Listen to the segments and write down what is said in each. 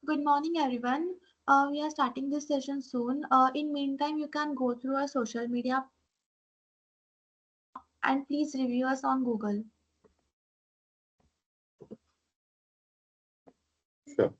Good morning, everyone. We are starting this session soon. In meantime, you can go through our social media and please review us on Google. Sure.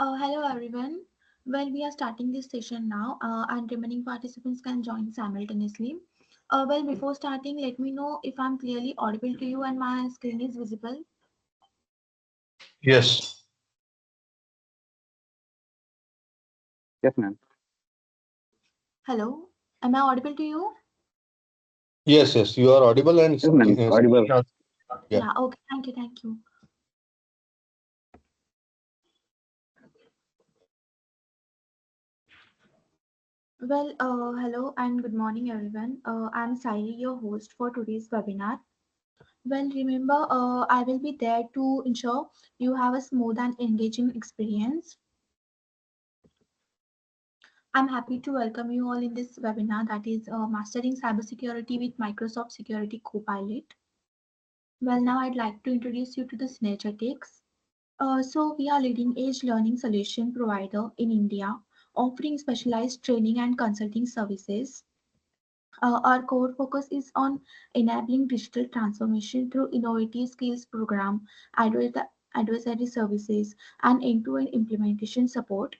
Hello everyone. Well, we are starting this session now, and remaining participants can join simultaneously. Well, before starting, let me know if I'm clearly audible to you and my screen is visible. Yes, Yes, ma'am. Hello, am I audible to you? yes, you are audible and Yes, ma'am. Audible. yeah. Yeah. Okay. Thank you. Thank you. Well, hello and good morning, everyone. I'm Sairi, your host for today's webinar. Well, remember, I will be there to ensure you have a smooth and engaging experience. I'm happy to welcome you all in this webinar that is Mastering Cybersecurity with Microsoft Security Copilot. Well, now I'd like to introduce you to the Synergetics. So we are leading edge learning solution provider in India, offering specialized training and consulting services. Our core focus is on enabling digital transformation through innovative skills program, advisory services, and end-to-end implementation support,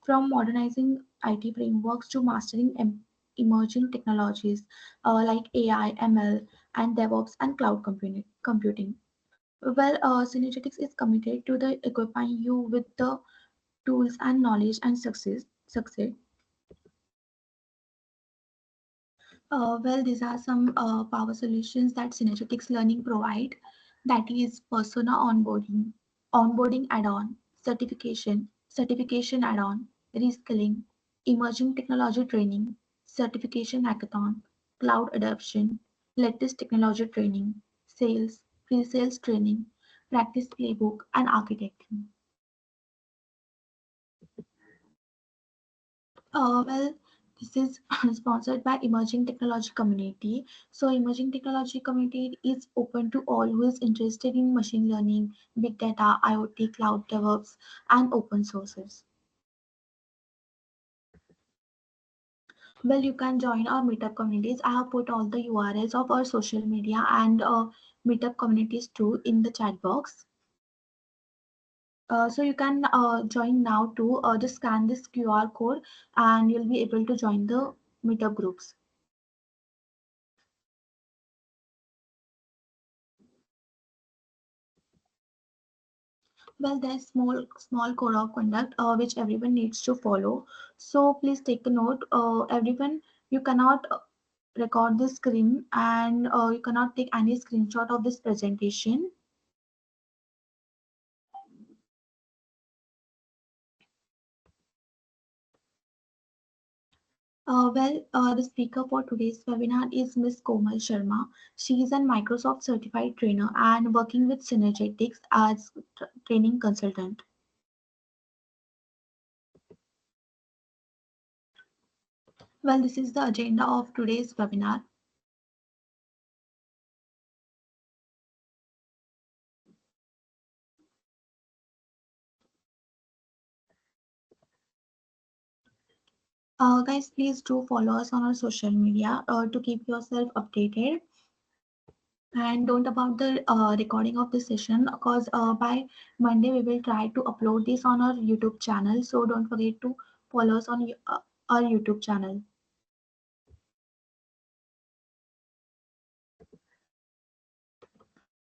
from modernizing IT frameworks to mastering emerging technologies like AI, ML, and DevOps and cloud computing. Well, Synergetics is committed to the equipping you with the tools and knowledge and succeed. Well, these are some power solutions that Synergetics Learning provide. That is persona onboarding, onboarding add-on, certification add-on, reskilling, emerging technology training, certification hackathon, cloud adoption, latest technology training, sales, pre-sales training, practice playbook, and architecting. Well, this is sponsored by Emerging Technology Community. So, Emerging Technology Community is open to all who is interested in machine learning, big data, IoT, cloud DevOps, and open sources. Well, you can join our meetup communities. I have put all the URLs of our social media and meetup communities too in the chat box. So you can join now too. Just scan this QR code and you'll be able to join the meetup groups. Well, there's small code of conduct which everyone needs to follow. So please take a note. Everyone, you cannot record the screen and you cannot take any screenshot of this presentation. The speaker for today's webinar is Ms. Komal Sharma. She is a Microsoft certified trainer and working with Synergetics as training consultant. Well, this is the agenda of today's webinar. Guys, please do follow us on our social media to keep yourself updated. And don't about the recording of this session because by Monday we will try to upload this on our YouTube channel. So don't forget to follow us on our YouTube channel.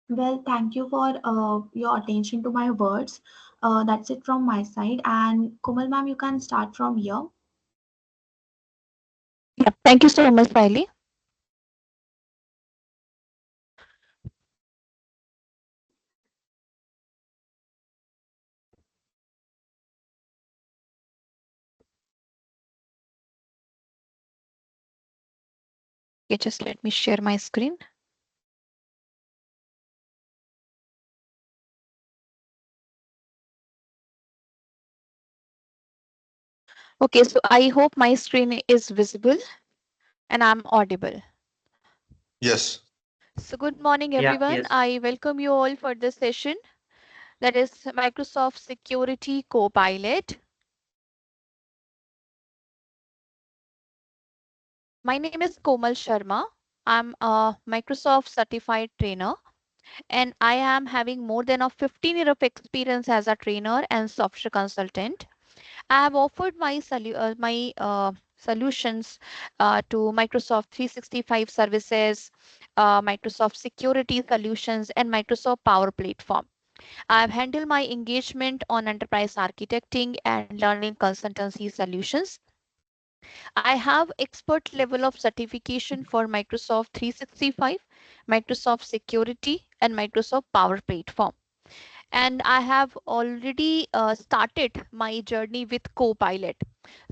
Well, thank you for your attention to my words. That's it from my side. And Komal ma'am, you can start from here. Yeah, thank you so much, Riley. Okay, just let me share my screen. Okay, so I hope my screen is visible and I'm audible. Yes. So good morning, Yeah, everyone. yes. I welcome you all for this session that is Microsoft Security Copilot. My name is Komal Sharma. I'm a Microsoft certified trainer and I am having more than a 15 year of experience as a trainer and software consultant. I have offered my solutions to Microsoft 365 services, Microsoft security solutions, and Microsoft Power Platform. I have handled my engagement on enterprise architecting and learning consultancy solutions. I have expert level of certification for Microsoft 365, Microsoft Security, and Microsoft Power Platform. And I have already started my journey with Copilot.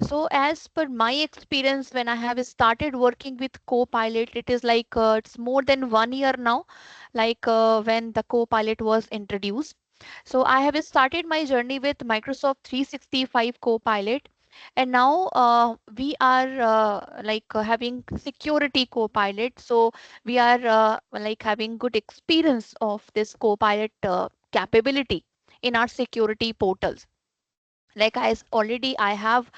So, as per my experience, when I have started working with Copilot, it is like it's more than 1 year now, like when the Copilot was introduced. So, I have started my journey with Microsoft 365 Copilot, and now we are having security Copilot. So, we are like having good experience of this Copilot capability in our security portals. Like already I have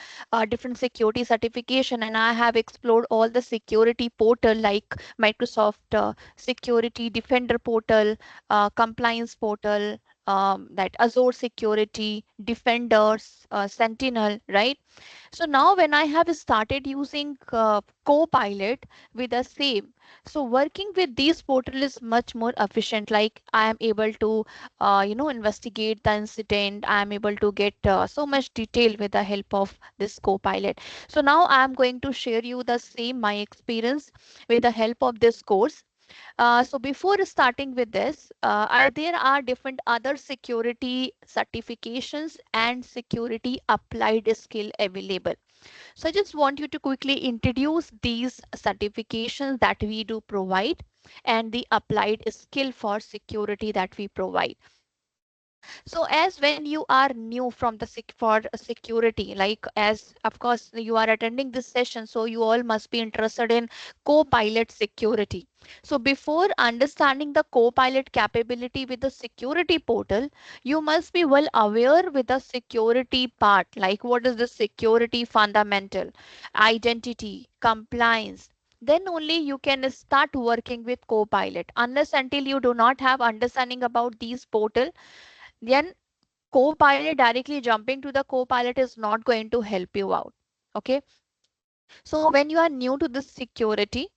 different security certification, and I have explored all the security portal like Microsoft security defender portal, compliance portal, that Azure security defenders, sentinel, right? So now when I have started using Copilot with the same, so working with these portal is much more efficient. Like I am able to, investigate the incident. I am able to get so much detail with the help of this Copilot. So now I am going to share you the same my experience with the help of this course. So before starting with this, there are different other security certifications and security applied skill available. So I just want you to quickly introduce these certifications that we do provide and the applied skill for security that we provide. So as when you are new from the for security, like as of course you are attending this session, so you all must be interested in Copilot security. So before understanding the Copilot capability with the security portal, you must be well aware with the security part, like what is the security fundamental, identity, compliance. Then only you can start working with Copilot. Unless until you do not have understanding about these portal, then Copilot directly jumping to the Copilot is not going to help you out. Okay. So when you are new to this security,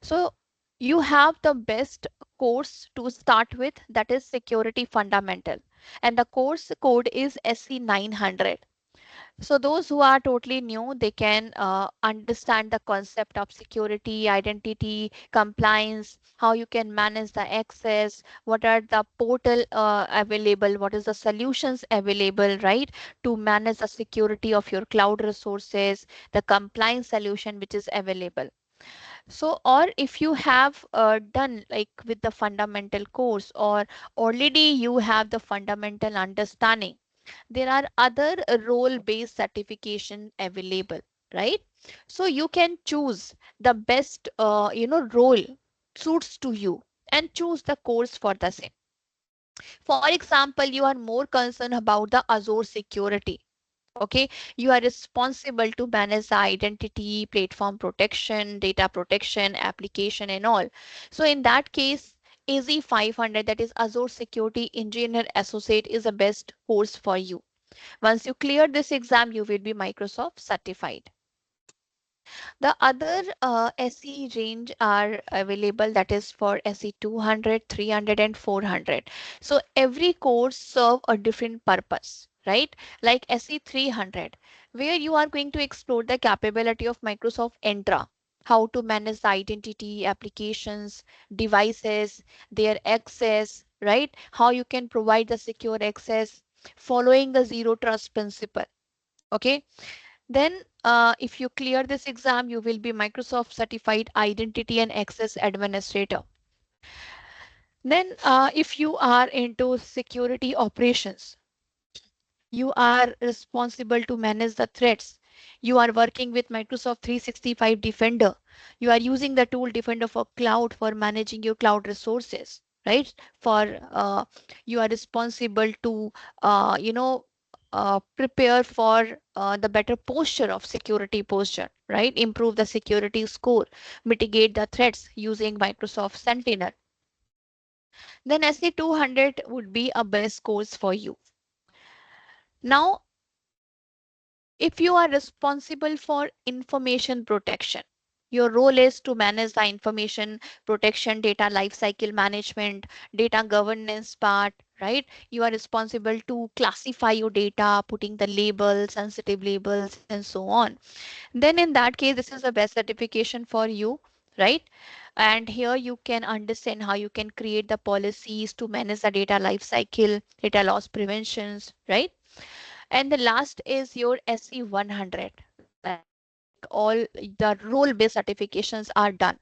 so you have the best course to start with, that is security fundamental, and the course code is SC 900. So those who are totally new, they can understand the concept of security, identity, compliance, how you can manage the access, what are the portal available, what is the solutions available, right, to manage the security of your cloud resources, the compliance solution which is available. So, or if you have done like with the fundamental course, or already you have the fundamental understanding, there are other role based certification available, right? So you can choose the best role suits to you and choose the course for the same. For example, you are more concerned about the Azure security. Okay, you are responsible to manage the identity, platform protection, data protection, application, and all. So in that case, AZ 500, that is Azure Security Engineer Associate, is the best course for you. Once you clear this exam, you will be Microsoft certified. The other SE range are available, that is for SE 200, 300, and 400. So every course serve a different purpose, right? Like SE 300, where you are going to explore the capability of Microsoft Entra, how to manage the identity, applications, devices, their access, right? How you can provide the secure access following the zero trust principle. Okay, then if you clear this exam, you will be Microsoft certified identity and access administrator. Then if you are into security operations, you are responsible to manage the threats. You are working with Microsoft 365 Defender. You are using the tool Defender for cloud for managing your cloud resources, right? For you are responsible to prepare for the better posture of security posture, right? Improve the security score, mitigate the threats using Microsoft Sentinel. then SE 200 would be a best course for you. Now, if you are responsible for information protection, your role is to manage the information protection, data lifecycle management, data governance part, right? You are responsible to classify your data, putting the labels, sensitive labels, and so on. Then in that case, this is the best certification for you, right? And here you can understand how you can create the policies to manage the data lifecycle, data loss preventions, right? And the last is your SE 100, like all the role based certifications are done.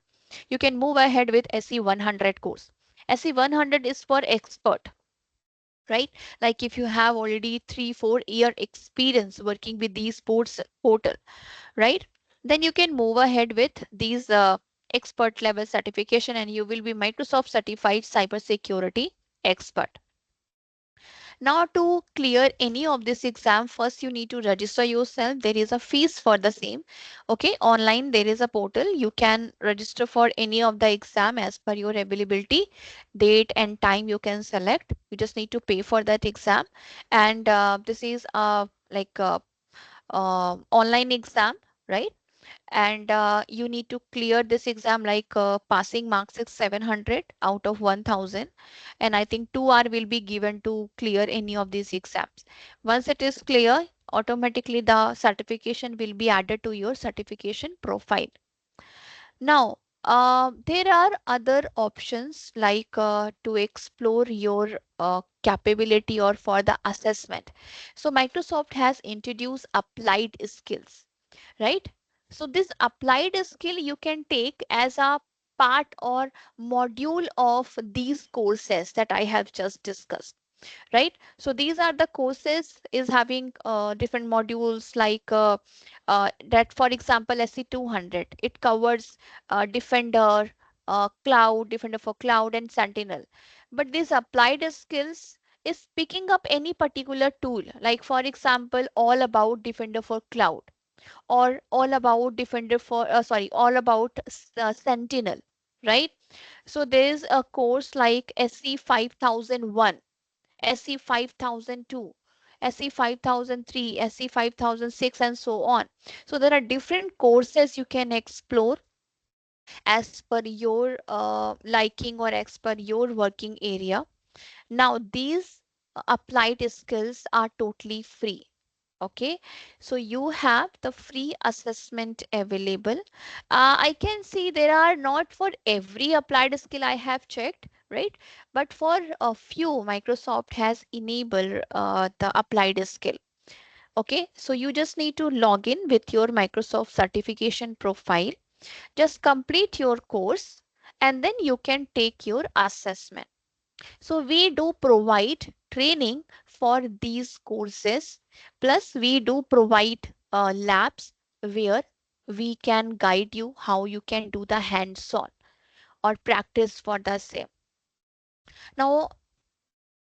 You can move ahead with SE 100 course. SE 100 is for expert, right? Like if you have already 3 4 year experience working with these sports portal, right? Then you can move ahead with these expert level certification and you will be Microsoft certified cybersecurity expert. Now to clear any of this exam, first you need to register yourself. There is a fees for the same. Okay, online there is a portal. You can register for any of the exam as per your availability, date and time you can select. You just need to pay for that exam. And this is like online exam, right? And you need to clear this exam like passing marks is 700 out of 1000, and I think 2 hour will be given to clear any of these exams. Once it is clear, automatically the certification will be added to your certification profile. Now, there are other options like to explore your capability or for the assessment. So Microsoft has introduced applied skills, right? So this applied skill you can take as a part or module of these courses that I have just discussed, right? So these are the courses is having different modules like that, for example, SE 200, it covers Defender, Defender for Cloud and Sentinel. But these applied skills is picking up any particular tool, like for example, all about Defender for Cloud or all about Defender for, all about Sentinel, right? So there is a course like SE 5001, SE 5002, SE 5003, SE 5006, and so on. So there are different courses you can explore as per your liking or as per your working area. Now, these applied skills are totally free. Okay, so you have the free assessment available. I can see there are not for every applied skill I have checked, right? But for a few, Microsoft has enabled the applied skill. Okay, so you just need to log in with your Microsoft certification profile, just complete your course, and then you can take your assessment. So we do provide training for these courses. Plus, we do provide labs where we can guide you how you can do the hands-on or practice for the same. Now,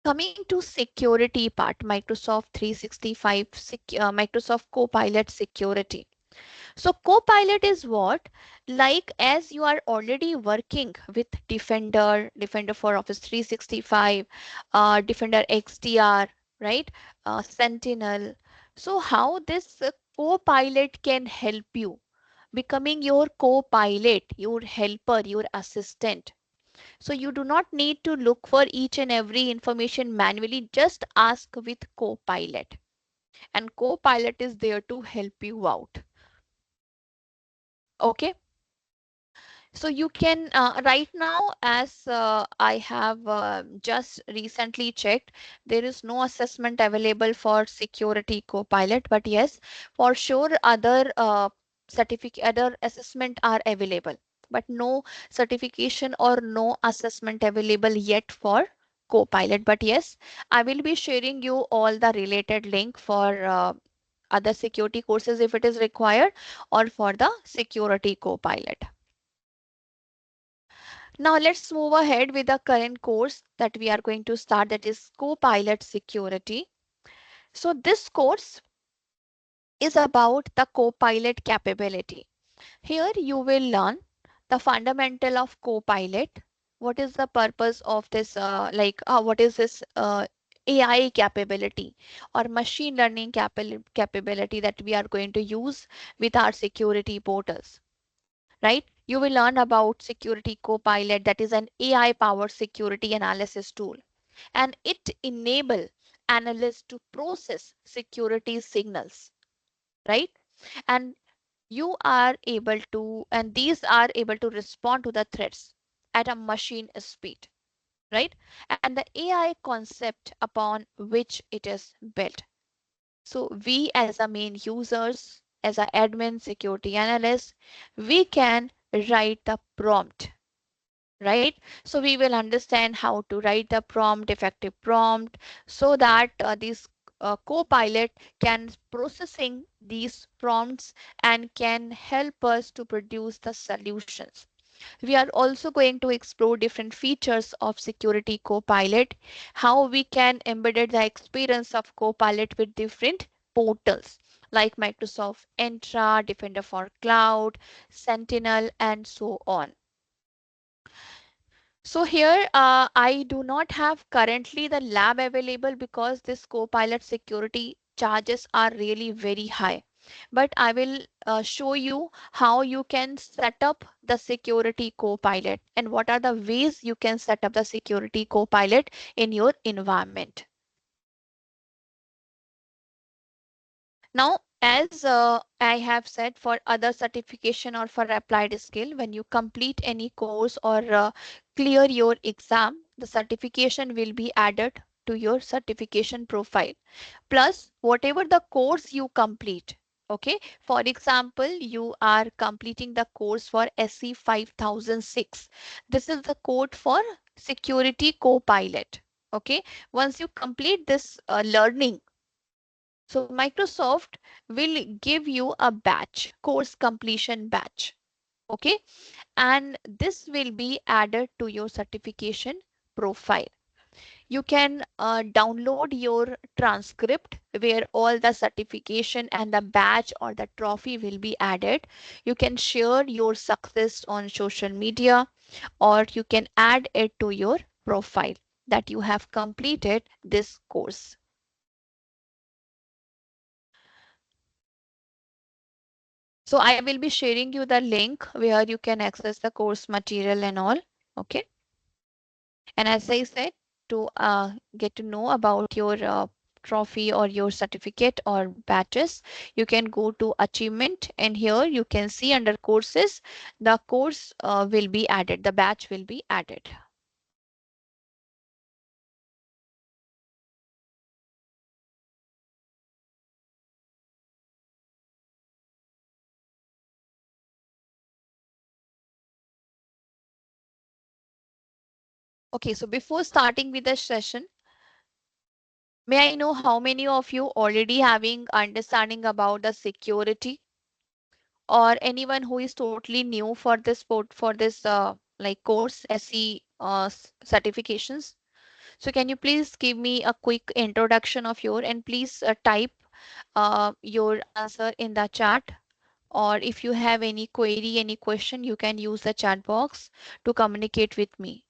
coming to security part, Microsoft 365, Microsoft Copilot Security. So Copilot is what? Like as you are already working with Defender, Defender for Office 365, Defender XDR, right? Sentinel. So how this Copilot can help you becoming your co-pilot, your helper, your assistant. So you do not need to look for each and every information manually. Just ask with Copilot, and Copilot is there to help you out. Okay. So you can right now, as I have just recently checked, there is no assessment available for Security Copilot, but yes, for sure other certificate, other assessment are available, but no certification or no assessment available yet for Copilot. But yes, I will be sharing you all the related link for other security courses if it is required, or for the Security Copilot. Now let's move ahead with the current course that we are going to start, that is Copilot Security. So this course is about the Copilot capability. Here you will learn the fundamental of Copilot, what is the purpose of this, what is this AI capability or machine learning capability that we are going to use with our security portals, right? You will learn about Security Copilot, that is an AI powered security analysis tool, and it enable analysts to process security signals, right? And you are able to, and these are able to respond to the threats at a machine speed, right? And the AI concept upon which it is built. So we as a main users, as a admin security analyst, we can write the prompt, right? So we will understand how to write the prompt, effective prompt, so that this Copilot can processing these prompts and can help us to produce the solutions. We are also going to explore different features of Security Copilot, how we can embed the experience of Copilot with different portals like Microsoft Entra, Defender for Cloud, Sentinel, and so on. So here I do not have currently the lab available because this Copilot security charges are really very high. But I will show you how you can set up the security Copilot and what are the ways you can set up the security Copilot in your environment. Now, as I have said, for other certification or for applied skill, when you complete any course or clear your exam, the certification will be added to your certification profile. Plus, whatever the course you complete. Okay, for example, you are completing the course for SC 5006. This is the code for Security Copilot. Okay, once you complete this learning, so Microsoft will give you a batch, course completion batch. Okay. And this will be added to your certification profile. You can download your transcript where all the certification and the badge or the trophy will be added. You can share your success on social media or you can add it to your profile that you have completed this course. So I will be sharing you the link where you can access the course material and all. Okay. And as I said, to get to know about your trophy or your certificate or badges, you can go to achievement and here you can see under courses, the course will be added, the batch will be added. Okay, so before starting with the session, may I know how many of you already having understanding about the security or anyone who is totally new for this for this course SE certifications? So can you please give me a quick introduction of your and please type your answer in the chat, or if you have any query, any question, you can use the chat box to communicate with me.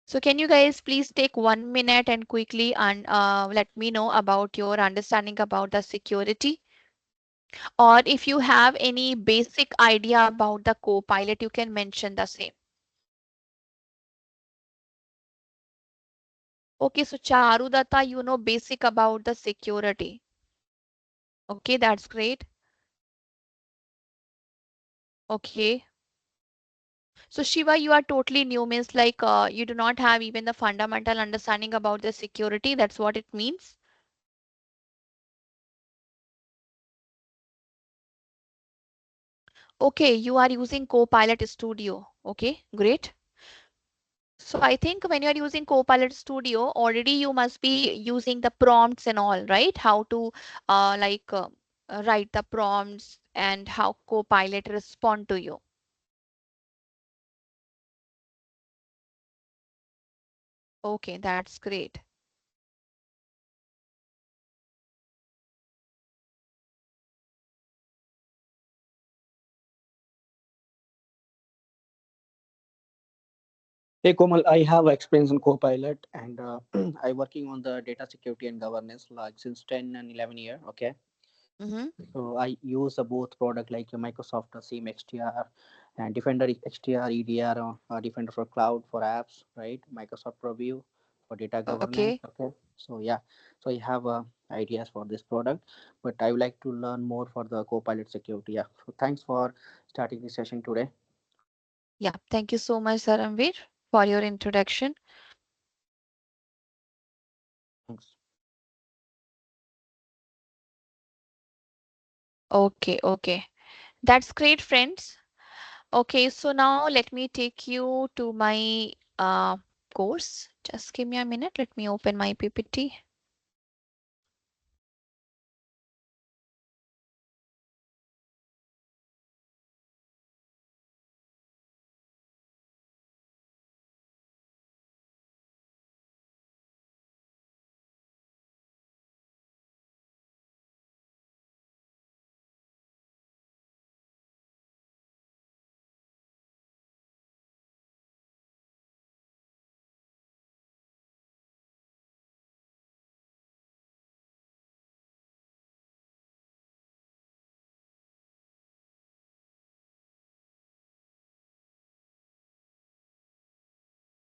So can you guys please take 1 minute and quickly and let me know about your understanding about the security, or if you have any basic idea about the Copilot, you can mention the same. Okay, so Charudatta, you know basic about the security. Okay, that's great. Okay. So Shiva, you are totally new, means like you do not have even the fundamental understanding about the security. That's what it means. Okay, you are using Copilot Studio. Okay, great. So I think when you are using Copilot Studio, already you must be using the prompts and all, right? How to write the prompts and how Copilot respond to you. Okay, that's great. Hey Komal, I have experience in Copilot and I working on the data security and governance like since 10 and 11 year. Okay. Mm-hmm. So I use both product like Microsoft SIEM XDR and Defender XDR EDR, Defender for cloud for apps, right? Microsoft Purview for data Okay. governance. Okay. So yeah, so I have ideas for this product, but I would like to learn more for the Copilot security. Yeah. So thanks for starting this session today. Yeah. Thank you so much, Dharamveer, for your introduction. Thanks. Okay. Okay. That's great, friends. Okay. So now let me take you to my course. Just give me a minute. Let me open my PPT.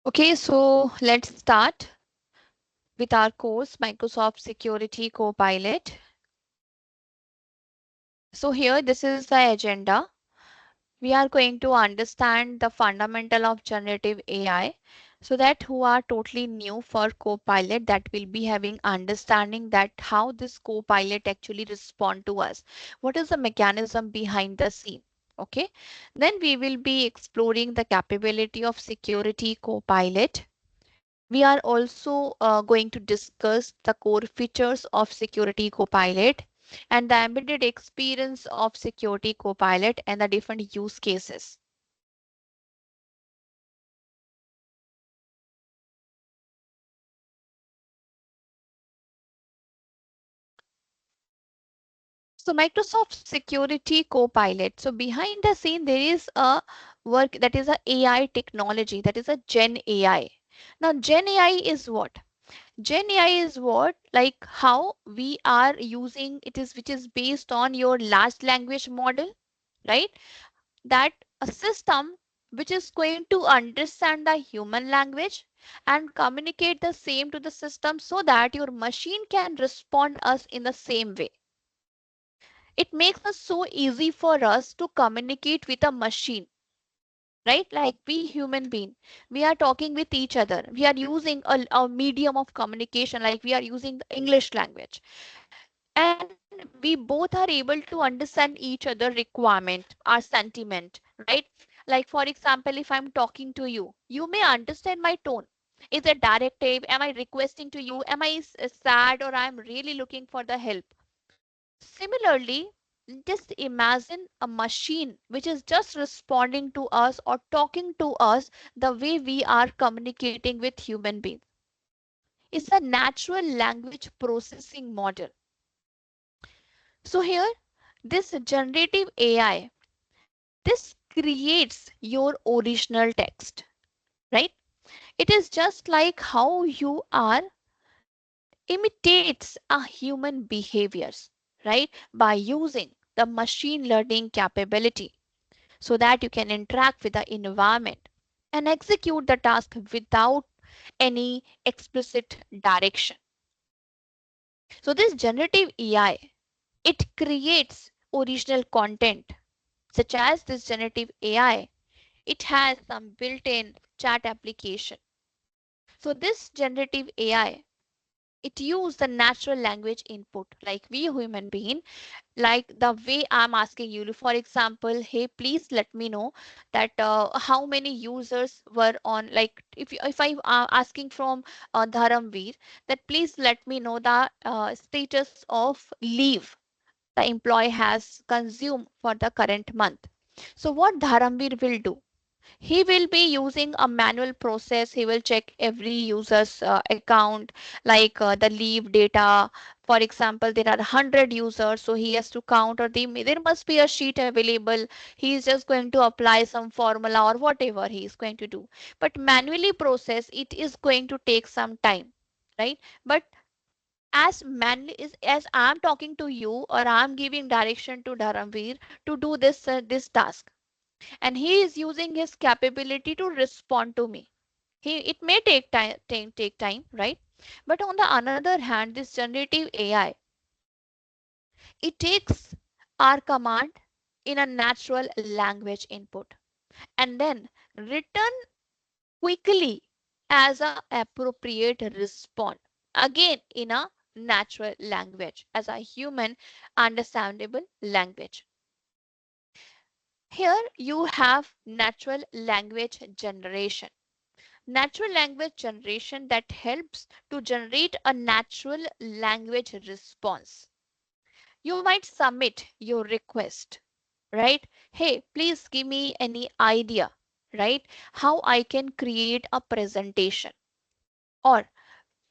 Okay. So let's start with our course, Microsoft Security Copilot. So here, this is the agenda. We are going to understand the fundamental of generative AI, so that who are totally new for Copilot, that will be having understanding that how this Copilot actually respond to us. What is the mechanism behind the scene? Okay. Then we will be exploring the capability of Security Copilot. We are also going to discuss the core features of Security Copilot and the embedded experience of Security Copilot and the different use cases. So Microsoft Security Copilot. So behind the scene, there is a work that is a AI technology, that is a Gen AI. Now, Gen AI is what? Gen AI is what, like how we are using it is, which is based on your large language model, right? That a system which is going to understand the human language and communicate the same to the system so that your machine can respond us in the same way. It makes it so easy for us to communicate with a machine, right? Like we human being, we are talking with each other, we are using a medium of communication, like we are using the English language, and we both are able to understand each other requirement, our sentiment, right? Like for example, if I'm talking to you, you may understand my tone. Is it directive? Am I requesting to you? Am I sad, or I'm really looking for the help? Similarly, just imagine a machine which is just responding to us or talking to us the way we are communicating with human beings. It's a natural language processing model. So here, this generative AI, this creates your original text, right? It is just like how you are imitates a human behaviors, right? By using the machine learning capability so that you can interact with the environment and execute the task without any explicit direction. So this generative AI, it creates original content, such as this generative AI. It has some built-in chat application. So this generative AI, it use the natural language input, like we human being, like the way I'm asking you. For example, hey, please let me know that how many users were on, like if I asking from Dharamveer, that please let me know the status of leave the employee has consumed for the current month. So what Dharamveer will do? He will be using a manual process. He will check every user's account, like the leave data. For example, there are 100 users, so he has to count, or there must be a sheet available. He is just going to apply some formula or whatever he is going to do. But manually process, it is going to take some time, right? But as I'm talking to you, or I'm giving direction to Dharamveer to do this task, and he is using his capability to respond to me. It may take time, right? But on the another hand, this generative AI, it takes our command in a natural language input and then return quickly as a appropriate response, again in a natural language, as a human understandable language. Here you have natural language generation. Natural language generation that helps to generate a natural language response. You might submit your request, right? Hey, please give me any idea, right? How I can create a presentation, or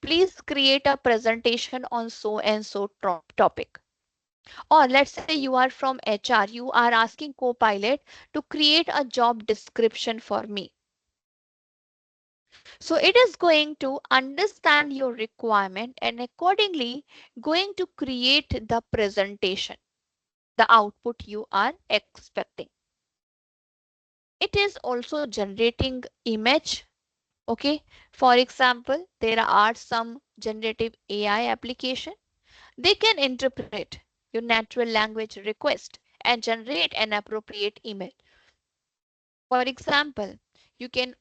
please create a presentation on so and so topic. Or let's say you are from HR, you are asking Copilot to create a job description for me. So it is going to understand your requirement and accordingly going to create the presentation, the output you are expecting. It is also generating image. Okay. For example, there are some generative AI application. They can interpret your natural language request and generate an appropriate image. For example, you can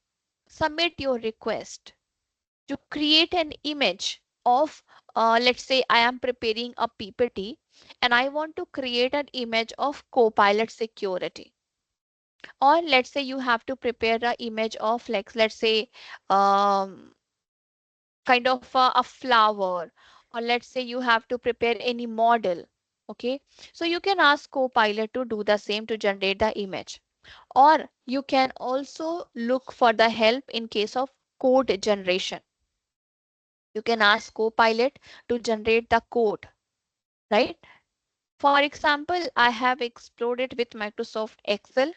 submit your request to create an image of, let's say I am preparing a PPT and I want to create an image of Copilot security. Or let's say you have to prepare an image of, like, let's say um, kind of a flower, or let's say you have to prepare any model. Okay, so you can ask Copilot to do the same to generate the image. Or you can also look for the help in case of code generation. You can ask Copilot to generate the code, right? For example, I have explored it with Microsoft Excel,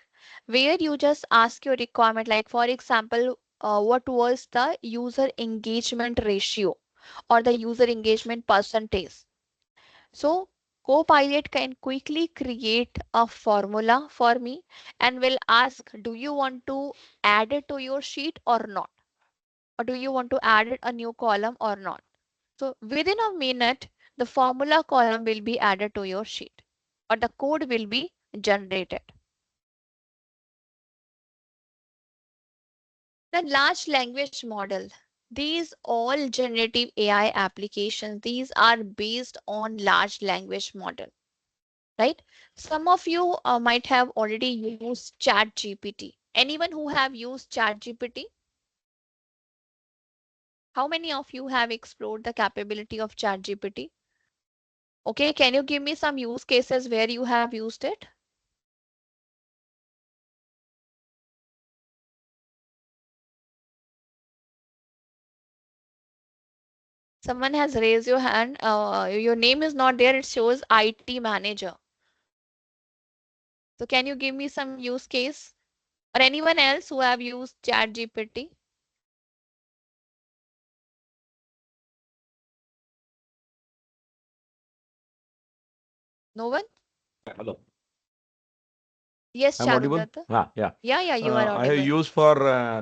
where you just ask your requirement, like for example, what was the user engagement ratio or the user engagement percentage. So Copilot can quickly create a formula for me and will ask, do you want to add it to your sheet or not? Or do you want to add a new column or not? So within a minute, the formula column will be added to your sheet or the code will be generated. The large language model, these all generative AI applications, these are based on large language model, right? Some of you might have already used Chat GPT. Anyone who have used Chat GPT? How many of you have explored the capability of Chat GPT? Okay, can you give me some use cases where you have used it? Someone has raised your hand. Your name is not there. It shows IT manager. So can you give me some use case, or anyone else who have used Chat GPT? No one? Hello, Yes, I'm audible. Charulata. Yeah. Yeah, you are I have audible. used for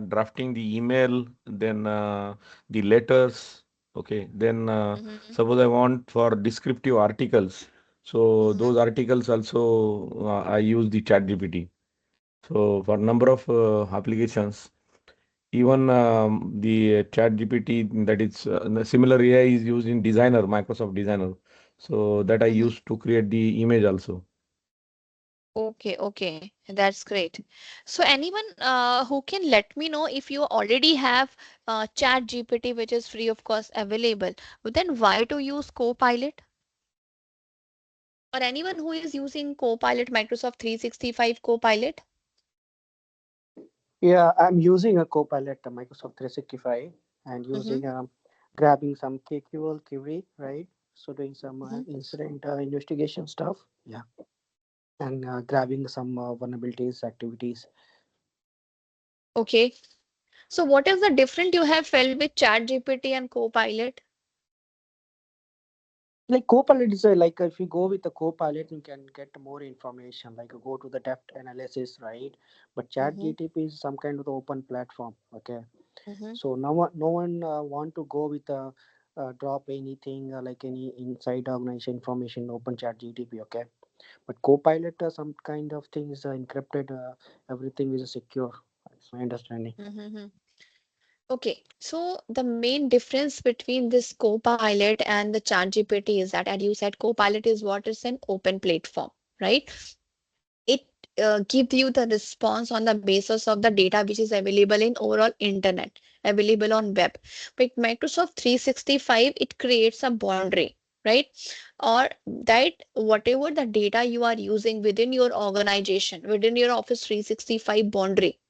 drafting the email, then the letters. Okay, then Mm-hmm. suppose I want for descriptive articles. So Mm-hmm. those articles also I use the Chat GPT. So for number of applications, even the Chat GPT, that is the similar AI is used in Designer, Microsoft Designer. So that I Mm-hmm. use to create the image also. Okay, that's great. So anyone who can let me know if you already have Chat GPT, which is free of cost available, but then why to use Copilot? Or anyone who is using Copilot, Microsoft 365 Copilot? Yeah, I'm using a Copilot, Microsoft 365, and Mm-hmm, using grabbing some KQL query, right? So doing some mm-hmm. incident investigation stuff. Yeah, and grabbing some vulnerabilities activities. Okay. So what is the difference you have felt with ChatGPT and Copilot? Like Copilot is like if you go with the Copilot, you can get more information. Like go to the depth analysis, right? But Mm-hmm, ChatGPT is some kind of the open platform. Okay, mm-hmm, so no one want to go with drop anything like any inside organization information open ChatGPT. Okay, but Copilot some kind of thing is encrypted. Everything is secure. That's my understanding. mm-hmm. Okay, so the main difference between this Copilot and the ChatGPT is that, as you said, Copilot is what is an open platform, right? It gives you the response on the basis of the data which is available in overall internet, available on web. But Microsoft 365, it creates a boundary, right? Or that whatever the data you are using within your organization, within your Office 365 boundary,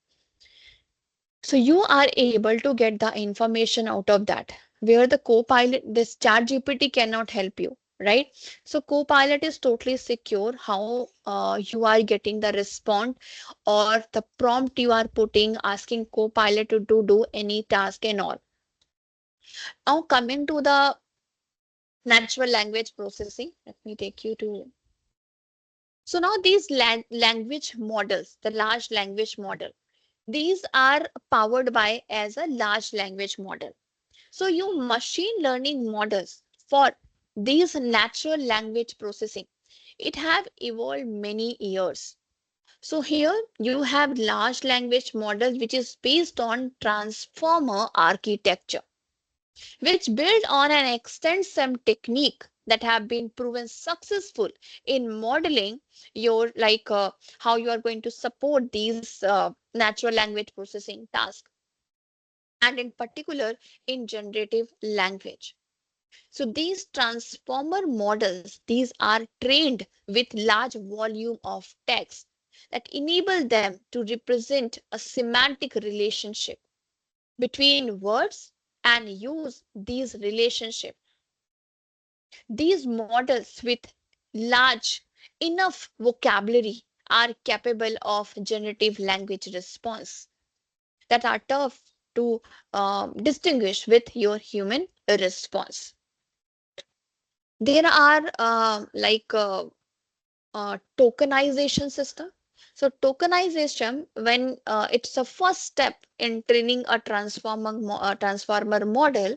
so you are able to get the information out of that, where the Copilot, this ChatGPT cannot help you, right? So Copilot is totally secure how you are getting the response or the prompt you are putting, asking Copilot to do any task and all. Now coming to the natural language processing, let me take you to. So now these language models, the large language model, these are powered by as a large language model. So your machine learning models for these natural language processing, it have evolved many years. So here you have large language models which is based on transformer architecture, which build on and extend some technique that have been proven successful in modeling your how you are going to support these natural language processing tasks, and in particular in generative language. So these transformer models, these are trained with large volume of text that enable them to represent a semantic relationship between words and use these relationship. These models with large enough vocabulary are capable of generative language response that are tough to distinguish with your human response. There are tokenization system. So tokenization, when it's a first step in training a transformer model,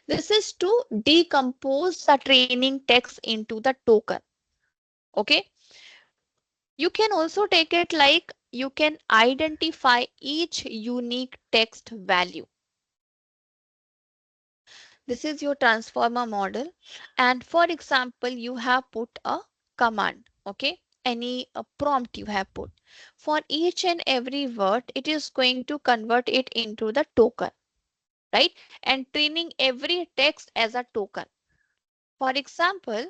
this is to decompose the training text into the token. Okay. You can also take it like you can identify each unique text value. This is your transformer model. And for example, you have put a command, okay? Any prompt you have put. For each and every word, it is going to convert it into the token, right? And training every text as a token. For example,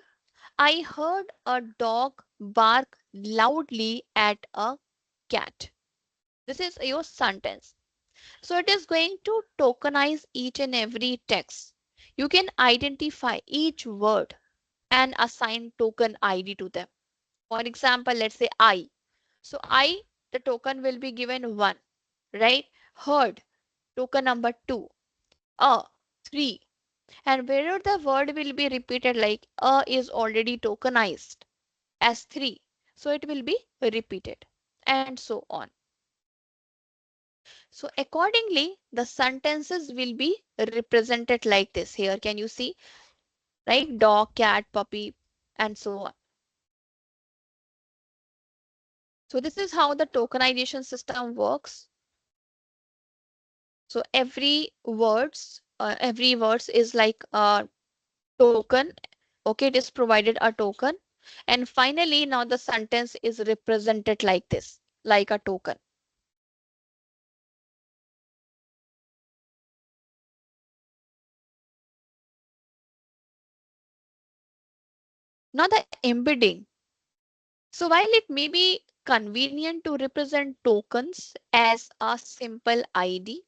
I heard a dog bark loudly at a cat. This is your sentence. So it is going to tokenize each and every text. You can identify each word and assign token ID to them. For example, let's say I. So I, the token will be given 1, right? Heard, token number 2. A, 3. And wherever the word will be repeated like a is already tokenized as 3. So it will be repeated and so on. So accordingly, the sentences will be represented like this. Here, can you see? Right? Dog, cat, puppy, and so on. So this is how the tokenization system works. So every words is like a token. Okay, it is provided a token. And finally, now the sentence is represented like this, like a token. Now the embedding. So while it may be convenient to represent tokens as a simple ID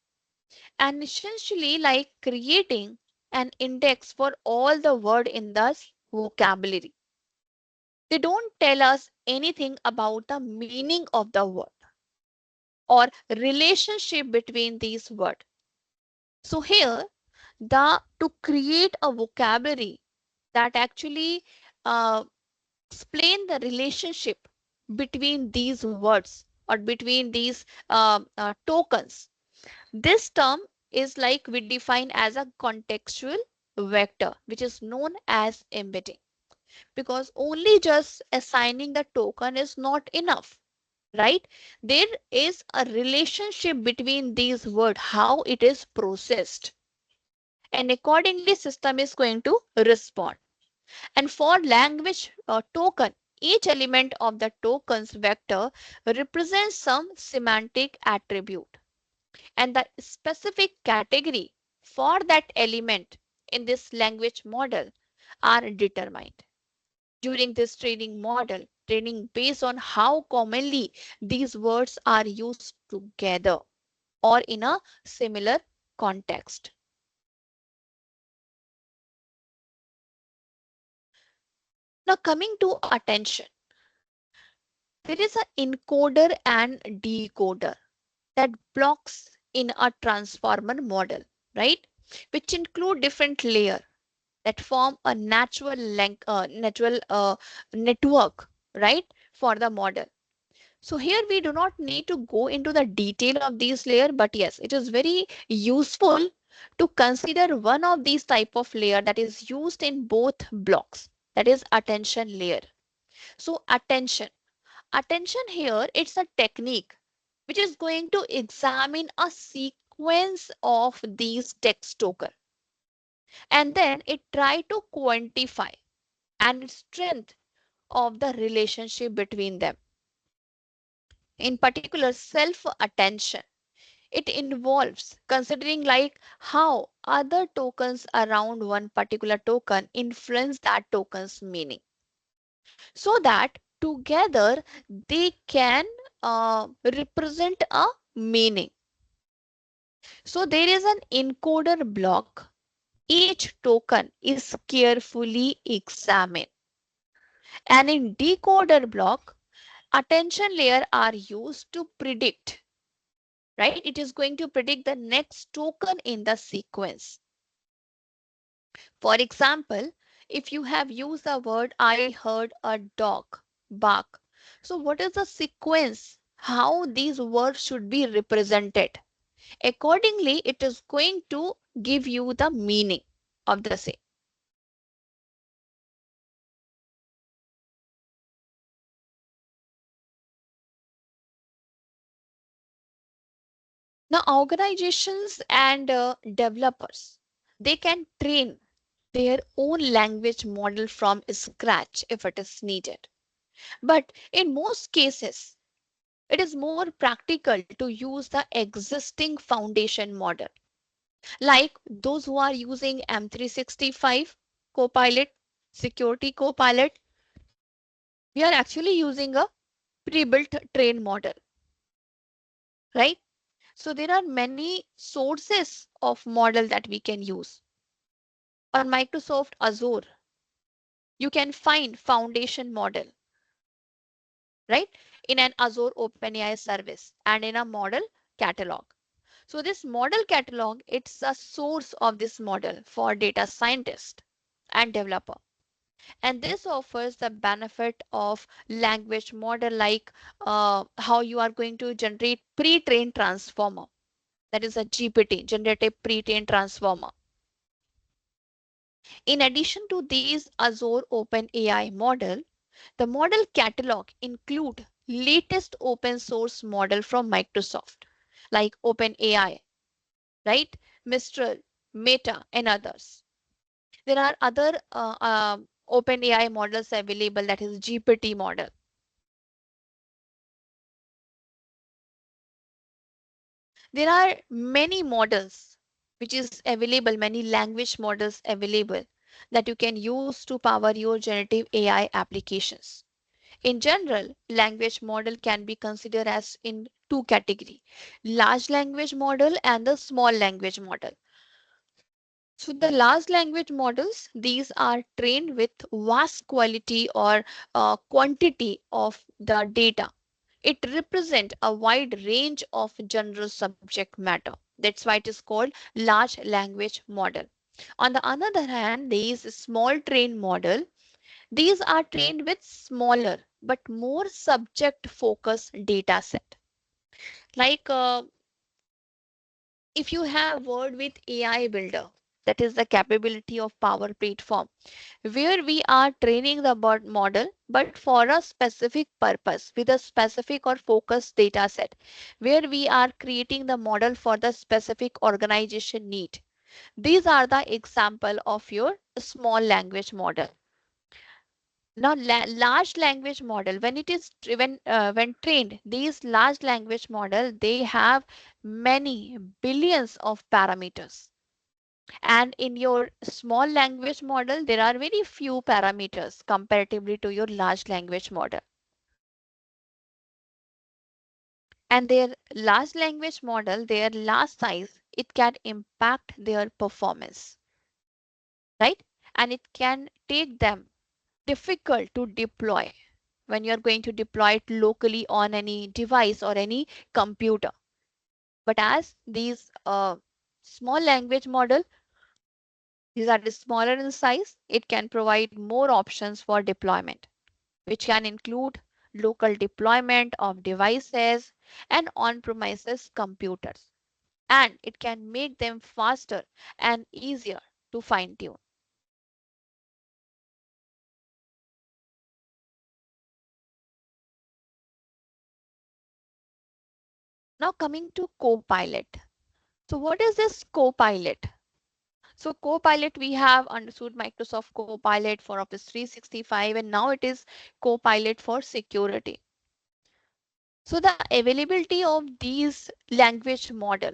and essentially like creating an index for all the word in the vocabulary. They don't tell us anything about the meaning of the word or relationship between these words. So here the to create a vocabulary that actually uh, explain the relationship between these words or between these tokens. This term is like we define as a contextual vector, which is known as embedding, because only just assigning the token is not enough, right? There is a relationship between these words, how it is processed, and accordingly system is going to respond. And for language token, each element of the tokens vector represents some semantic attribute, and the specific category for that element in this language model are determined during this training based on how commonly these words are used together or in a similar context. Now coming to attention, there is an encoder and decoder that blocks in a transformer model, right? Which include different layer that form a natural network, right, for the model. So here we do not need to go into the detail of these layer, but yes, it is very useful to consider one of these type of layer that is used in both blocks, that is attention layer. So attention here, it's a technique which is going to examine a sequence of these text token, and then it try to quantify and strength of the relationship between them. In particular, self attention, it involves considering like how other tokens around one particular token influence that token's meaning, so that together they can represent a meaning. So there is an encoder block. Each token is carefully examined. And in decoder block, attention layer are used to predict, right? It is going to predict the next token in the sequence. For example, if you have used the word I heard a dog bark. So what is the sequence? How these words should be represented? Accordingly, it is going to give you the meaning of the same. Now, organizations and developers, they can train their own language model from scratch if it is needed. But in most cases, it is more practical to use the existing foundation model, like those who are using M365 Copilot, Security Copilot. We are actually using a pre-built train model, right? So there are many sources of model that we can use. On Microsoft Azure, you can find foundation model, right? In an Azure OpenAI service and in a model catalog. So this model catalog, it's a source of this model for data scientist and developer. And this offers the benefit of language model like how you are going to generate pre-trained transformer. That is a GPT, generative pre-trained transformer. In addition to these Azure OpenAI model, the model catalog include latest open source model from Microsoft like OpenAI, right? Mistral, Meta, and others. There are other OpenAI models available, that is GPT model. There are many models which is available, many language models available that you can use to power your generative AI applications. In general, language model can be considered as in two category: large language model and the small language model. So the large language models, these are trained with vast quality or quantity of the data. It represents a wide range of general subject matter. That's why it is called large language model. On the other hand, there is a small trained model. These are trained with smaller but more subject focused data set. Like if you have word with AI builder, that is the capability of Power Platform, where we are training the model but for a specific purpose with a specific or focused data set, where we are creating the model for the specific organization need. These are the example of your small language model. Now large language model, when it is when trained, these large language model, they have many billions of parameters, and in your small language model there are very few parameters comparatively to your large language model. And their large language model, their large size, it can impact their performance, right? And it can take them difficult to deploy when you are going to deploy it locally on any device or any computer. But as these small language model, these are smaller in size, it can provide more options for deployment, which can include local deployment of devices and on-premises computers. And it can make them faster and easier to fine-tune. Now coming to Copilot. So what is this Copilot? So Copilot, we have understood Microsoft Copilot for Office 365, and now it is Copilot for security. So the availability of these language model,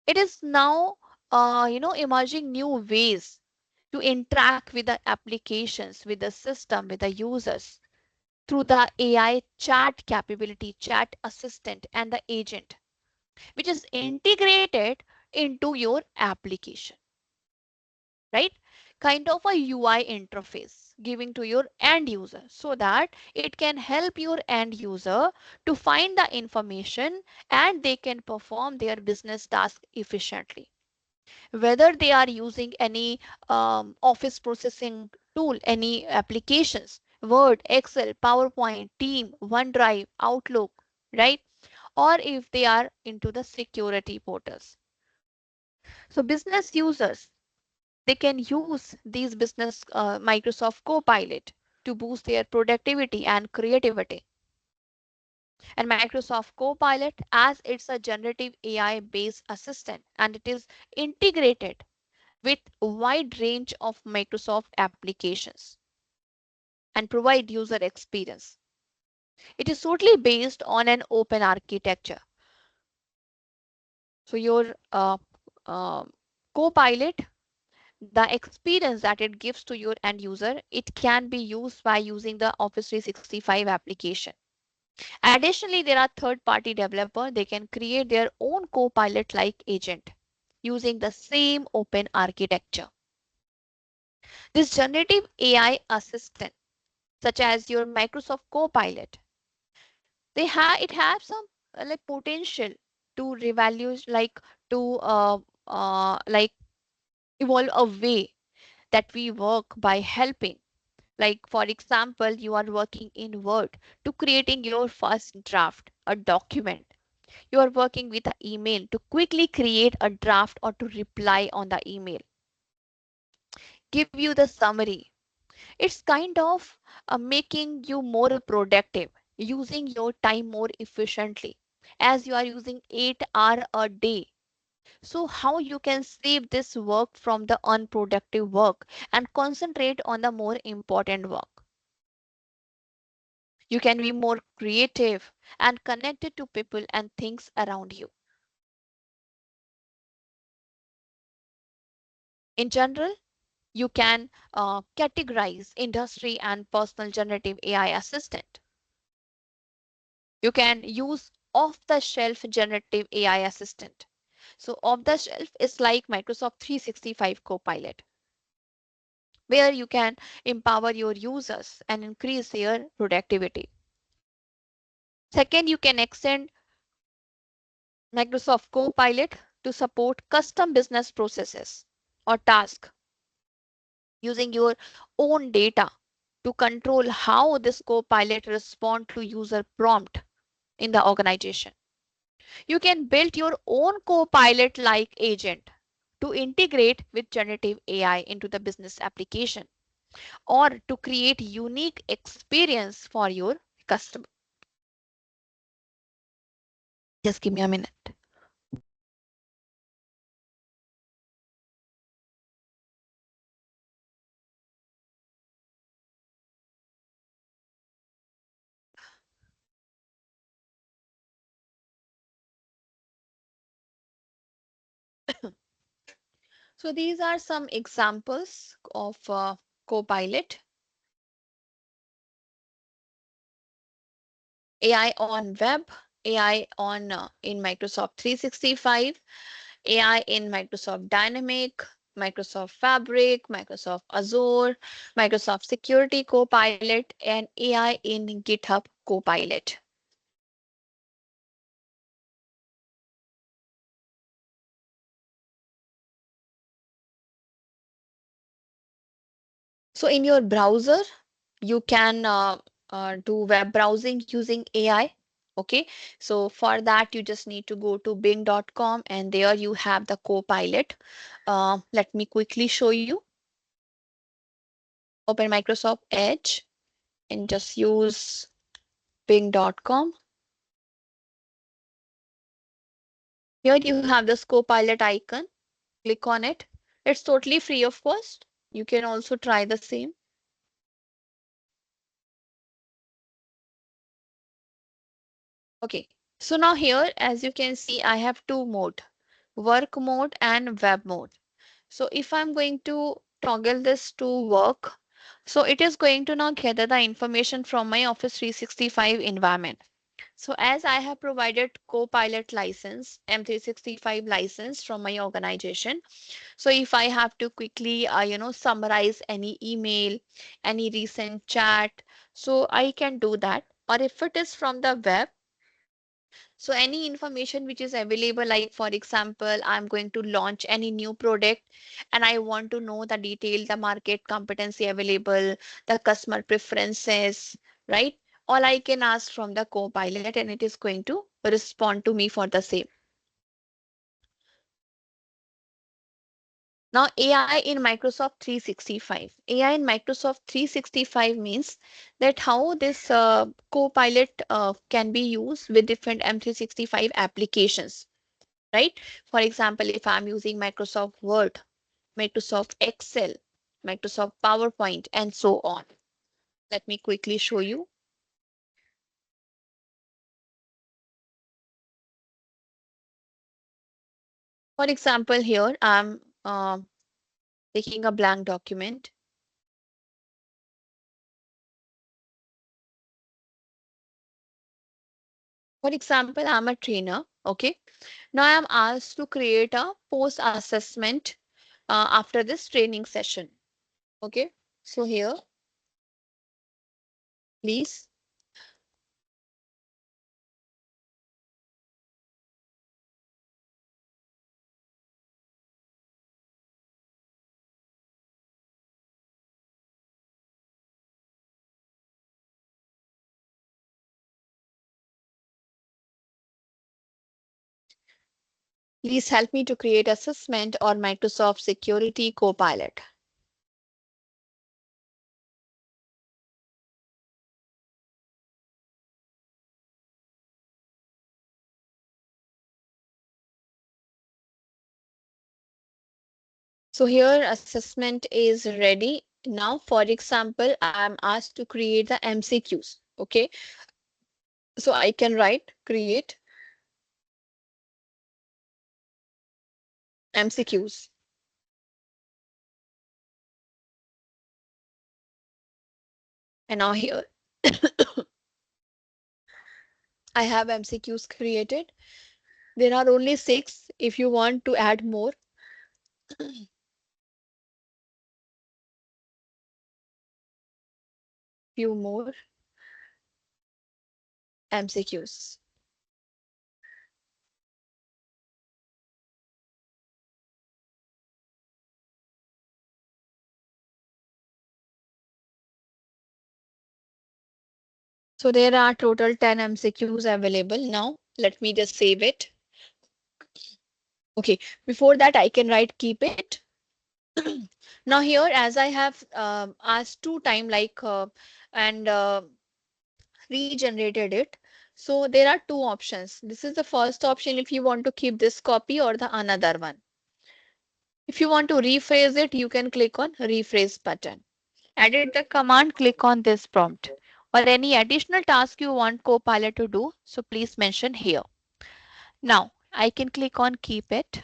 it is now emerging new ways to interact with the applications, with the system, with the users through the AI chat capability, chat assistant, and the agent, which is integrated into your application, right? Kind of a UI interface giving to your end user so that it can help your end user to find the information and they can perform their business task efficiently. Whether they are using any office processing tool, any applications, Word, Excel, PowerPoint, Team, OneDrive, Outlook, right? Or if they are into the security portals. So business users, they can use these business Microsoft Copilot to boost their productivity and creativity. And Microsoft Copilot, as it's a generative AI based assistant and it is integrated with a wide range of Microsoft applications and provide user experience. It is totally based on an open architecture. So your uh, Copilot, the experience that it gives to your end user, it can be used by using the Office 365 application. Additionally, there are third party developer, they can create their own Copilot like agent using the same open architecture. This generative AI assistant, such as your Microsoft Copilot, it has some like potential to revalue, like to like evolve a way that we work by helping. Like for example, you are working in Word to creating your first draft, a document. You are working with an email to quickly create a draft or to reply on the email. Give you the summary. It's kind of making you more productive, using your time more efficiently, as you are using 8 hours a day. So how you can save this work from the unproductive work and concentrate on the more important work. You can be more creative and connected to people and things around you. In general, You can categorize industry and personal generative AI assistant. You can use off-the-shelf generative AI assistant. So off-the-shelf is like Microsoft 365 Copilot, where you can empower your users and increase their productivity. Second, you can extend Microsoft Copilot to support custom business processes or tasks using your own data to control how this Copilot respond to user prompt in the organization. You can build your own Copilot like agent to integrate with generative AI into the business application or to create unique experience for your customer. Just give me a minute. So these are some examples of Copilot. AI on web, AI on in Microsoft 365, AI in Microsoft Dynamic, Microsoft Fabric, Microsoft Azure, Microsoft Security Copilot, and AI in GitHub Copilot. So in your browser, you can do web browsing using AI. Okay, so for that, you just need to go to bing.com and there you have the Copilot. Let me quickly show you. Open Microsoft Edge and just use bing.com. Here you have this Copilot icon. Click on it. It's totally free of cost. You can also try the same. Okay, so now here, as you can see, I have two mode, work mode and web mode. So if I'm going to toggle this to work, so it is going to now gather the information from my Office 365 environment. So as I have provided Copilot license, M365 license from my organization. So if I have to quickly, summarize any email, any recent chat, so I can do that. Or if it is from the web, so any information which is available, like for example, I'm going to launch any new product and I want to know the detail, the market competency available, the customer preferences, right? All I can ask from the Copilot and it is going to respond to me for the same. Now AI in Microsoft 365. AI in Microsoft 365 means that how this Copilot can be used with different M365 applications, right? For example, if I'm using Microsoft Word, Microsoft Excel, Microsoft PowerPoint, and so on. Let me quickly show you. For example, here I'm taking a blank document. For example, I'm a trainer. Okay. Now I'm asked to create a post assessment after this training session. Okay. So here, please. Please help me to create assessment on Microsoft Security Copilot. So here assessment is ready. Now, for example, I'm asked to create the MCQs. Okay. So I can write create MCQs. And now here I have MCQs created. There are only 6. If you want to add more, few more MCQs. So there are total 10 MCQs available. Now let me just save it. Okay, before that I can write keep it. Now here, as I have asked 2 times, and regenerated it. So there are 2 options. This is the first option if you want to keep this copy, or the another one. If you want to rephrase it, you can click on rephrase button. Edit the command, click on this prompt. Or any additional task you want Copilot to do, so please mention here. Now I can click on keep it.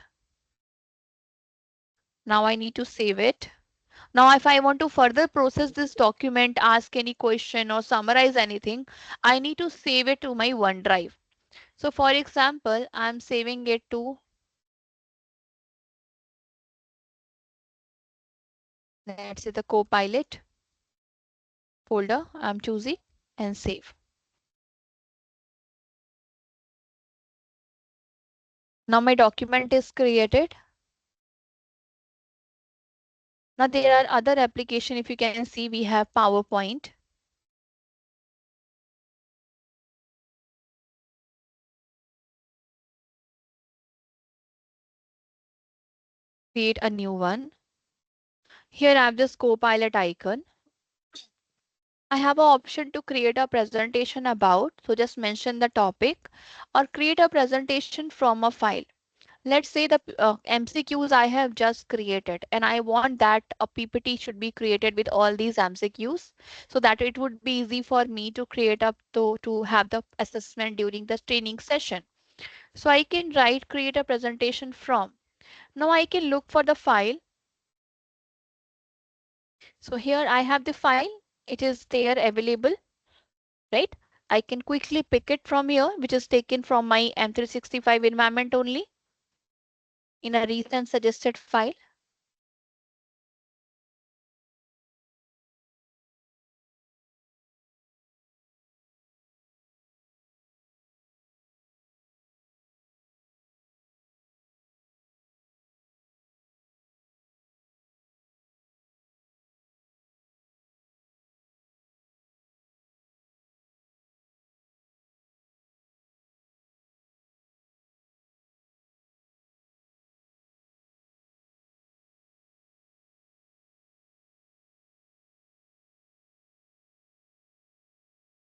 Now I need to save it. Now, if I want to further process this document, ask any question or summarize anything, I need to save it to my OneDrive. So for example, I'm saving it to, let's say, the Copilot folder. I'm choosing and save. Now my document is created. Now there are other application. If you can see, we have PowerPoint. Create a new one. Here I have this Copilot icon. I have an option to create a presentation about, so just mention the topic, or create a presentation from a file. Let's say the MCQs I have just created, and I want that a PPT should be created with all these MCQs, so that it would be easy for me to create up to have the assessment during the training session. So I can write create a presentation from. Now I can look for the file. So here I have the file. It is there available, right? I can quickly pick it from here, which is taken from my M365 environment only in a recent suggested file.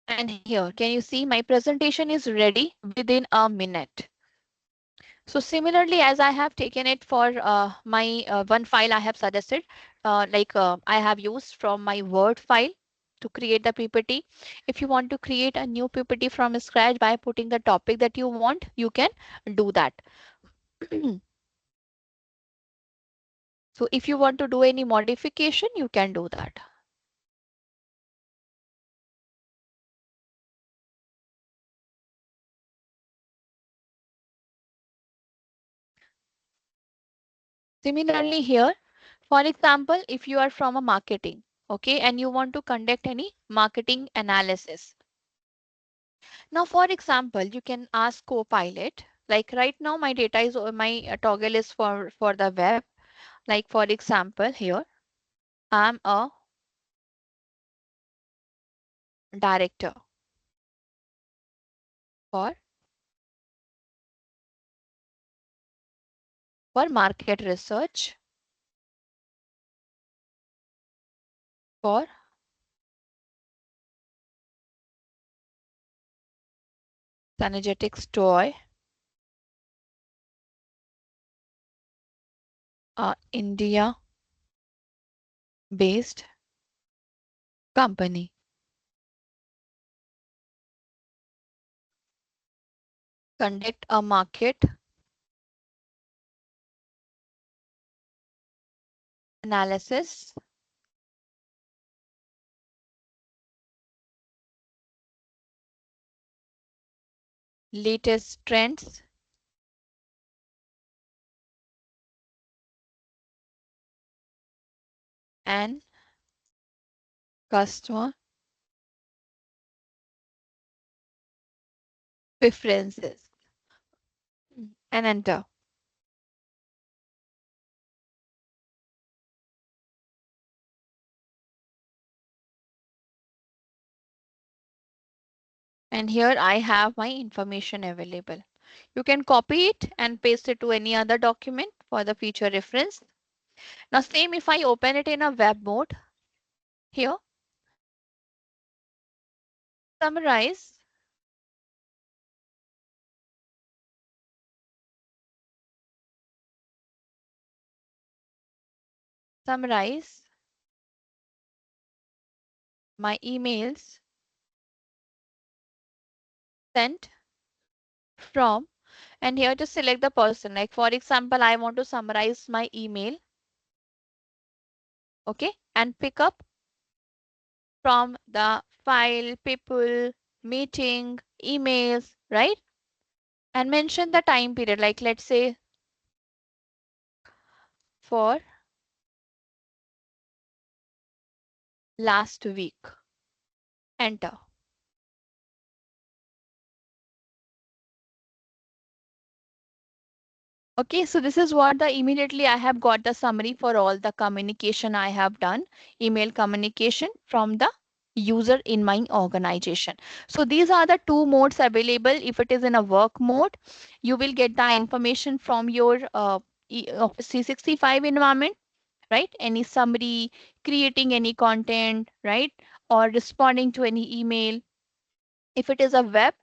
And here, can you see my presentation is ready within a minute. So similarly, as I have taken it for my one file I have suggested, I have used from my Word file to create the PPT. If you want to create a new PPT from scratch by putting the topic that you want, you can do that. So if you want to do any modification, you can do that. Similarly here, for example, if you are from a marketing, okay, and you want to conduct any marketing analysis. Now, for example, you can ask Copilot, like right now my data is, my toggle is for the web. Like for example, here, I'm a director for, market research for Synergetics Toy, India based company. Conduct a market analysis latest trends, and customer preferences, and enter. And here I have my information available. You can copy it and paste it to any other document for the future reference. Now same if I open it in a web mode, here summarize summarize my emails sent from, and here to select the person. Like for example, I want to summarize my email, okay, and pick up from the file, people, meeting, emails, right? And mention the time period, like let's say for last week. Enter. Okay, so this is what the immediately I have got the summary for all the communication I have done, email communication from the user in my organization. So these are the two modes available. If it is in a work mode, you will get the information from your Office 365 environment, right? Any summary, creating any content, right? Or responding to any email. If it is a web,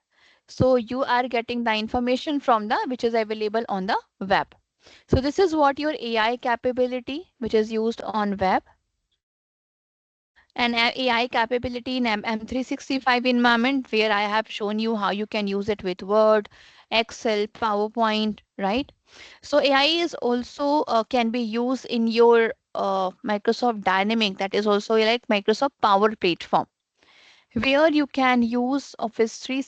so you are getting the information from the which is available on the web. So this is what your AI capability, which is used on web, and AI capability in M365 environment, where I have shown you how you can use it with Word, Excel, PowerPoint, right? So AI is also can be used in your Microsoft Dynamic, that is also like Microsoft Power Platform, where you can use Office 3,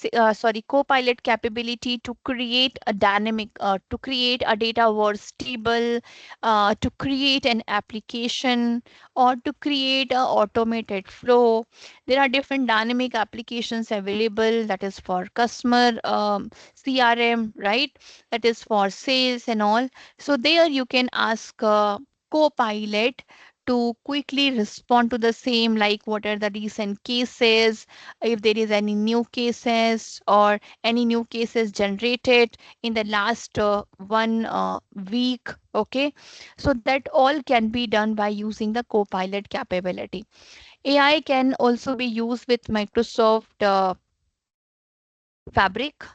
Copilot capability to create a dynamic, to create a data was stable, to create an application, or to create a automated flow. There are different dynamic applications available, that is for customer CRM, right? That is for sales and all. So there you can ask Copilot to quickly respond to the same, like what are the recent cases, if there is any new cases or any new cases generated in the last one week. Okay, so that all can be done by using the Copilot capability. AI can also be used with Microsoft Fabric.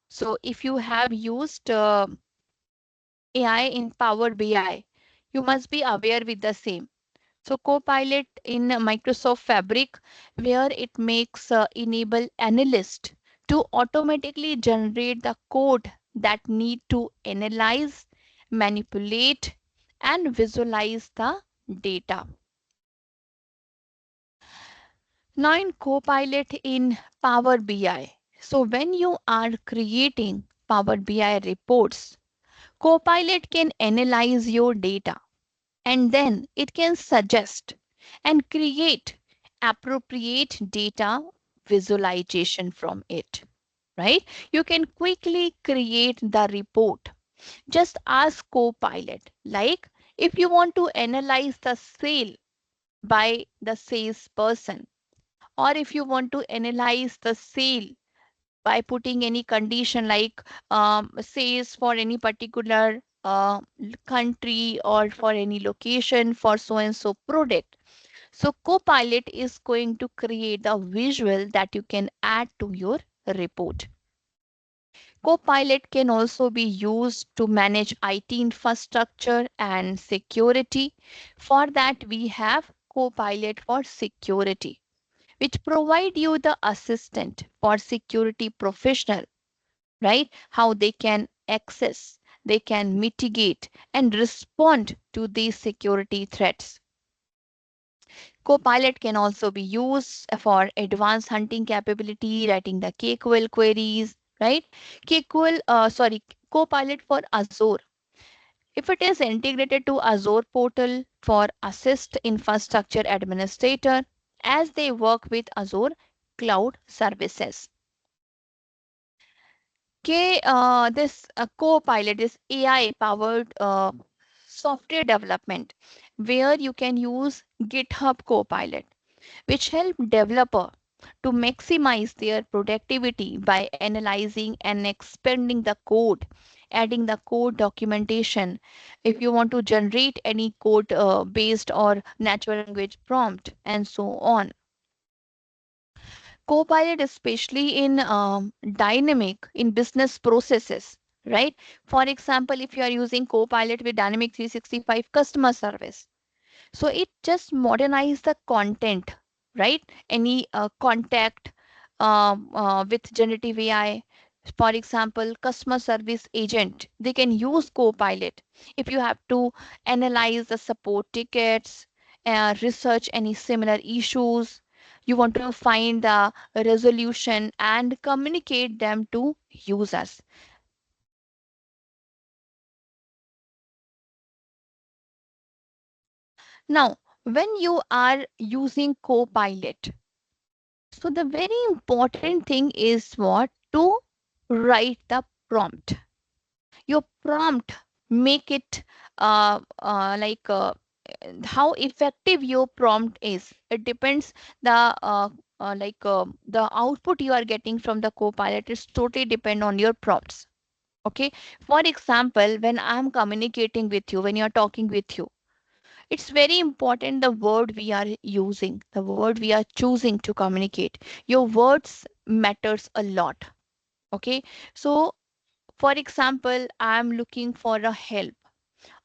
So if you have used AI in Power BI, you must be aware with the same. So Copilot in Microsoft Fabric, where it makes enable analyst to automatically generate the code that need to analyze, manipulate, and visualize the data. Now in Copilot in Power BI. So when you are creating Power BI reports, Copilot can analyze your data, and then it can suggest and create appropriate data visualization from it, right? You can quickly create the report. Just ask Copilot, like if you want to analyze the sale by the salesperson, or if you want to analyze the sale by putting any condition like says for any particular country or for any location for so and so product. So Copilot is going to create the visual that you can add to your report. Copilot can also be used to manage IT infrastructure and security. For that, we have Copilot for security, which provide you the assistant for security professional, right? How they can access, they can mitigate and respond to these security threats. Copilot can also be used for advanced hunting capability, writing the KQL queries, right? Copilot for Azure. If it is integrated to Azure portal for assist infrastructure administrator as they work with Azure cloud services. This Copilot is AI powered software development where you can use GitHub Copilot, which help developer to maximize their productivity by analyzing and expanding the code, adding the code documentation. If you want to generate any code based or natural language prompt and so on. Copilot, especially in dynamic in business processes, right? For example, if you are using Copilot with Dynamic 365 customer service, so it just modernize the content, right? Any contact with generative AI. For example, customer service agent, they can use Copilot. If you have to analyze the support tickets, research any similar issues, you want to find the resolution and communicate them to users. Now, when you are using Copilot, so the very important thing is what? To write the prompt. Your prompt make it like how effective your prompt is. It depends the the output you are getting from the Copilot is totally depend on your prompts. Okay. For example, when I'm communicating with you, when you're talking with you, it's very important the word we are using, the word we are choosing to communicate. Your words matters a lot. Okay. So, for example, I'm looking for a help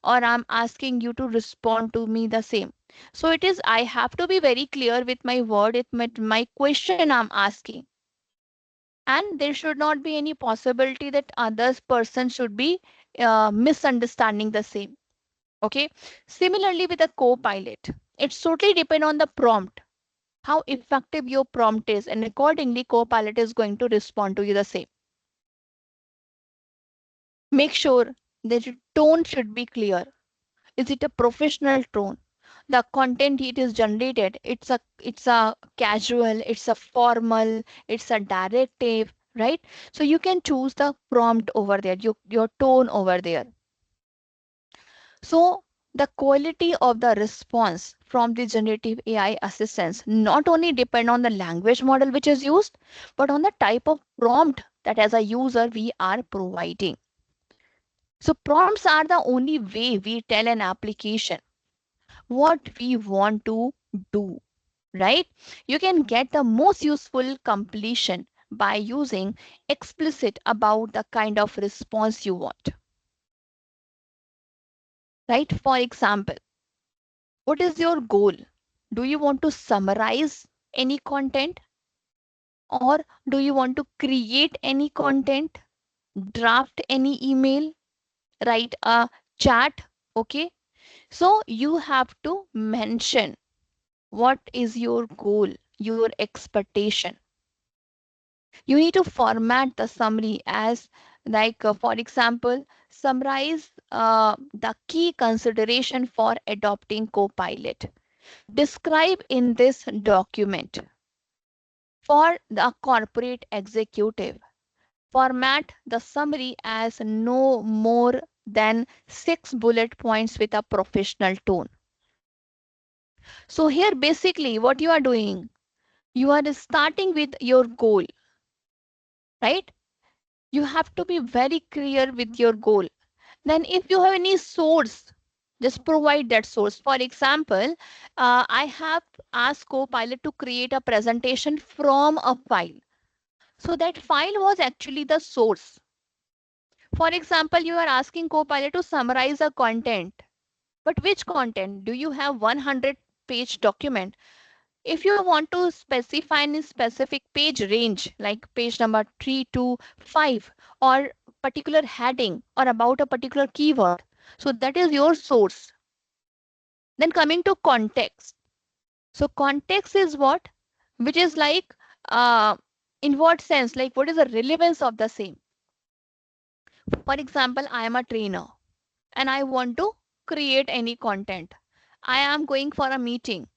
or I'm asking you to respond to me the same. So it is, I have to be very clear with my word, my question I'm asking. And there should not be any possibility that other person should be misunderstanding the same. Okay. Similarly with a co-pilot, it's totally depend on the prompt, how effective your prompt is, and accordingly co-pilot is going to respond to you the same. Make sure that your tone should be clear. Is it a professional tone? The content it is generated, it's a casual, it's a formal, it's a directive, right? So you can choose the prompt over there, your tone over there. So the quality of the response from the generative AI assistants not only depend on the language model which is used, but on the type of prompt that as a user we are providing. So prompts are the only way we tell an application what we want to do, right? You can get the most useful completion by using explicit about the kind of response you want, right? For example, what is your goal? Do you want to summarize any content, or do you want to create any content, draft any email, write a chat? Okay. So you have to mention what is your goal, your expectation. You need to format the summary as like for example, summarize the key consideration for adopting Copilot. Describe in this document for the corporate executive. Format the summary as no more than 6 bullet points with a professional tone. So here basically what you are doing, you are starting with your goal, right? You have to be very clear with your goal. Then if you have any source, just provide that source. For example, I have asked Copilot to create a presentation from a file. So that file was actually the source. For example, you are asking Copilot to summarize a content. But which content? Do you have 100-page document? If you want to specify any specific page range, like page number 3 to 5, or particular heading, or about a particular keyword, so that is your source. Then coming to context. So context is what? Which is like In what sense? Like, what is the relevance of the same? For example, I am a trainer and I want to create any content. I am going for a meeting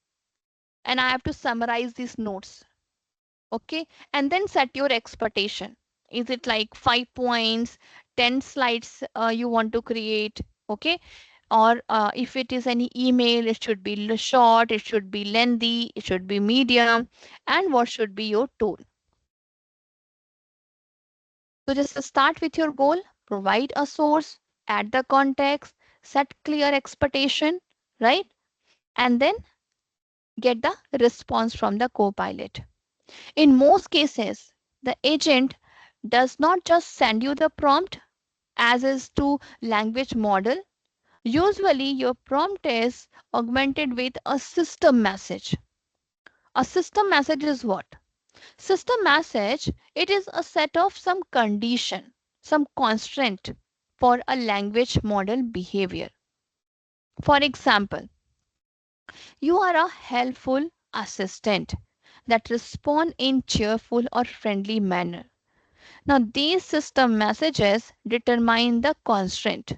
and I have to summarize these notes. Okay. And then set your expectation. Is it like 5 points, 10 slides you want to create? Okay. Or if it is any email, it should be short, it should be lengthy, it should be medium, and what should be your tone. So just start with your goal, provide a source, add the context, set clear expectation, right? And then get the response from the copilot. In most cases, the agent does not just send you the prompt as is to language model. Usually your prompt is augmented with a system message. A system message is what? System message, it is a set of some condition, some constraint for a language model behavior. For example, you are a helpful assistant that respond in cheerful or friendly manner. Now these system messages determine the constraint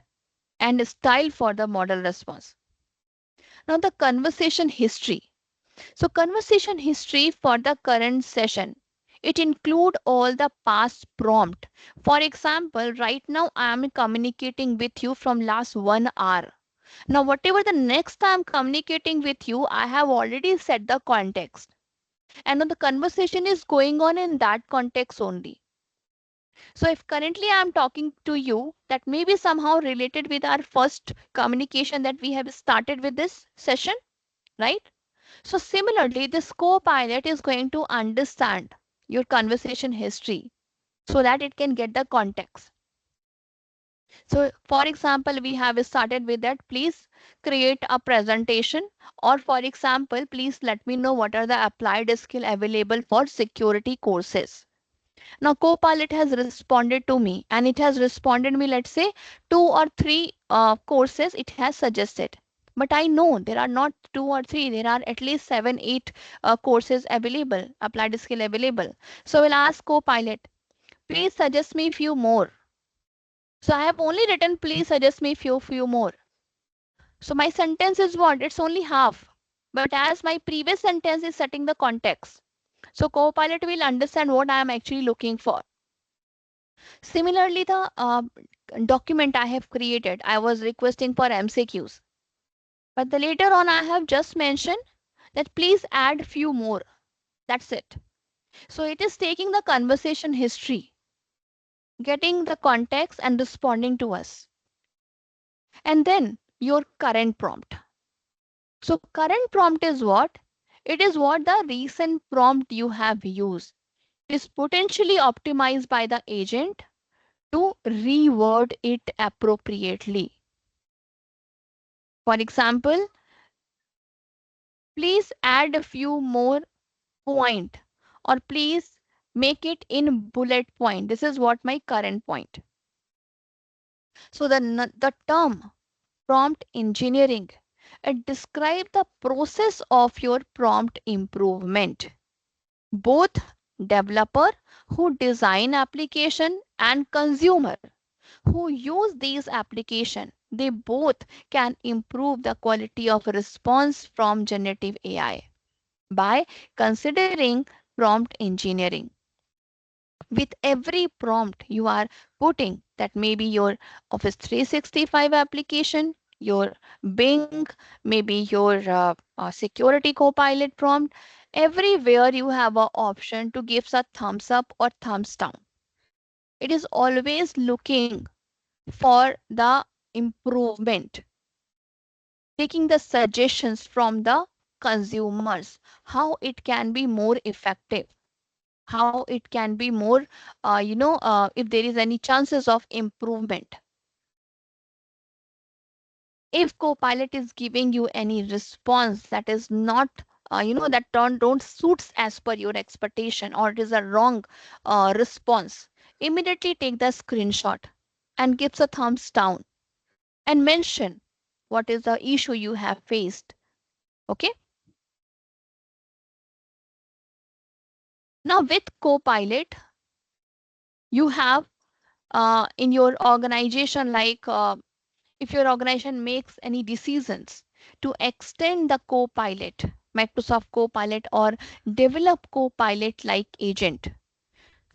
and style for the model response. Now the conversation history. So conversation history for the current session. It include all the past prompt. For example, right now I am communicating with you from last 1 hour. Now whatever the next I am communicating with you, I have already set the context. And now the conversation is going on in that context only. So if currently I am talking to you, that may be somehow related with our first communication that we have started with this session, right? So similarly, this co-pilot is going to understand your conversation history so that it can get the context. So for example, we have started with that, please create a presentation, or for example, please let me know what are the applied skill available for security courses. Now Copilot has responded to me and it has responded me, let's say 2 or 3 courses it has suggested. But I know there are not 2 or 3, there are at least 7, 8 courses available, applied skill available. So we'll ask Copilot, please suggest me few more. So I have only written, please suggest me few more. So my sentence is what? It's only half. But as my previous sentence is setting the context. So Copilot will understand what I am actually looking for. Similarly, the document I have created, I was requesting for MCQs. But the later on, I have just mentioned that please add few more. That's it. So it is taking the conversation history, getting the context and responding to us. And then your current prompt. So current prompt is what? It is what the recent prompt you have used. It is potentially optimized by the agent to reword it appropriately. For example, please add a few more point, or please make it in bullet point. This is what my current point. So the term prompt engineering, it describes the process of your prompt improvement. Both developer who design application and consumer who use these application, they both can improve the quality of response from generative AI by considering prompt engineering. With every prompt you are putting, that may be your Office 365 application, your Bing, maybe your security copilot prompt, everywhere you have an option to give a thumbs up or thumbs down. It is always looking for the improvement, taking the suggestions from the consumers, how it can be more effective, how it can be more, if there is any chances of improvement. If Copilot is giving you any response that is not, that don't suits as per your expectation, or it is a wrong response, immediately take the screenshot and gives a thumbs down and mention what is the issue you have faced. Okay. Now with Copilot, you have in your organization, like if your organization makes any decisions to extend the Copilot, Microsoft Copilot, or develop Copilot like agent.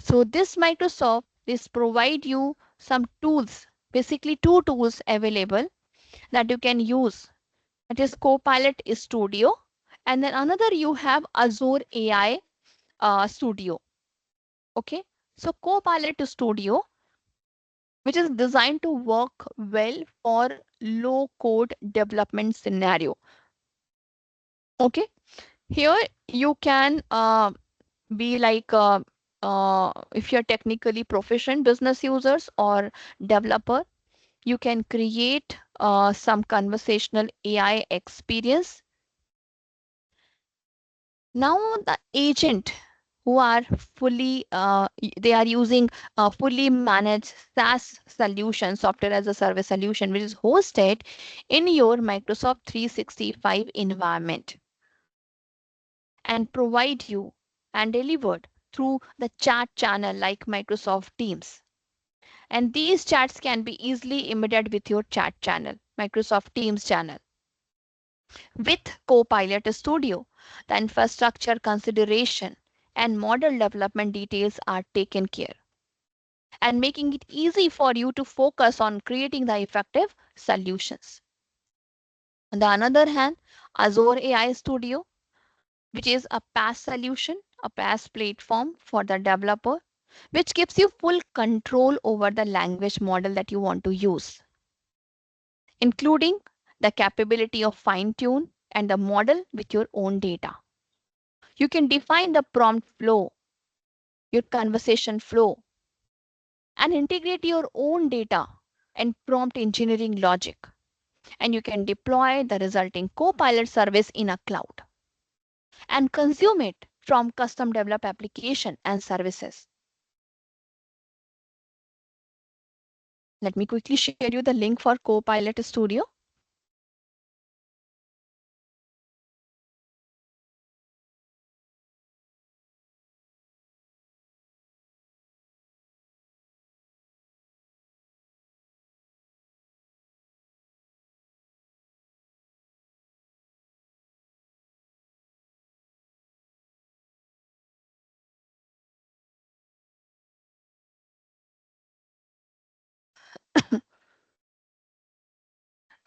So this Microsoft, this provide you some tools, basically two tools available that you can use. That is Copilot Studio, and then another you have Azure AI Studio. Okay, so Copilot Studio, which is designed to work well for low code development scenario. Okay, here you can be like if you're technically proficient business users or developer, you can create some conversational AI experience. Now the agent who are fully they are using fully managed SaaS solution, software as a service solution, which is hosted in your Microsoft 365 environment and provide you and delivered through the chat channel like Microsoft Teams. And these chats can be easily embedded with your chat channel, Microsoft Teams channel. With Copilot Studio, the infrastructure consideration and model development details are taken care, and making it easy for you to focus on creating the effective solutions. On the other hand, Azure AI Studio, which is a PaaS solution, a PaaS platform for the developer, which gives you full control over the language model that you want to use, including the capability of fine tune and the model with your own data. You can define the prompt flow, your conversation flow, and integrate your own data and prompt engineering logic. And you can deploy the resulting Copilot service in a cloud and consume it from custom developed application and services. Let me quickly share you the link for Copilot Studio.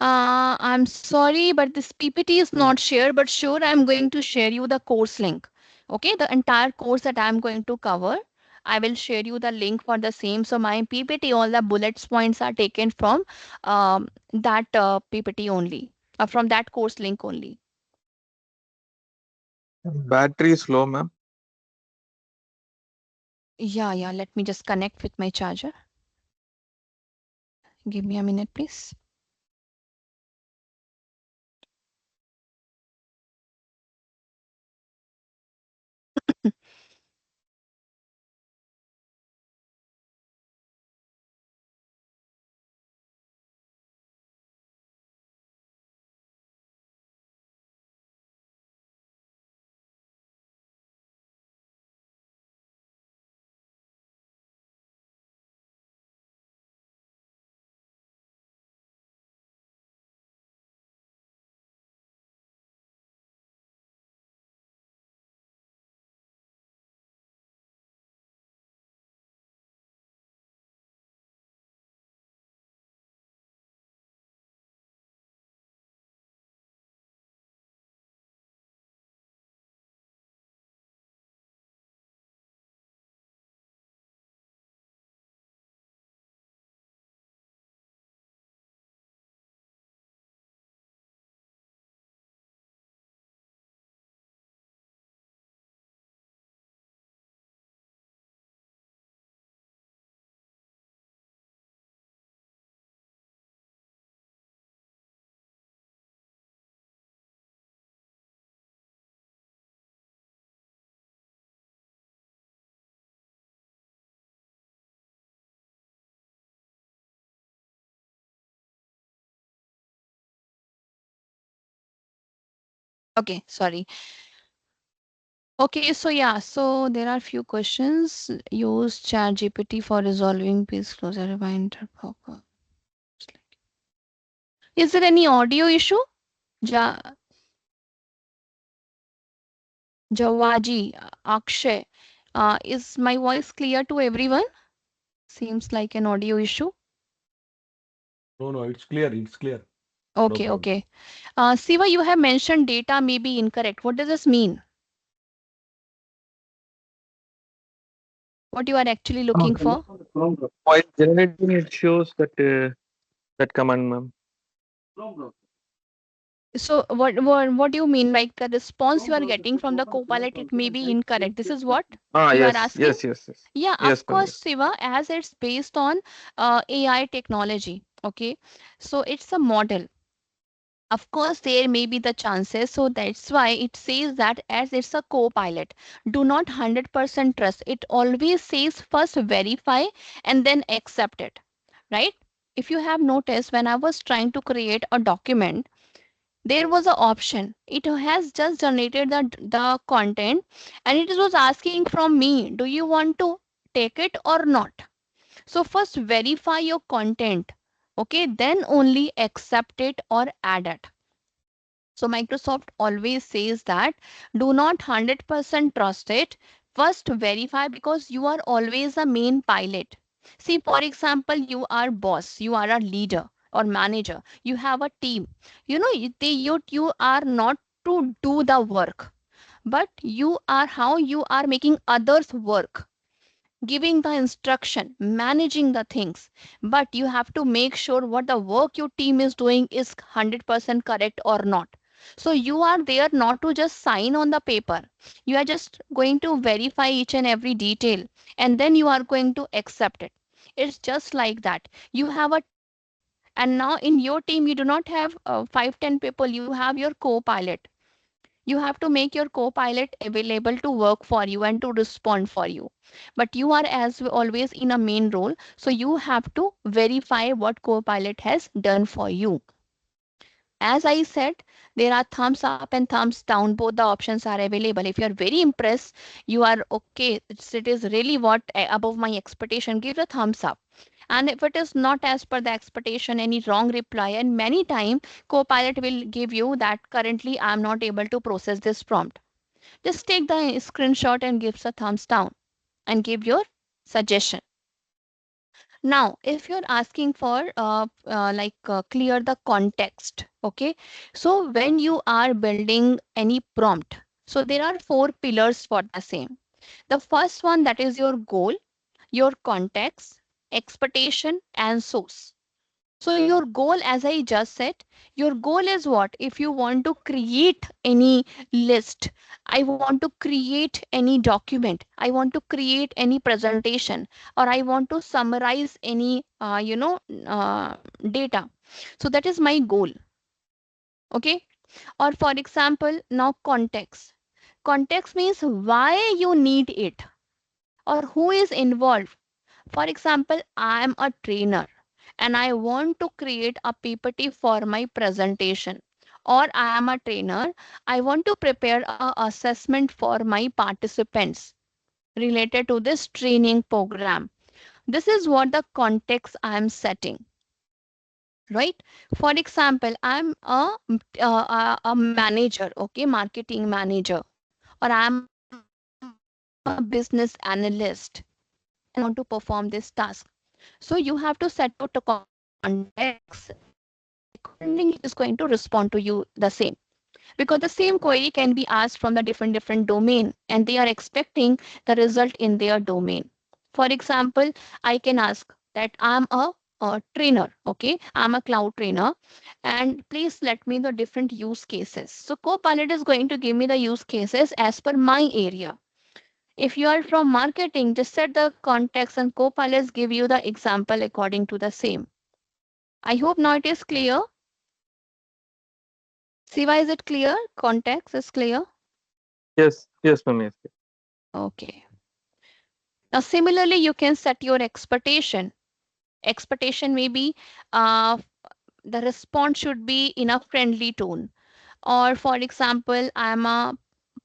I'm sorry, but this PPT is Yeah. not shared, but sure, I'm going to share you the course link. Okay, the entire course that I'm going to cover, I will share you the link for the same. So my PPT, all the bullets points are taken from that PPT only, from that course link only. Battery is low, ma'am. Yeah, let me just connect with my charger. Give me a minute, please. Okay, sorry. Okay, so yeah, so there are few questions. Use ChatGPT for resolving please closure reminder pop-up. Is there any audio issue? Ja Jawaji, Akshay, is my voice clear to everyone? Seems like an audio issue. No, no, it's clear. It's clear. No Okay, problem. okay. Siva, you have mentioned data may be incorrect. What does this mean? What you are actually looking for? While generating, it shows that that command, ma'am. So what do you mean? Like the response you are getting from the Copilot, it may be incorrect. This is what Ah, you are yes, asking? yes, yes, yes. Yeah, Yes, of ma'am. course, Yes. Siva, as it's based on AI technology. Okay, so it's a model. Of course, there may be the chances. So that's why it says that as it's a co-pilot, do not 100% trust. It always says first verify and then accept it, right? If you have noticed, when I was trying to create a document, there was an option. It has just generated the content and it was asking from me, do you want to take it or not? So first verify your content. Okay, then only accept it or add it. So Microsoft always says that do not 100% trust it. First verify because you are always a main pilot. See, for example, you are boss, you are a leader or manager, you have a team. You know, you are not to do the work, but you are how you are making others work, giving the instruction, managing the things. But you have to make sure what the work your team is doing is 100% correct or not. So you are there not to just sign on the paper. You are just going to verify each and every detail and then you are going to accept it. It's just like that. You have a team and now in your team you do not have 5-10 people, you have your co-pilot. You have to make your co-pilot available to work for you and to respond for you, but you are as always in a main role, so you have to verify what co-pilot has done for you. As I said, there are thumbs up and thumbs down, both the options are available. If you are very impressed, you are okay, it is really what above my expectation, give a thumbs up. And if it is not as per the expectation, any wrong reply, and many time Copilot will give you that currently I am not able to process this prompt. Just take the screenshot and gives a thumbs down and give your suggestion. Now, if you're asking for clear the context, okay. So when you are building any prompt, so there are four pillars for the same. The first one, that is your goal, your context, expectation, and source. So your goal, as I just said, your goal is what? If you want to create any list, I want to create any document, I want to create any presentation, or I want to summarize any, data. So that is my goal. Okay. Or for example, now context. Context means why you need it or who is involved. For example, I am a trainer and I want to create a PPT for my presentation. Or I am a trainer, I want to prepare a assessment for my participants related to this training program. This is what the context I am setting, right? For example, I'm a manager, okay, marketing manager, or I'm a business analyst and I want to perform this task. So you have to set out the context, accordingly it is going to respond to you the same, because the same query can be asked from the different domain and they are expecting the result in their domain. For example, I can ask that I'm a trainer, okay, I'm a cloud trainer, and please let me the different use cases. So Copilot is going to give me the use cases as per my area. If you are from marketing, just set the context and Copilots give you the example according to the same. I hope now it is clear. Siva, is it clear? Context is clear? Yes, yes, ma'am. Yes. Okay. Now, similarly, you can set your expectation. Expectation may be uh, the response should be in a friendly tone. Or, for example, I'm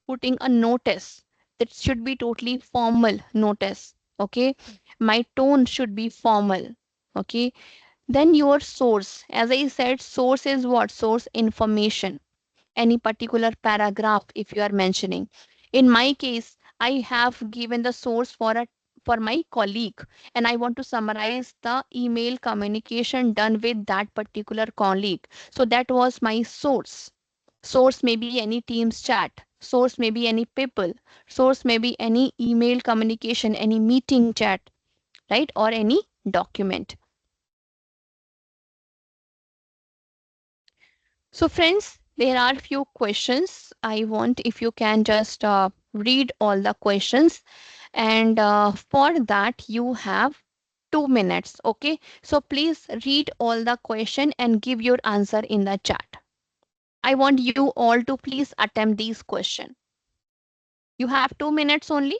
putting a notice. That should be totally formal notice. Okay. My tone should be formal. Okay. Then your source, as I said, source is what? Source information. Any particular paragraph if you are mentioning. In my case, I have given the source for my colleague, and I want to summarize the email communication done with that particular colleague. So that was my source. Source may be any Teams chat, source may be any people, source may be any email communication, any meeting chat, right? Or any document. So friends, there are few questions. I want if you can just read all the questions, and for that you have 2 minutes. Okay, so please read all the question and give your answer in the chat. I want you all to please attempt these question. You have 2 minutes only.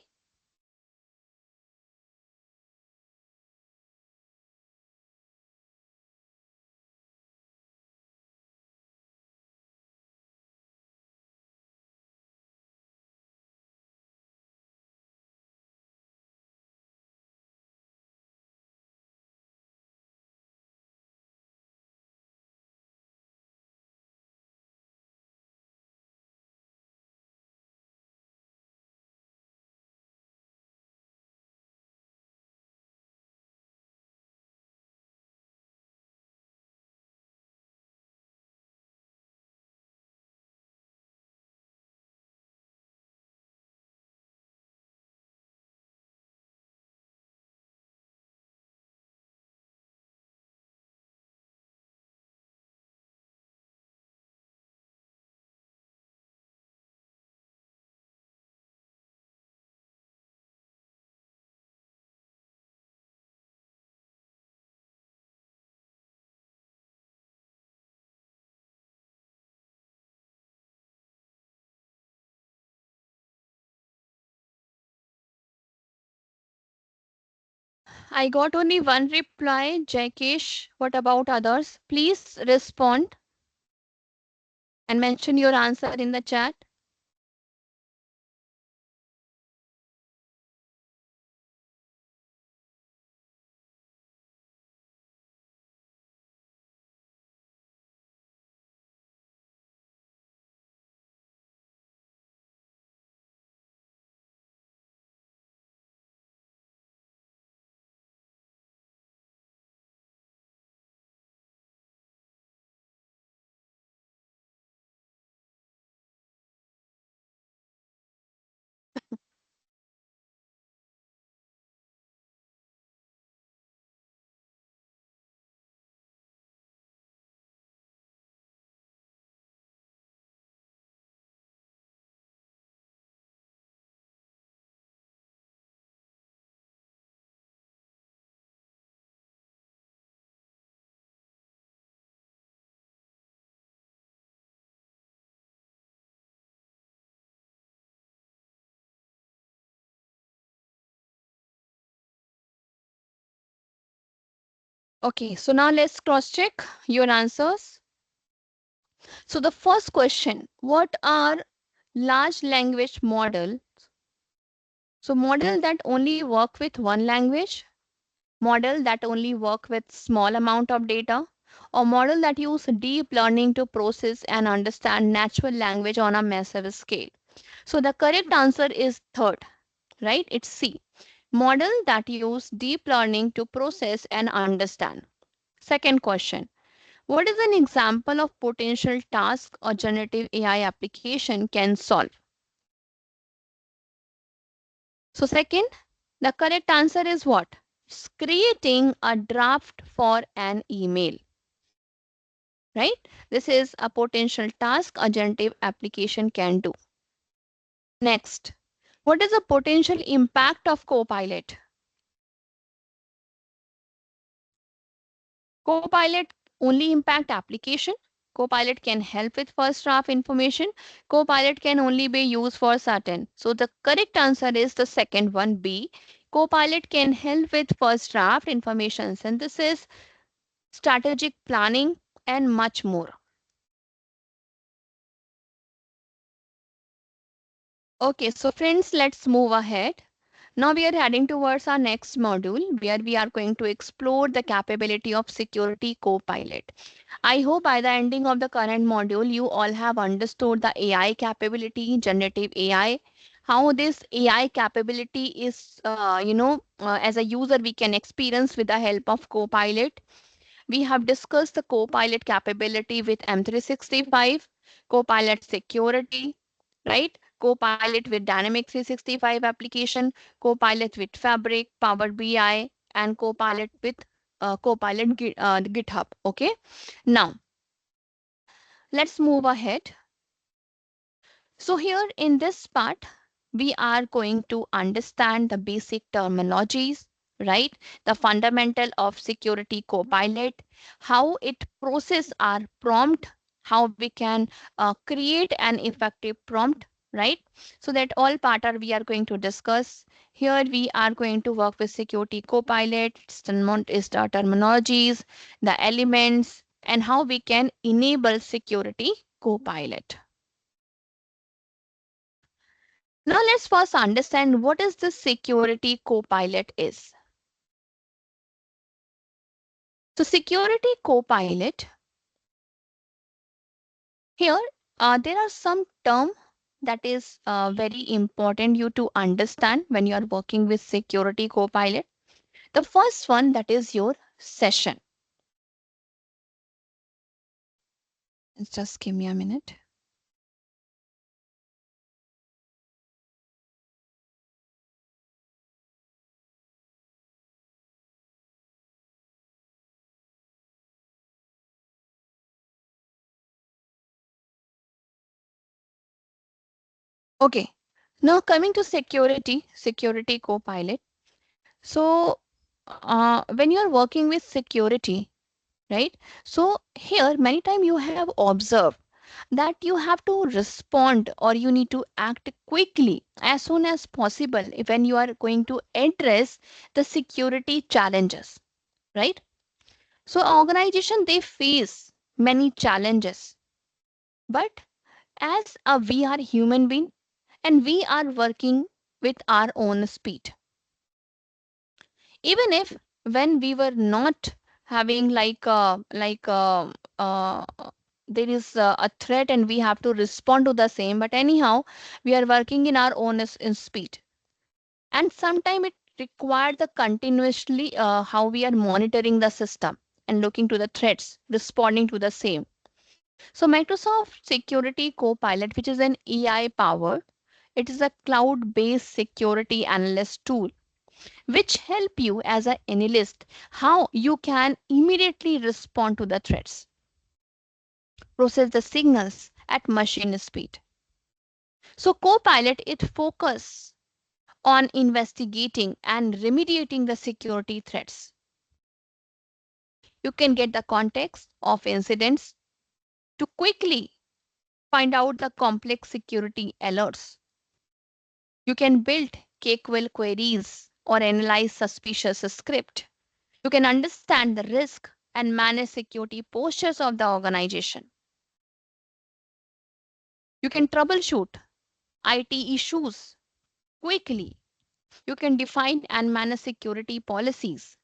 I got only one reply. Jakesh, what about others? Please respond and mention your answer in the chat. Okay, so now let's cross check your answers. So the first question, what are large language model? So model that only work with one language, model that only work with small amount of data, or model that use deep learning to process and understand natural language on a massive scale. So the correct answer is third, right? It's C. Model that use deep learning to process and understand. Second question. What is an example of potential task a generative AI application can solve? So second, the correct answer is what? It's creating a draft for an email, right? This is a potential task a generative application can do. Next, what is the potential impact of Copilot? Copilot only impact application. Copilot can help with first draft information. Copilot can only be used for certain. So the correct answer is the second one, B. Copilot can help with first draft information synthesis, strategic planning, and much more. Okay, so friends, let's move ahead. Now we are heading towards our next module where we are going to explore the capability of Security Copilot. I hope by the ending of the current module, you all have understood the AI capability, generative AI, how this AI capability is, as a user, we can experience with the help of Copilot. We have discussed the Copilot capability with M365, Copilot security, right? Copilot with Dynamics 365 application, Copilot with Fabric, Power BI, and Copilot with GitHub. Okay. Now let's move ahead. So here in this part, we are going to understand the basic terminologies, right? The fundamental of Security Copilot, how it process our prompt, how we can create an effective prompt, right? So that all part are we are going to discuss. Here we are going to work with Security Copilot, is the terminologies, the elements, and how we can enable Security Copilot. Now let's first understand what is the Security Copilot is. So Security Copilot, here there are some term that is very important you to understand when you are working with Security Copilot. The first one, that is your session. Just give me a minute. Okay. Now coming to Security Copilot. So when you are working with security, right? So here many times you have observed that you have to respond or you need to act quickly as soon as possible when you are going to address the security challenges, right? So organization, they face many challenges, but as a we are human being and we are working with our own speed. Even if when we were not having uh, there is a threat and we have to respond to the same, but anyhow we are working in our own in speed, and sometimes it required the continuously how we are monitoring the system and looking to the threats, responding to the same. So Microsoft Security Copilot, which is an AI powered, it is a cloud based security analyst tool which help you as an analyst how you can immediately respond to the threats, process the signals at machine speed. So Copilot, it focus on investigating and remediating the security threats. You can get the context of incidents to quickly find out the complex security alerts. You can build KQL queries or analyze suspicious script. You can understand the risk and manage security postures of the organization. You can troubleshoot IT issues quickly. You can define and manage security policies,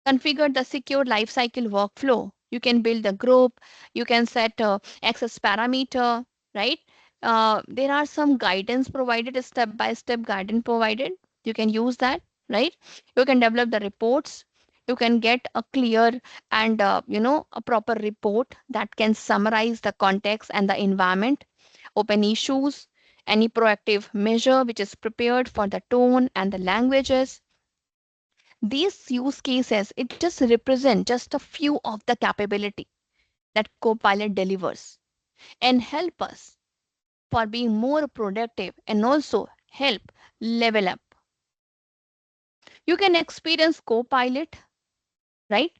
configure the secure lifecycle workflow. You can build a group. You can set access parameter, right? There are some guidance provided, step by step guidance provided. You can use that, right? You can develop the reports. You can get a clear and a proper report that can summarize the context and the environment, open issues, any proactive measure which is prepared for the tone and the languages. These use cases, it just represent just a few of the capability that Copilot delivers and help us for being more productive and also help level up. You can experience Copilot, right?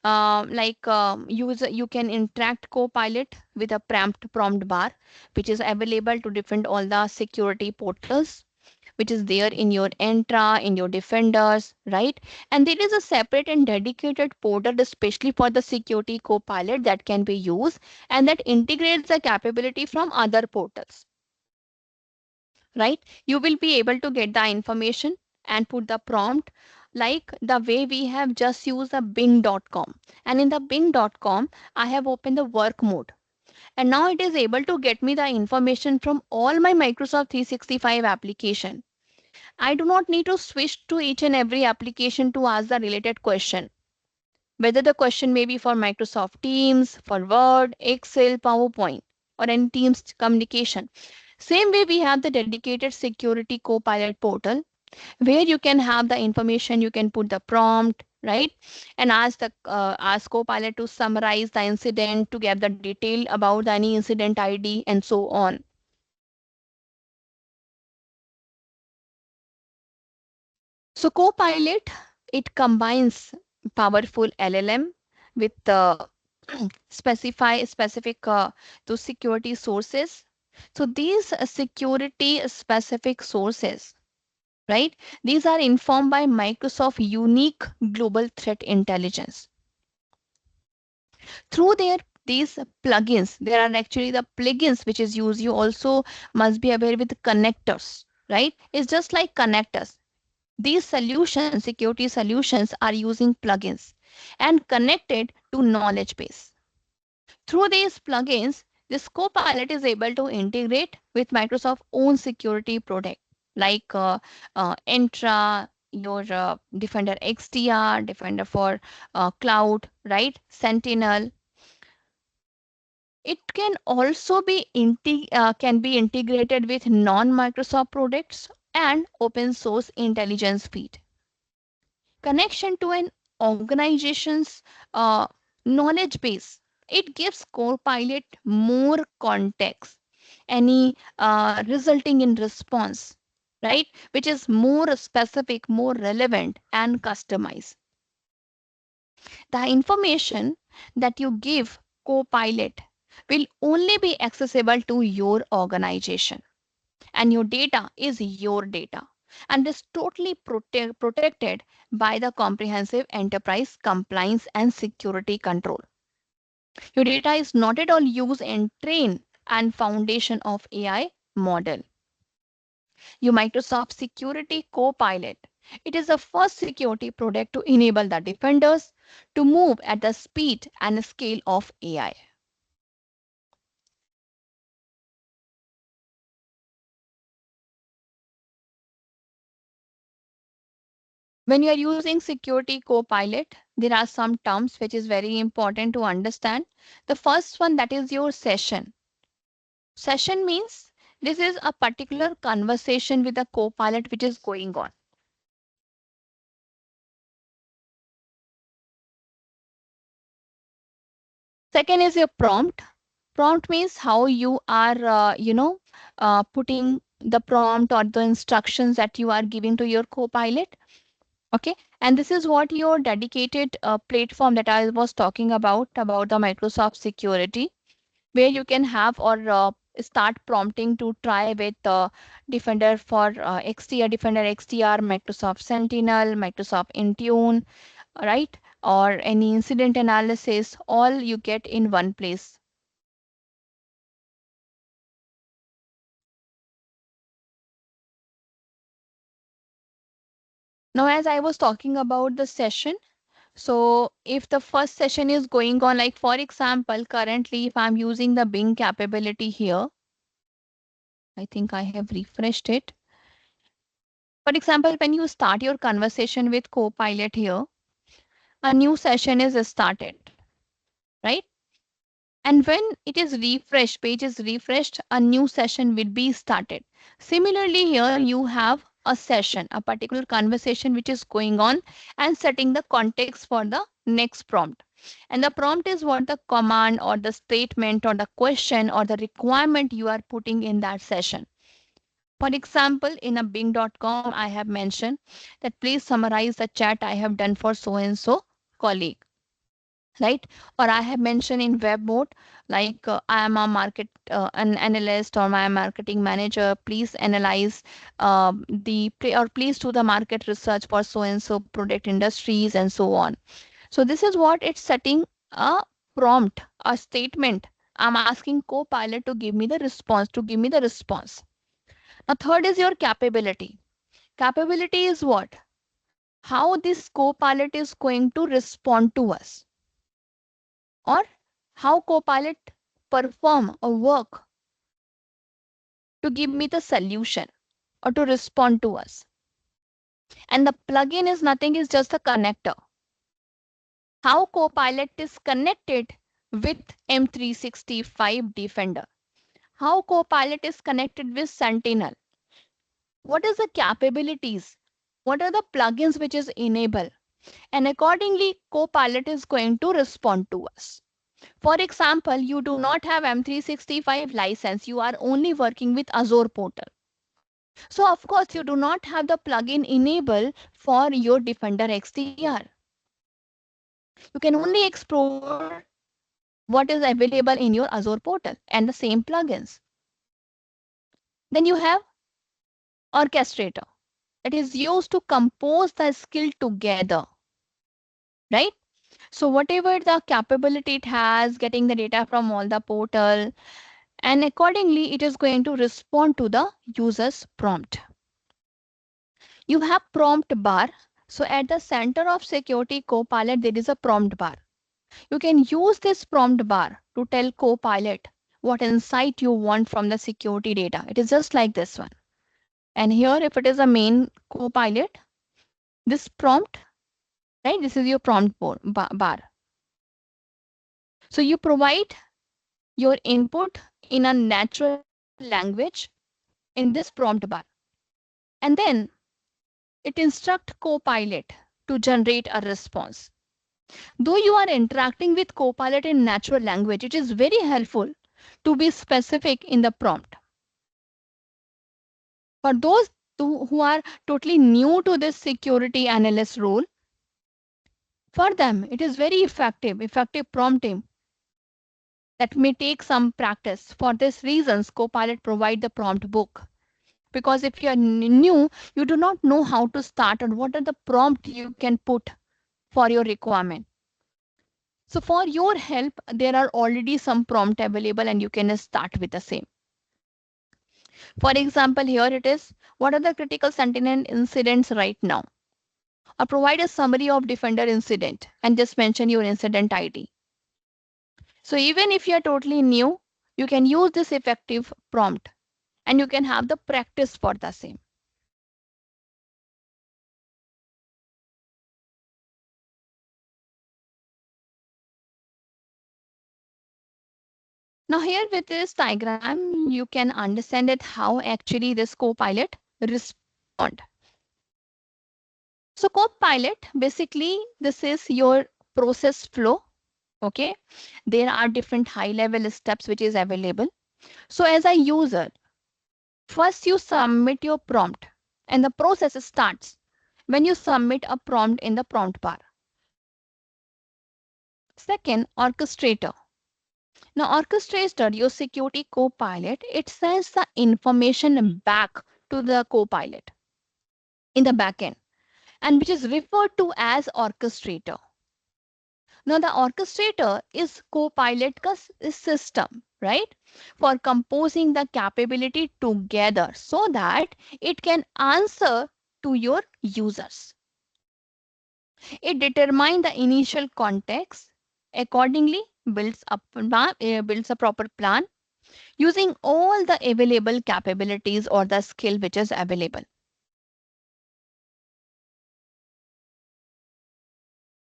You can interact Copilot with a prompt bar, which is available to defend all the security portals, which is there in your Entra, in your Defenders, right? And there is a separate and dedicated portal, especially for the Security Copilot, that can be used and that integrates the capability from other portals, right? You will be able to get the information and put the prompt like the way we have just used the bing.com. And in the bing.com, I have opened the work mode. And now it is able to get me the information from all my Microsoft 365 application. I do not need to switch to each and every application to ask the related question. Whether the question may be for Microsoft Teams, for Word, Excel, PowerPoint, or any Teams communication. Same way, we have the dedicated security Copilot portal where you can have the information, you can put the prompt, right, and ask Copilot to summarize the incident, to get the detail about any incident ID, and so on. So Copilot, it combines powerful LLM with specific to security sources. So these security specific sources, right? These are informed by Microsoft unique global threat intelligence. Through these plugins, there are actually the plugins which is used. You also must be aware with connectors, right? It's just like connectors. These solutions, security solutions, are using plugins and connected to knowledge base. Through these plugins, this Copilot is able to integrate with Microsoft own security product like Entra, your Defender XDR, Defender for Cloud, right? Sentinel. It can also be can be integrated with non-Microsoft products and open source intelligence feed. Connection to an organization's uh, knowledge base. It gives Copilot more context, any resulting in response, right? Which is more specific, more relevant, and customized. The information that you give Copilot will only be accessible to your organization, and your data is your data and is totally protected by the comprehensive enterprise compliance and security control. Your data is not at all used and train and foundation of AI model. Your Microsoft Security Copilot. It is the first security product to enable the defenders to move at the speed and scale of AI. When you are using Security Copilot, there are some terms which is very important to understand. The first one, that is your session. Session means this is a particular conversation with the Copilot which is going on. Second is your prompt. Prompt means how you are, putting the prompt or the instructions that you are giving to your Copilot. Okay, and this is what your dedicated platform that I was talking about the Microsoft Security, where you can have or start prompting to try with Defender for XDR, Defender XDR, Microsoft Sentinel, Microsoft Intune, right? Or any incident analysis, all you get in one place. Now, as I was talking about the session, so if the first session is going on, like for example, currently if I'm using the Bing capability here, I think I have refreshed it. For example, when you start your conversation with Copilot here, a new session is started, right? And when it is refreshed, page is refreshed, a new session will be started. Similarly, here you have a session, a particular conversation which is going on and setting the context for the next prompt. And the prompt is what the command or the statement or the question or the requirement you are putting in that session. For example, in a bing.com, I have mentioned that please summarize the chat I have done for so and so colleague, right? Or I have mentioned in web mode, like I am a an analyst or my marketing manager. Please analyze or please do the market research for so and so product industries and so on. So this is what it's setting a prompt, a statement. I'm asking Copilot to give me the response, Now, third is your capability. Capability is what? How this Copilot is going to respond to us, or how Copilot perform or work to give me the solution or to respond to us. And the plugin is nothing, is just a connector. How Copilot is connected with M365 Defender. How Copilot is connected with Sentinel. What is the capabilities? What are the plugins which is enable? And accordingly, Copilot is going to respond to us. For example, you do not have M365 license. You are only working with Azure portal. So of course, you do not have the plugin enable for your Defender XDR. You can only explore what is available in your Azure portal and the same plugins. Then you have orchestrator that is used to compose the skill together, right? So whatever the capability it has, getting the data from all the portal, and accordingly it is going to respond to the user's prompt. You have prompt bar. So at the center of Security Copilot, there is a prompt bar. You can use this prompt bar to tell Copilot what insight you want from the security data. It is just like this one. And here, if it is a main Copilot, this prompt, right? This is your prompt bar. So you provide your input in a natural language in this prompt bar. And then it instructs Copilot to generate a response. Though you are interacting with Copilot in natural language, it is very helpful to be specific in the prompt. For those who are totally new to this security analyst role, for them it is very effective prompting that may take some practice. For these reasons, Copilot provide the prompt book. Because if you are new, you do not know how to start or what are the prompt you can put for your requirement. So for your help, there are already some prompt available and you can start with the same. For example, here it is, what are the critical Sentinel incidents right now? Or provide a summary of Defender incident and just mention your incident ID. So even if you are totally new, you can use this effective prompt and you can have the practice for the same. Now here with this diagram, you can understand it how actually this Copilot respond. So Copilot, basically this is your process flow. Okay, there are different high level steps which is available. So as a user, first you submit your prompt and the process starts when you submit a prompt in the prompt bar. Second, orchestrator. Now orchestrator, your security copilot, it sends the information back to the copilot in the backend and which is referred to as orchestrator. Now the orchestrator is copilot system, right? For composing the capability together so that it can answer to your users. It determines the initial context, accordingly builds a proper plan using all the available capabilities or the skill which is available.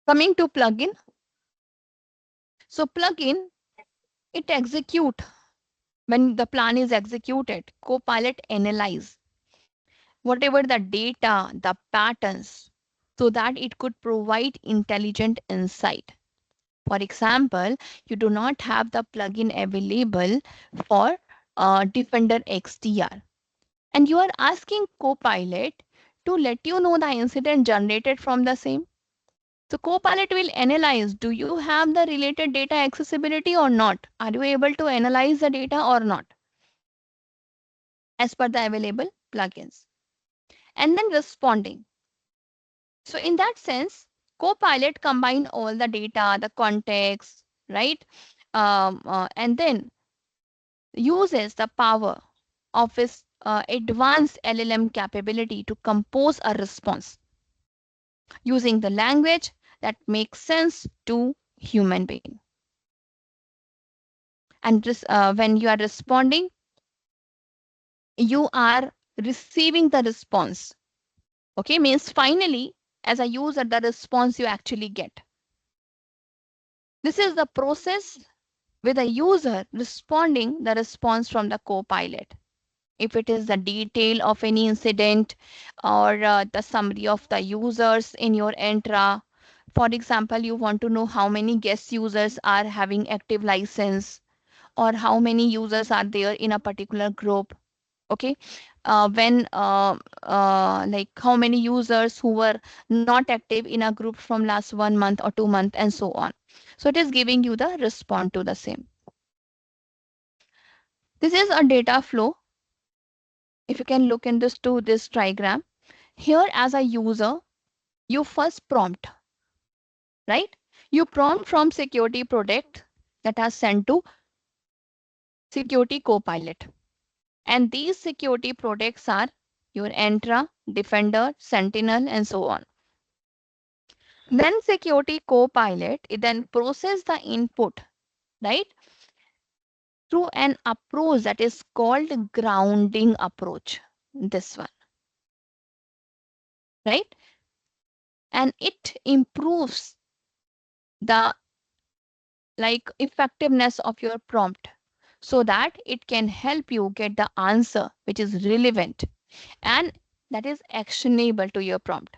Coming to plugin. So plugin, it execute when the plan is executed, Copilot analyze whatever the data, the patterns, so that it could provide intelligent insight. For example, you do not have the plugin available for Defender XDR, and you are asking Copilot to let you know the incident generated from the same. So Copilot will analyze, do you have the related data accessibility or not? Are you able to analyze the data or not? As per the available plugins. And then responding. So in that sense, Copilot combine all the data, the context, right? And then uses the power of its advanced LLM capability to compose a response using the language that makes sense to human being. And when you are responding, you are receiving the response. Okay, means finally, as a user, the response you actually get. This is the process with a user responding the response from the Copilot. If it is the detail of any incident or the summary of the users in your entra. For example, you want to know how many guest users are having active license or how many users are there in a particular group. Okay, when like how many users who were not active in a group from last 1 month or 2 months and so on. So it is giving you the response to the same. This is a data flow. If you can look in this diagram here, as a user, you first prompt, right? You prompt from security product that are sent to security copilot. And these security products are your Entra, Defender, Sentinel, and so on. Then security copilot, it then process the input, right? Through an approach that is called grounding approach. This one, right? And it improves the effectiveness of your prompt so that it can help you get the answer which is relevant and that is actionable to your prompt.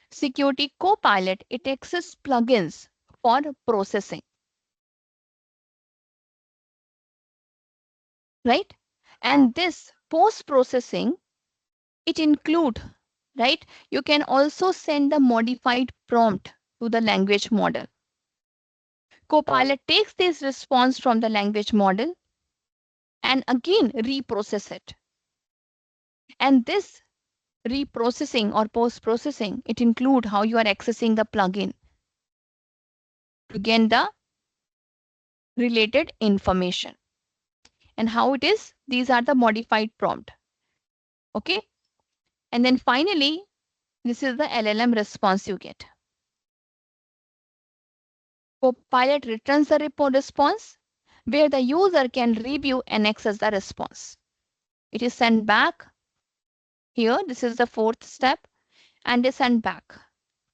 Security Copilot, it accesses plugins for processing, right? And this post processing, it include, right? You can also send the modified prompt to the language model. Copilot takes this response from the language model and again reprocess it. And this reprocessing or post processing, it include how you are accessing the plugin to gain the related information. And how it is, these are the modified prompt. Okay, and then finally, this is the LLM response you get. Copilot returns the report response where the user can review and access the response. It is sent back here. This is the fourth step and is sent back.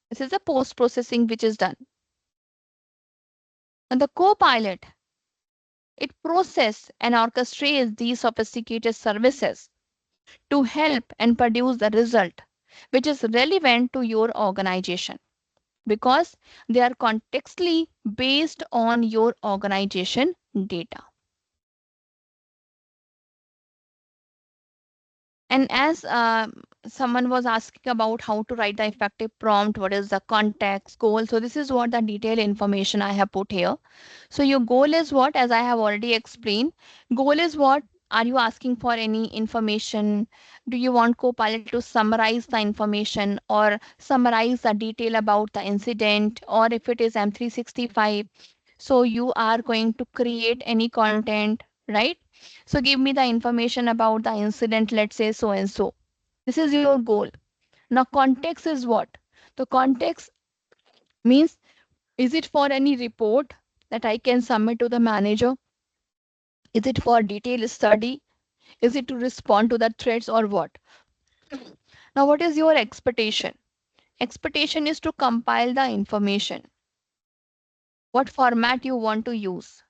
This is the post processing which is done. And the Copilot, it processes and orchestrates these sophisticated services to help and produce the result which is relevant to your organization because they are contextually based on your organization data. And as someone was asking about how to write the effective prompt, what is the context, goal. So this is what the detailed information I have put here. So your goal is what, as I have already explained, goal is what, are you asking for any information? Do you want Copilot to summarize the information or summarize the detail about the incident? Or if it is M365, so you are going to create any content, right? So give me the information about the incident, let's say so and so. This is your goal. Now context is what? The context means, is it for any report that I can submit to the manager? Is it for detailed study? Is it to respond to the threats or what? Now what is your expectation? Expectation is to compile the information. What format you want to use?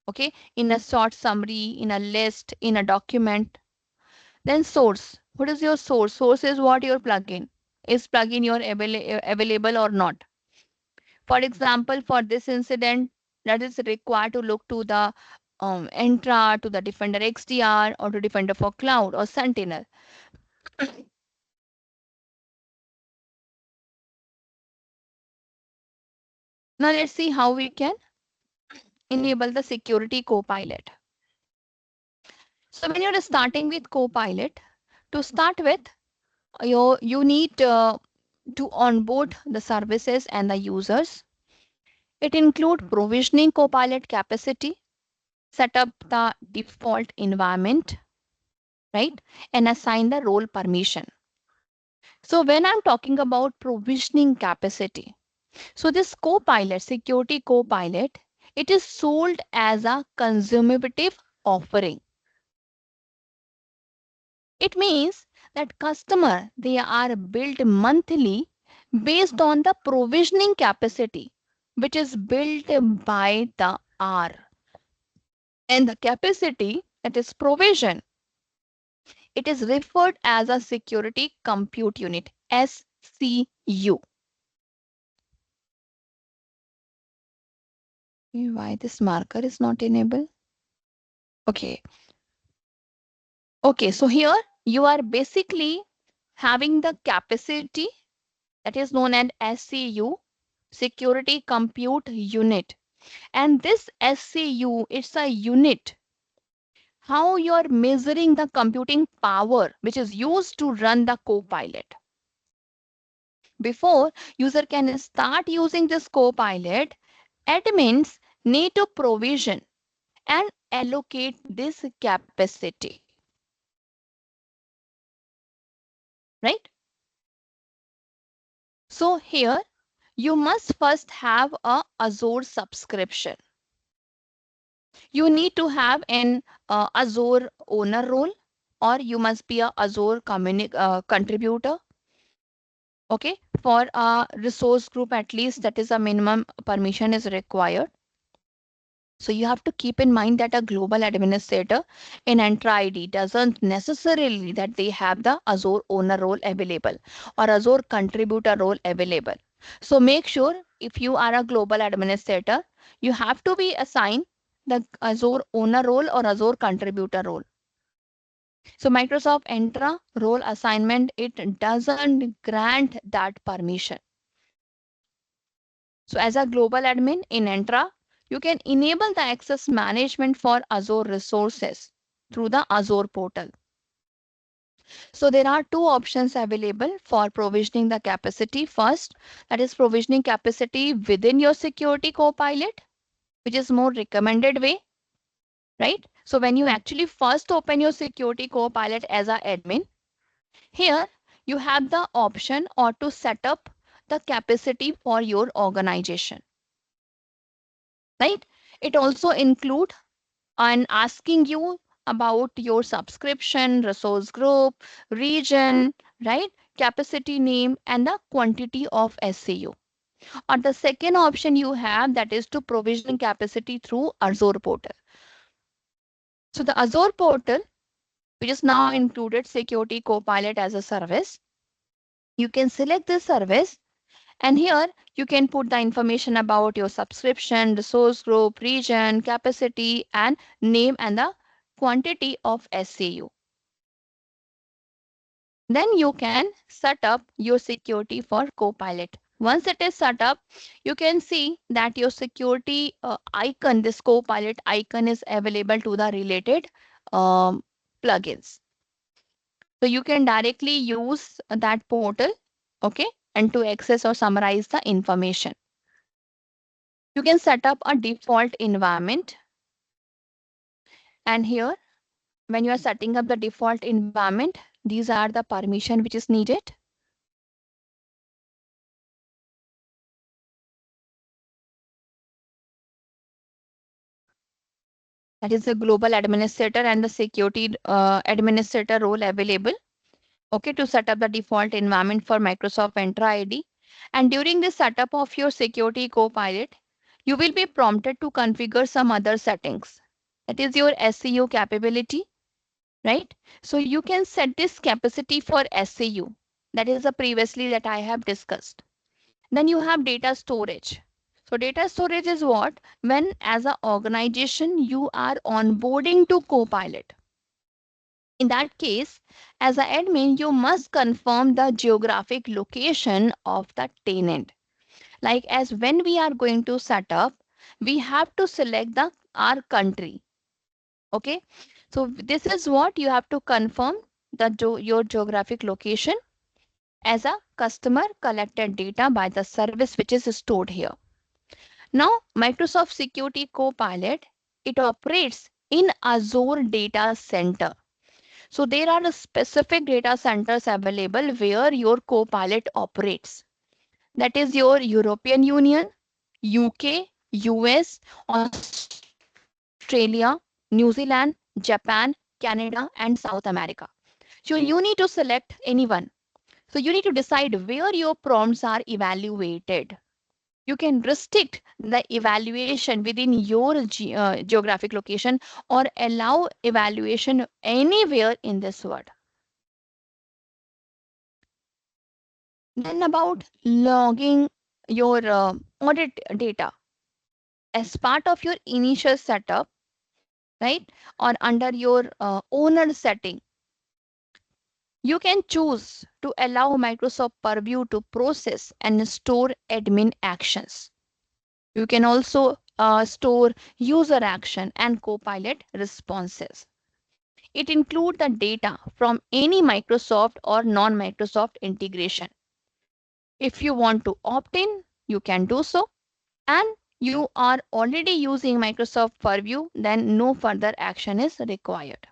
Okay, in a short summary, in a list, in a document. Then source. What is your source? Source is what your plugin. Is plugin your available or not? For example, for this incident, that is required to look to the Entra, to the Defender XDR, or to Defender for Cloud or Sentinel. Now let's see how we can enable the security copilot. So when you're starting with Copilot, to start with, you need to onboard the services and the users. It includes provisioning Copilot capacity, set up the default environment, right? And assign the role permission. So when I'm talking about provisioning capacity, so this Copilot, security Copilot, it is sold as a consumative offering. It means that customer, they are billed monthly based on the provisioning capacity, which is built by the hour. And the capacity, that is provision, it is referred as a security compute unit, SCU. Why this marker is not enabled? Okay. Okay, so here you are basically having the capacity that is known as SCU, security compute unit. And this SCU, it's a unit. How you are measuring the computing power which is used to run the Copilot. Before user can start using this Copilot, admins need to provision and allocate this capacity. Right? So here you must first have a Azure subscription. You need to have an Azure owner role, or you must be a Azure contributor. Okay, for a resource group at least, that is a minimum permission is required. So you have to keep in mind that a global administrator in Entra ID doesn't necessarily that they have the Azure owner role available or Azure contributor role available. So make sure if you are a global administrator, you have to be assigned the Azure owner role or Azure contributor role. So Microsoft Entra role assignment, it doesn't grant that permission. So as a global admin in Entra, you can enable the access management for Azure resources through the Azure portal. So there are two options available for provisioning the capacity. First, that is provisioning capacity within your security Copilot, which is more recommended way, right? So when you actually first open your security Copilot as an admin, here you have the option or to set up the capacity for your organization. Right? It also include and asking you about your subscription, resource group, region, right? Capacity name and the quantity of SCU. Or the second option you have, that is to provision capacity through Azure portal. So the Azure portal, which is now included Security Copilot as a service, you can select this service. And here you can put the information about your subscription, resource group, region, capacity, and name and the quantity of SCU. Then you can set up your security for Copilot. Once it is set up, you can see that your security icon, this Copilot icon is available to the related plugins. So you can directly use that portal, okay, and to access or summarize the information. You can set up a default environment. And here, when you are setting up the default environment, these are the permission which is needed. That is the global administrator and the security administrator role available. Okay, to set up the default environment for Microsoft Entra ID. And during the setup of your security Copilot, you will be prompted to configure some other settings. That is your SCU capability, right? So you can set this capacity for SCU. That is the previously that I have discussed. Then you have data storage. So data storage is what? When as an organization you are onboarding to Copilot. In that case, as an admin, you must confirm the geographic location of the tenant. Like as when we are going to set up, we have to select the our country. Okay, so this is what you have to confirm your geographic location as a customer collected data by the service which is stored here. Now, Microsoft Security Copilot, it operates in Azure Data Center. So there are specific data centers available where your Copilot operates. That is your European Union, UK, US, Australia, New Zealand, Japan, Canada, and South America. So you need to select anyone. So you need to decide where your prompts are evaluated. You can restrict the evaluation within your geographic location or allow evaluation anywhere in this world. Then about logging your audit data as part of your initial setup, right? Or under your owner setting, you can choose to allow Microsoft Purview to process and store admin actions. You can also store user action and Copilot responses. It includes the data from any Microsoft or non-Microsoft integration. If you want to opt in, you can do so. And you are already using Microsoft Purview, then no further action is required.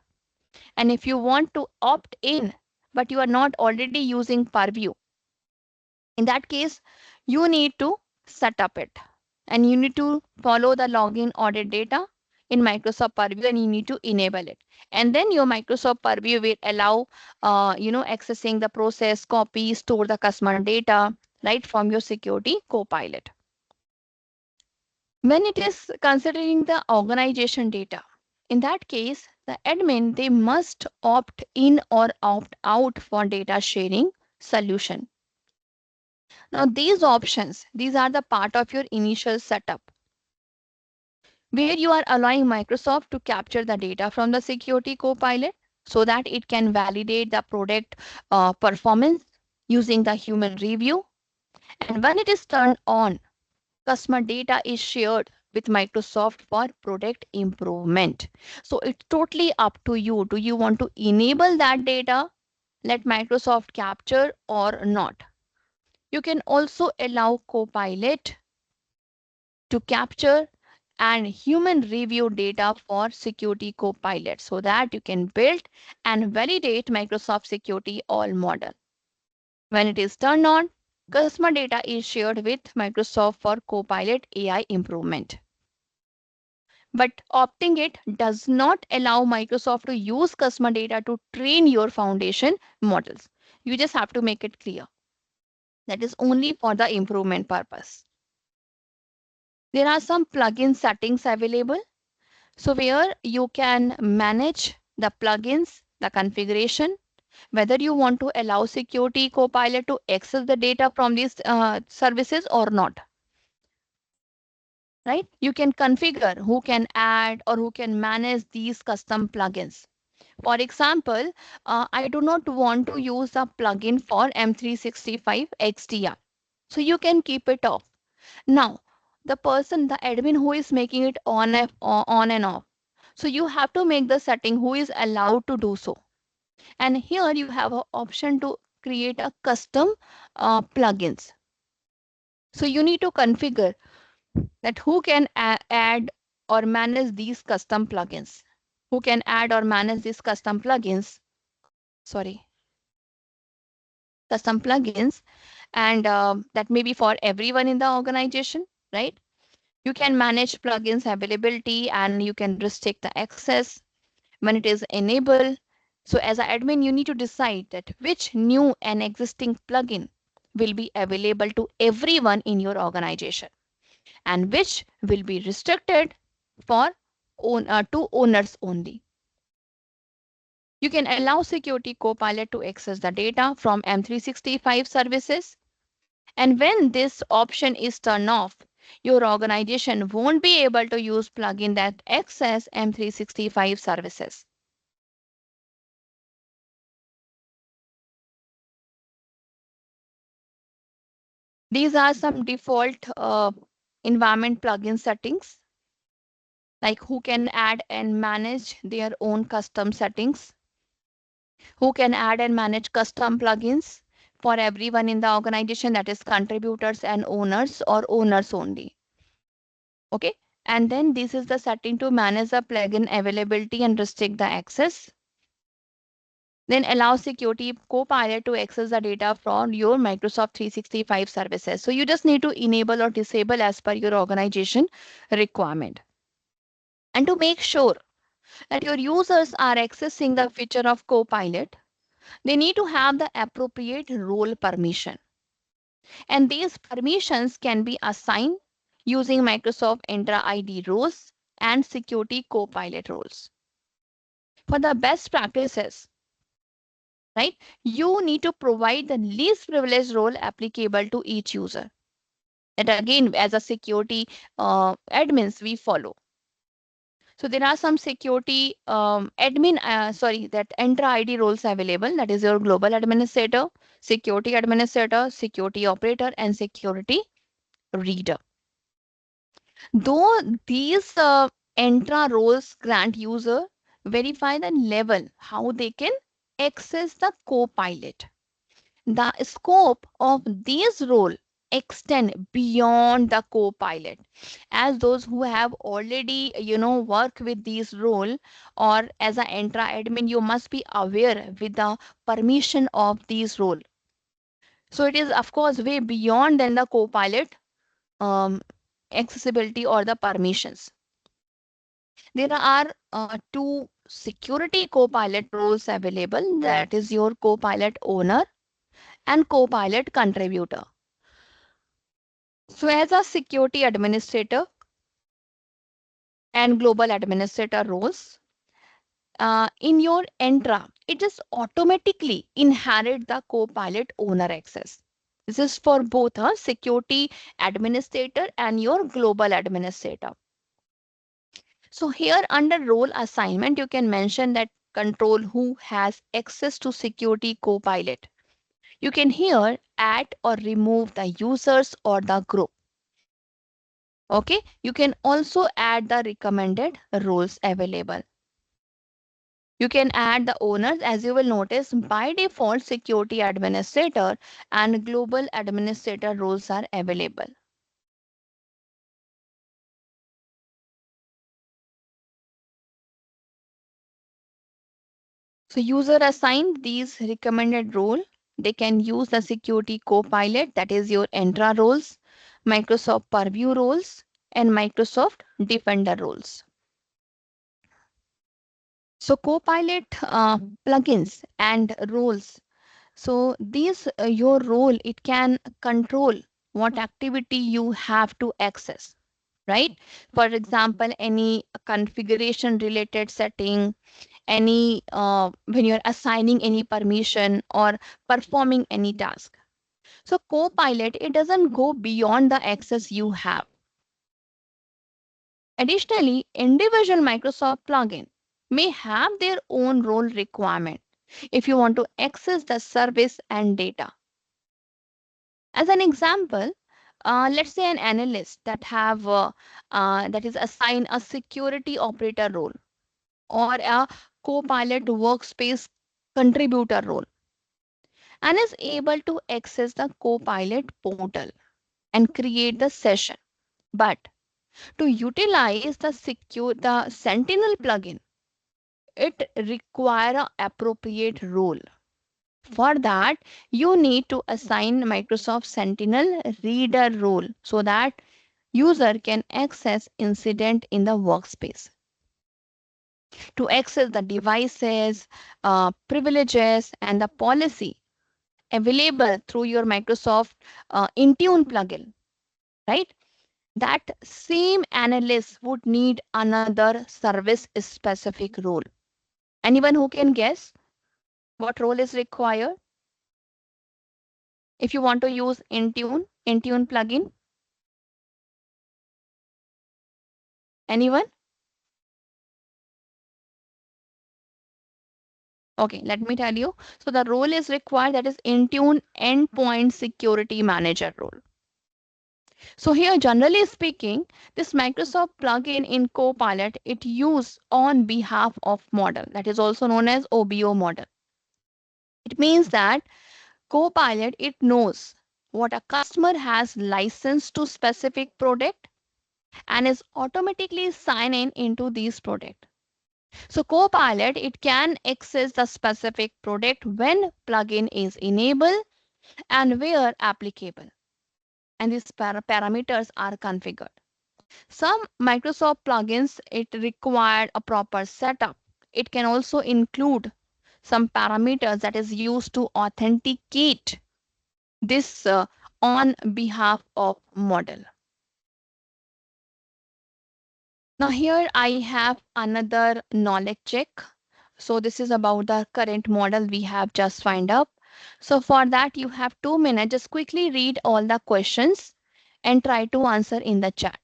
And if you want to opt in, but you are not already using Purview, in that case, you need to set up it. And you need to follow the login audit data in Microsoft Purview and you need to enable it. And then your Microsoft Purview will allow, accessing the process, copy, store the customer data, right, from your security Copilot. When it is considering the organization data, in that case, the admin, they must opt in or opt out for data sharing solution. Now, these options, these are the part of your initial setup where you are allowing Microsoft to capture the data from the security Copilot so that it can validate the product performance using the human review. And when it is turned on, customer data is shared with Microsoft for product improvement. So it's totally up to you. Do you want to enable that data, let Microsoft capture or not? You can also allow Copilot to capture and human review data for security Copilot so that you can build and validate Microsoft Security All model. When it is turned on, customer data is shared with Microsoft for Copilot AI improvement. But opting it does not allow Microsoft to use customer data to train your foundation models. You just have to make it clear. That is only for the improvement purpose. There are some plugin settings available. So where you can manage the plugins, the configuration, whether you want to allow Security Copilot to access the data from these services or not. Right? You can configure who can add or who can manage these custom plugins. For example, I do not want to use a plugin for M365 XDR. So you can keep it off. Now, the person, the admin who is making it on and off. So you have to make the setting who is allowed to do so. And here you have an option to create a custom plugins. So you need to configure that who can add or manage these custom plugins. Who can add or manage these custom plugins. Sorry. Custom plugins. And that may be for everyone in the organization, right? You can manage plugins availability and you can restrict the access when it is enabled. So as an admin, you need to decide that which new and existing plugin will be available to everyone in your organization and which will be restricted for to owners only. You can allow Security Copilot to access the data from M365 services. And when this option is turned off, your organization won't be able to use plugin that access M365 services. These are some default environment plugin settings, like who can add and manage their own custom settings, who can add and manage custom plugins for everyone in the organization, that is contributors and owners or owners only. Okay. And then this is the setting to manage the plugin availability and restrict the access. Then allow Security Copilot to access the data from your Microsoft 365 services. So you just need to enable or disable as per your organization requirement. And to make sure that your users are accessing the feature of Copilot, they need to have the appropriate role permission. And these permissions can be assigned using Microsoft Entra ID roles and Security Copilot roles. For the best practices, right, you need to provide the least privileged role applicable to each user. That again, as a security admins, we follow. So there are some security that Entra ID roles available. That is your global administrator, security operator, and security reader. Though these Entra roles grant user verify the level how they can access the Copilot. The scope of these role extend beyond the Copilot, as those who have already work with these role, or as an Entra admin, you must be aware with the permission of these role. So it is of course way beyond than the Copilot um, accessibility or the permissions. There are two security Copilot roles available, that is your Copilot owner and Copilot contributor. So as a security administrator and global administrator roles, in your Entra, it just automatically inherit the Copilot owner access. This is for both a security administrator and your global administrator. So here under role assignment, you can mention that control who has access to security Copilot. You can here add or remove the users or the group. Okay, you can also add the recommended roles available. You can add the owners. As you will notice, by default security administrator and global administrator roles are available. So user assign these recommended role. They can use the security copilot, that is your Entra roles, Microsoft Purview roles, and Microsoft Defender roles. So Copilot plugins and roles. So these your role, it can control what activity you have to access, right? For example, any configuration related setting, any when you're assigning any permission or performing any task. So Copilot, it doesn't go beyond the access you have. Additionally, individual Microsoft plugin may have their own role requirement if you want to access the service and data. As an example, let's say an analyst that is assigned a security operator role or a Copilot workspace contributor role and is able to access the Copilot portal and create the session. But to utilize the Sentinel plugin, it require an appropriate role. For that, you need to assign Microsoft Sentinel reader role so that user can access incident in the workspace. To access the devices, privileges, and the policy available through your Microsoft Intune plugin, right? That same analyst would need another service specific role. Anyone who can guess what role is required? If you want to use Intune plugin, anyone? Okay, let me tell you. So the role is required, that is Intune Endpoint Security Manager role. So here, generally speaking, this Microsoft plugin in Copilot, it used on behalf of model, that is also known as OBO model. It means that Copilot, it knows what a customer has licensed to specific product and is automatically sign in into these product. So Copilot, it can access the specific product when plugin is enabled and where applicable. And these parameters are configured. Some Microsoft plugins, it required a proper setup. It can also include some parameters that is used to authenticate this on behalf of model. Now here I have another knowledge check. So this is about the current model we have just find up. So for that you have 2 minutes. Just quickly read all the questions and try to answer in the chat.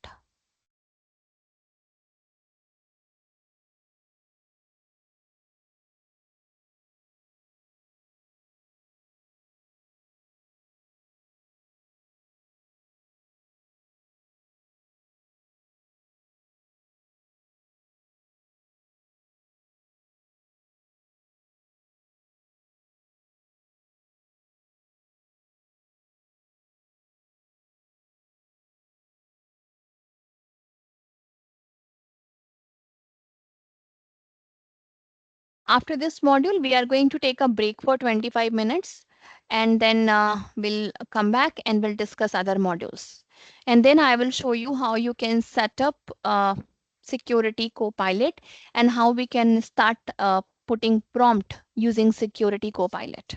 After this module, we are going to take a break for 25 minutes and then we'll come back and we'll discuss other modules. And then I will show you how you can set up Security Copilot and how we can start putting prompt using Security Copilot.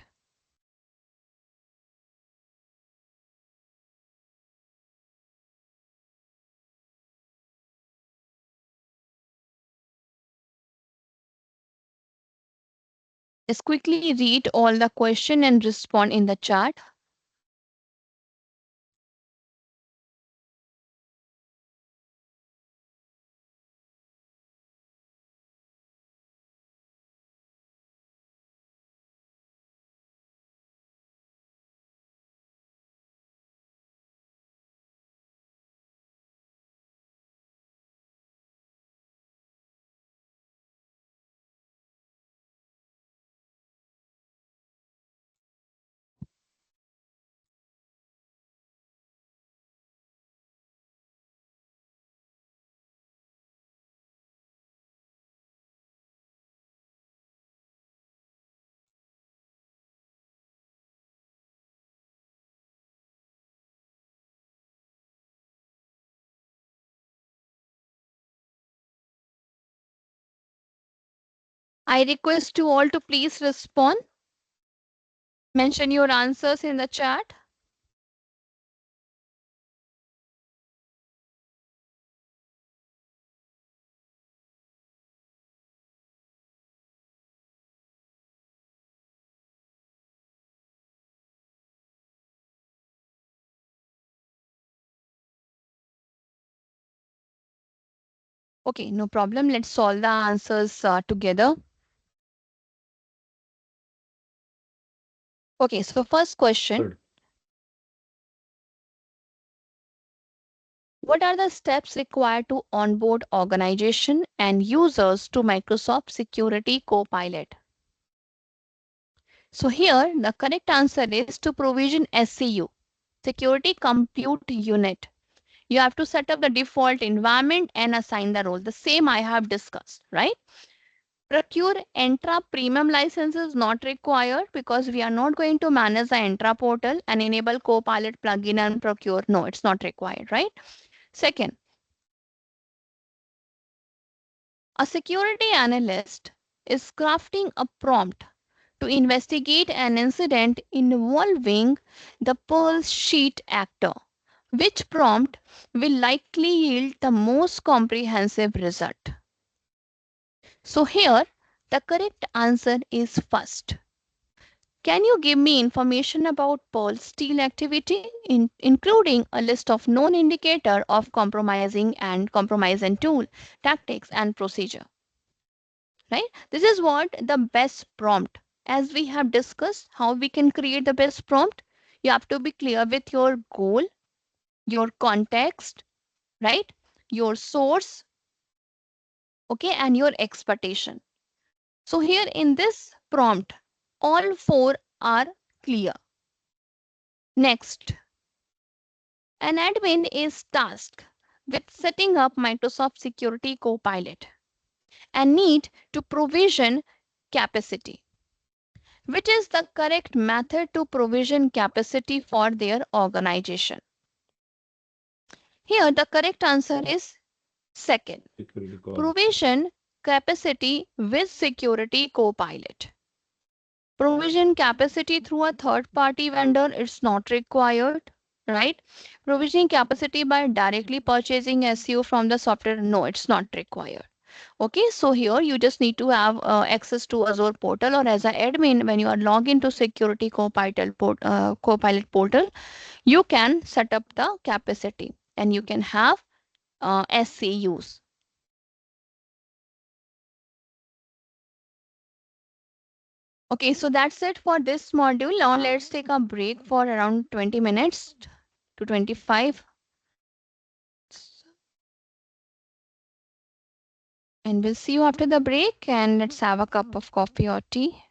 Just quickly read all the question and respond in the chat. I request you all to please respond. Mention your answers in the chat. Okay, no problem. Let's solve the answers together. Okay, so first question. Good. What are the steps required to onboard organization and users to Microsoft Security Copilot? So here the correct answer is to provision SCU, Security Compute Unit. You have to set up the default environment and assign the role. The same I have discussed, right? Procure Entra premium license is not required because we are not going to manage the Entra portal and enable Copilot plugin and procure. No, it's not required, right? Second, a security analyst is crafting a prompt to investigate an incident involving the Pearl Sheet actor. Which prompt will likely yield the most comprehensive result? So here, the correct answer is first. Can you give me information about Pearl Steel activity, including a list of known indicator of compromising and compromise and tool, tactics and procedure? Right? This is what the best prompt. As we have discussed how we can create the best prompt, you have to be clear with your goal, your context, right? Your source, okay, and your expectation. So here in this prompt, all four are clear. Next, an admin is tasked with setting up Microsoft Security Copilot. and need to provision capacity. Which is the correct method to provision capacity for their organization? Here, the correct answer is second. Security call. Provision capacity with security copilot. Provision capacity through a third party vendor, it's not required, right? Provisioning capacity by directly purchasing SEO from the software, no, it's not required. Okay, so here you just need to have access to Azure portal, or as an admin, when you are logged into security copilot portal, you can set up the capacity and you can have SCUs. Okay, so that's it for this module. Now let's take a break for around 20 minutes to 25. And we'll see you after the break, and let's have a cup of coffee or tea.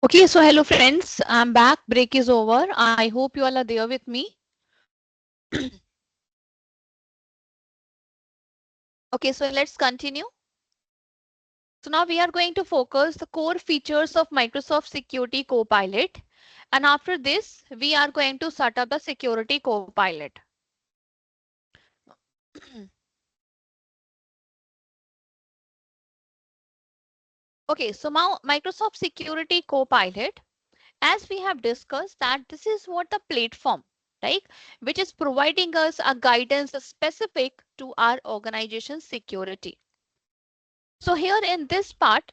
Okay, so hello friends, I'm back. Break is over. I hope you all are there with me. Okay, so let's continue. So now we are going to focus the core features of Microsoft Security Copilot. And after this, we are going to set up the Security Copilot. Okay, so now Microsoft Security Copilot, as we have discussed that this is what the platform, right, which is providing us a guidance specific to our organization security. So here in this part,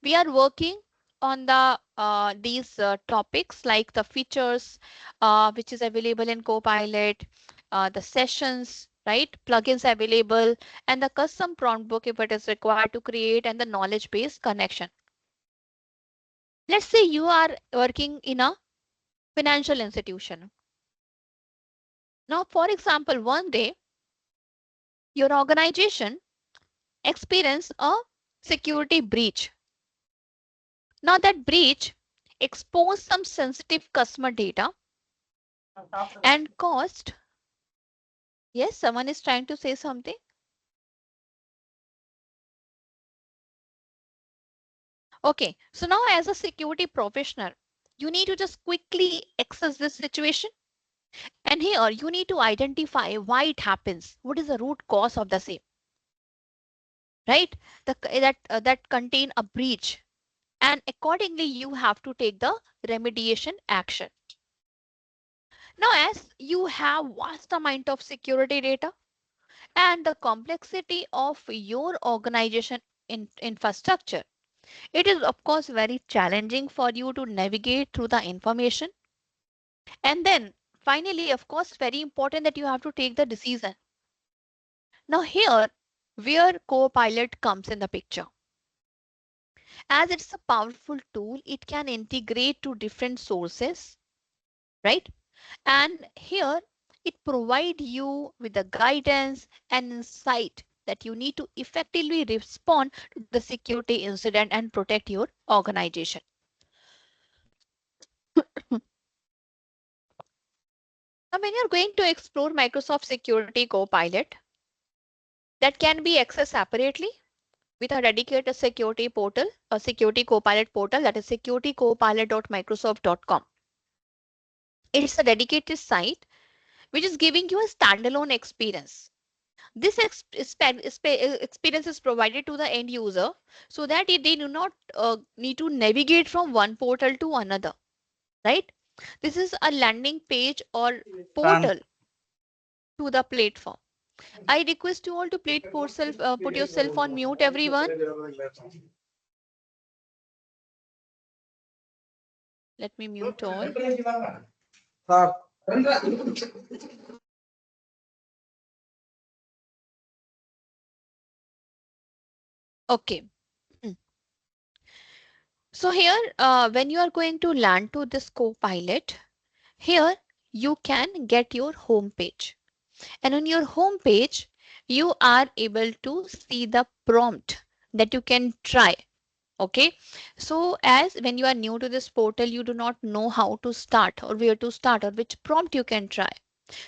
we are working on the these topics like the features which is available in Copilot, the sessions, right, plugins available, and the custom prompt book if it is required to create, and the knowledge base connection. Let's say you are working in a financial institution. Now, for example, one day your organization experienced a security breach. Now, that breach exposed some sensitive customer data and caused, yes, someone is trying to say something. Okay, so now as a security professional, you need to just quickly access this situation. And here you need to identify why it happens. What is the root cause of the same, right? That contain a breach, and accordingly you have to take the remediation action. Now, as you have vast amount of security data and the complexity of your organization infrastructure, it is of course very challenging for you to navigate through the information. And then finally, of course, very important that you have to take the decision. Now here, where Copilot comes in the picture. As it's a powerful tool, it can integrate to different sources, right? And here it provides you with the guidance and insight that you need to effectively respond to the security incident and protect your organization. Now, when you're going to explore Microsoft Security Copilot, that can be accessed separately with a dedicated security portal, a security copilot portal, that is securitycopilot.microsoft.com. It's a dedicated site which is giving you a standalone experience. This experience is provided to the end user so that they do not need to navigate from one portal to another, right? This is a landing page or portal to the platform. I request you all to please put yourself on mute, everyone. Let me mute all. Okay. Mm. So here, when you are going to land to this Copilot, here you can get your home page. And on your home page, you are able to see the prompt that you can try. Okay. So as when you are new to this portal, you do not know how to start or where to start or which prompt you can try.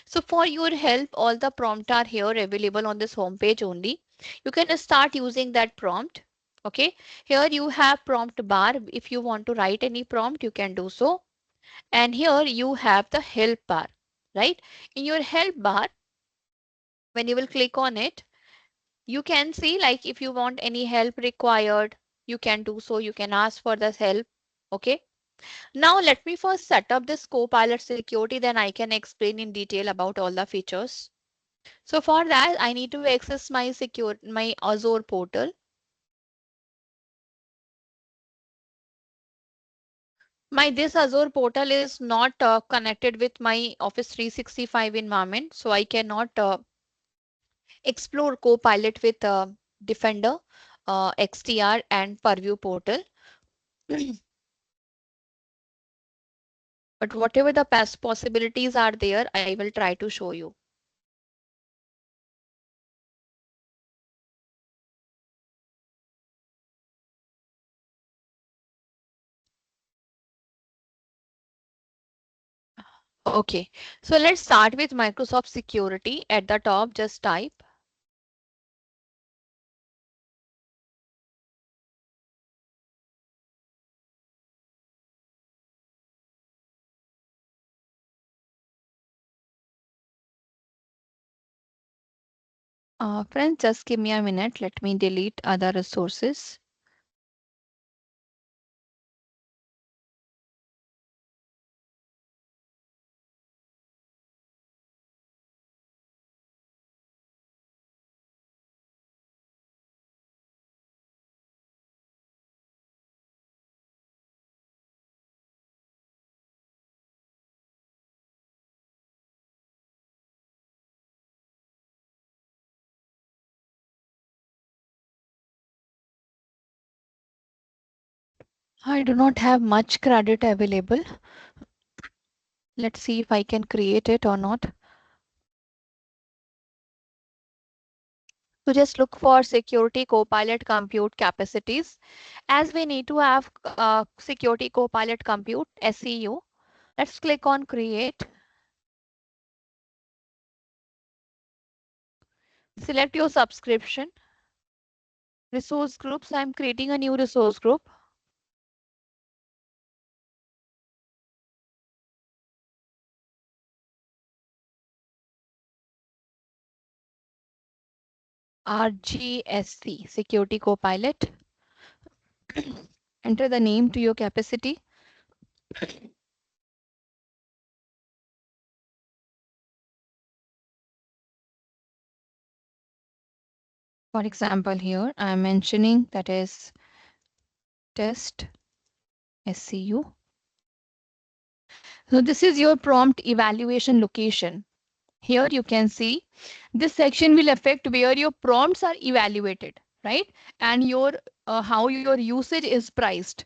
So for your help, all the prompts are here available on this home page only. You can start using that prompt. Okay. Here you have prompt bar. If you want to write any prompt, you can do so. And here you have the help bar, right? In your help bar, when you will click on it, you can see like if you want any help required, you can do so. You can ask for this help. Okay. Now let me first set up this Copilot security, then I can explain in detail about all the features. So for that, I need to access my Azure portal. My this Azure portal is not connected with my Office 365 environment, so I cannot explore Copilot with Defender, XDR, and Purview portal. But whatever the past possibilities are there, I will try to show you. Okay, so let's start with Microsoft Security. At the top, just type. Friends, just give me a minute. Let me delete other resources. I do not have much credit available. Let's see if I can create it or not. So just look for Security Copilot compute capacities. As we need to have Security Copilot compute SEU, let's click on create. Select your subscription. Resource groups. I'm creating a new resource group. RGSC, Security Copilot. Enter the name to your capacity. For example, here I am mentioning that is test SCU. So this is your prompt evaluation location. Here you can see this section will affect where your prompts are evaluated, right? And your how your usage is priced.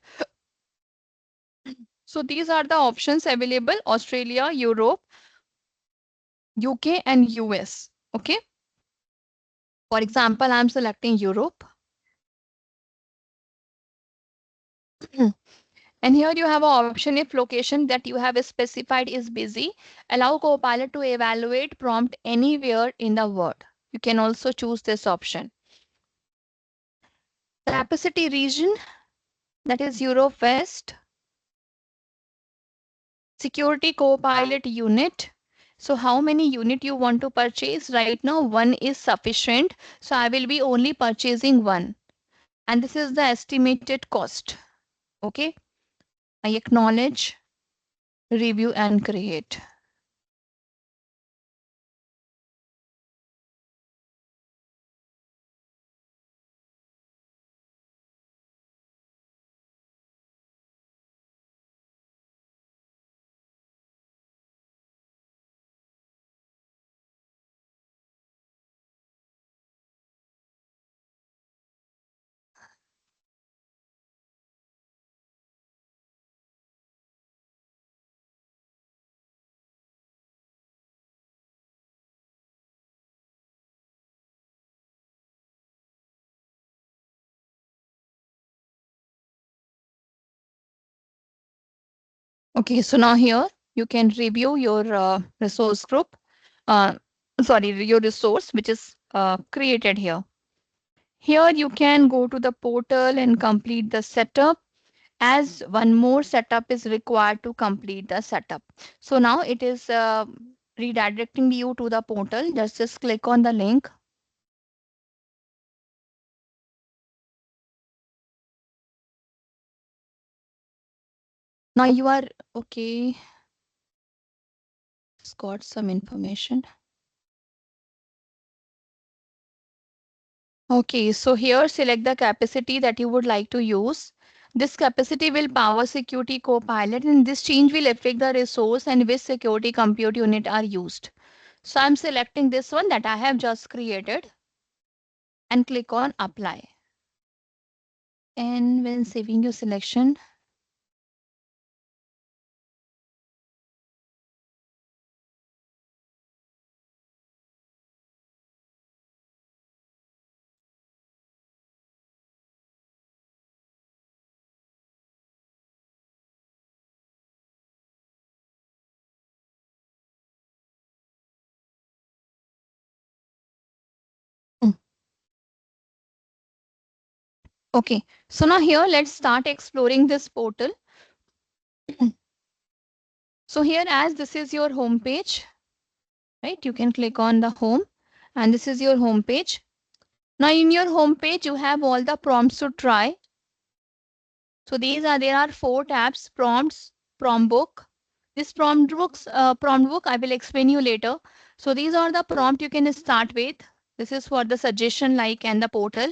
So these are the options available: Australia, Europe, UK, and US. Okay. For example, I'm selecting Europe. And here you have an option: if location that you have specified is busy, allow Copilot to evaluate prompt anywhere in the world. You can also choose this option. Capacity region, that is Europe West. Security Copilot unit. So how many unit you want to purchase? Right now, one is sufficient. So I will be only purchasing one. And this is the estimated cost. Okay. I acknowledge, review, and create. Okay, so now here you can review your resource group, uh, sorry, your resource which is created here. Here you can go to the portal and complete the setup, as one more setup is required to complete the setup. So now it is redirecting you to the portal. Just click on the link. Now you are okay. It's got some information. Okay, so here select the capacity that you would like to use. This capacity will power Security Copilot, and this change will affect the resource and which security compute unit are used. So I'm selecting this one that I have just created and click on apply. And when saving your selection, Okay, so now here let's start exploring this portal. So here, as this is your home page, right? You can click on the home, and this is your home page. Now in your home page, you have all the prompts to try. So there are 4 tabs: prompts, prompt book. This prompt book I will explain you later. So these are the prompt you can start with. This is for the suggestion like and the portal,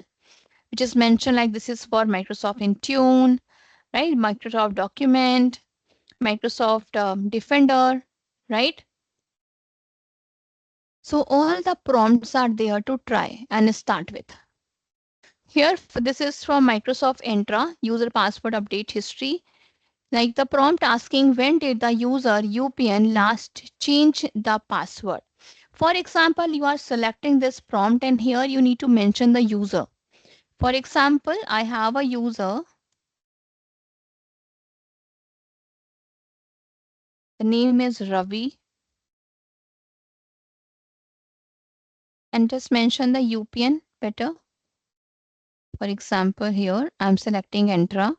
which is mentioned like this is for Microsoft Intune, right? Microsoft Document, Microsoft Defender, right? So all the prompts are there to try and start with. Here, this is from Microsoft Entra, user password update history. Like the prompt asking when did the user UPN last change the password. For example, you are selecting this prompt and here you need to mention the user. For example, I have a user. The name is Ravi. And just mention the UPN better. For example, here I'm selecting Entra.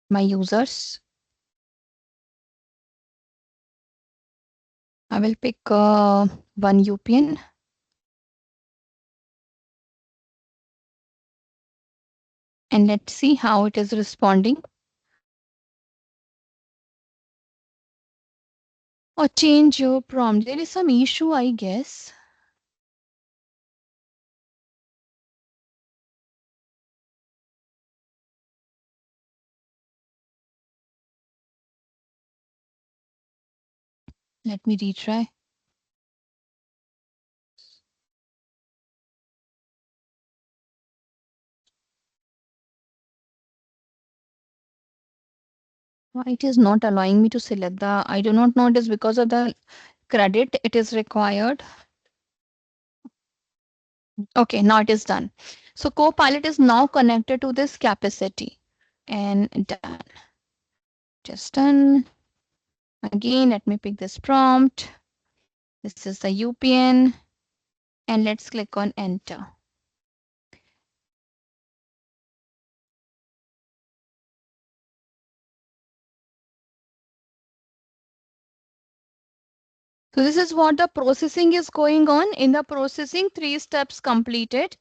My users. I will pick one UPN. And let's see how it is responding. Or change your prompt. There is some issue, I guess. Let me retry. Why it is not allowing me to select the, I do not know, it is because of the credit it is required. Okay, now it is done. So Copilot is now connected to this capacity and done. Just done. Again, let me pick this prompt. This is the UPN and let's click on enter. So this is what the processing is going on. In the processing, 3 steps completed.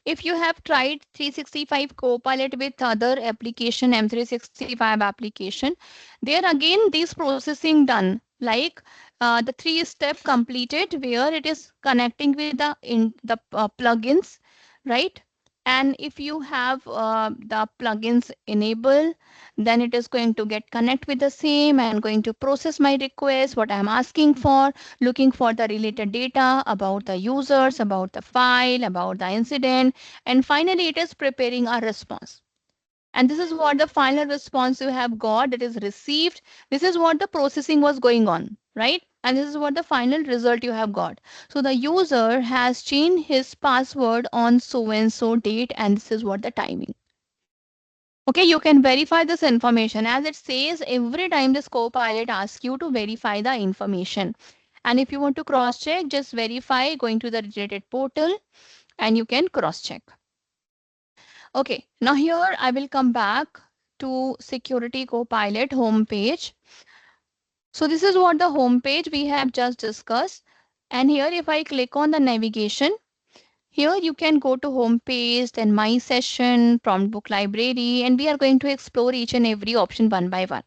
If you have tried 365 Copilot with other application, M365 application, there again this processing done like the 3-step completed where it is connecting with the plugins, right? And if you have the plugins enabled, then it is going to get connect with the same and going to process my request, what I'm asking for, looking for the related data about the users, about the file, about the incident, and finally it is preparing a response. And this is what the final response you have got that is received. This is what the processing was going on, right? And this is what the final result you have got. So the user has changed his password on so and so date, and this is what the timing. Okay, you can verify this information as it says every time this Copilot asks you to verify the information. And if you want to cross check, just verify going to the related portal and you can cross check. Okay, now here I will come back to Security Copilot homepage. So this is what the homepage we have just discussed. And here if I click on the navigation, here you can go to homepage, then my session, prompt book library, and we are going to explore each and every option one by one.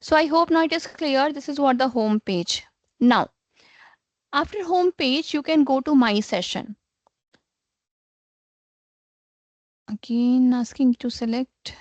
So I hope now it is clear. This is what the home page. Now, after home page, you can go to my session. Again, asking to select.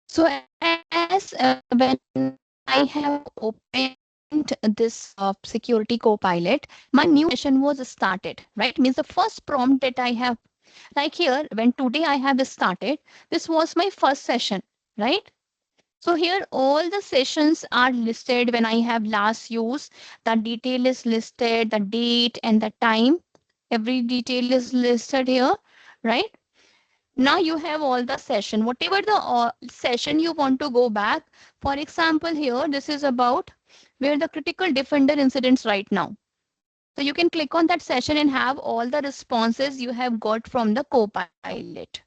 So as when I have opened this security copilot, my new session was started, right? Means the first prompt that I have, like here, when today I have started, this was my first session, right? So here all the sessions are listed when I have last used. The detail is listed, the date and the time. Every detail is listed here, right? Now you have all the session. Whatever the session you want to go back. For example, here this is about where the critical defender incidents right now. So you can click on that session and have all the responses you have got from the Copilot.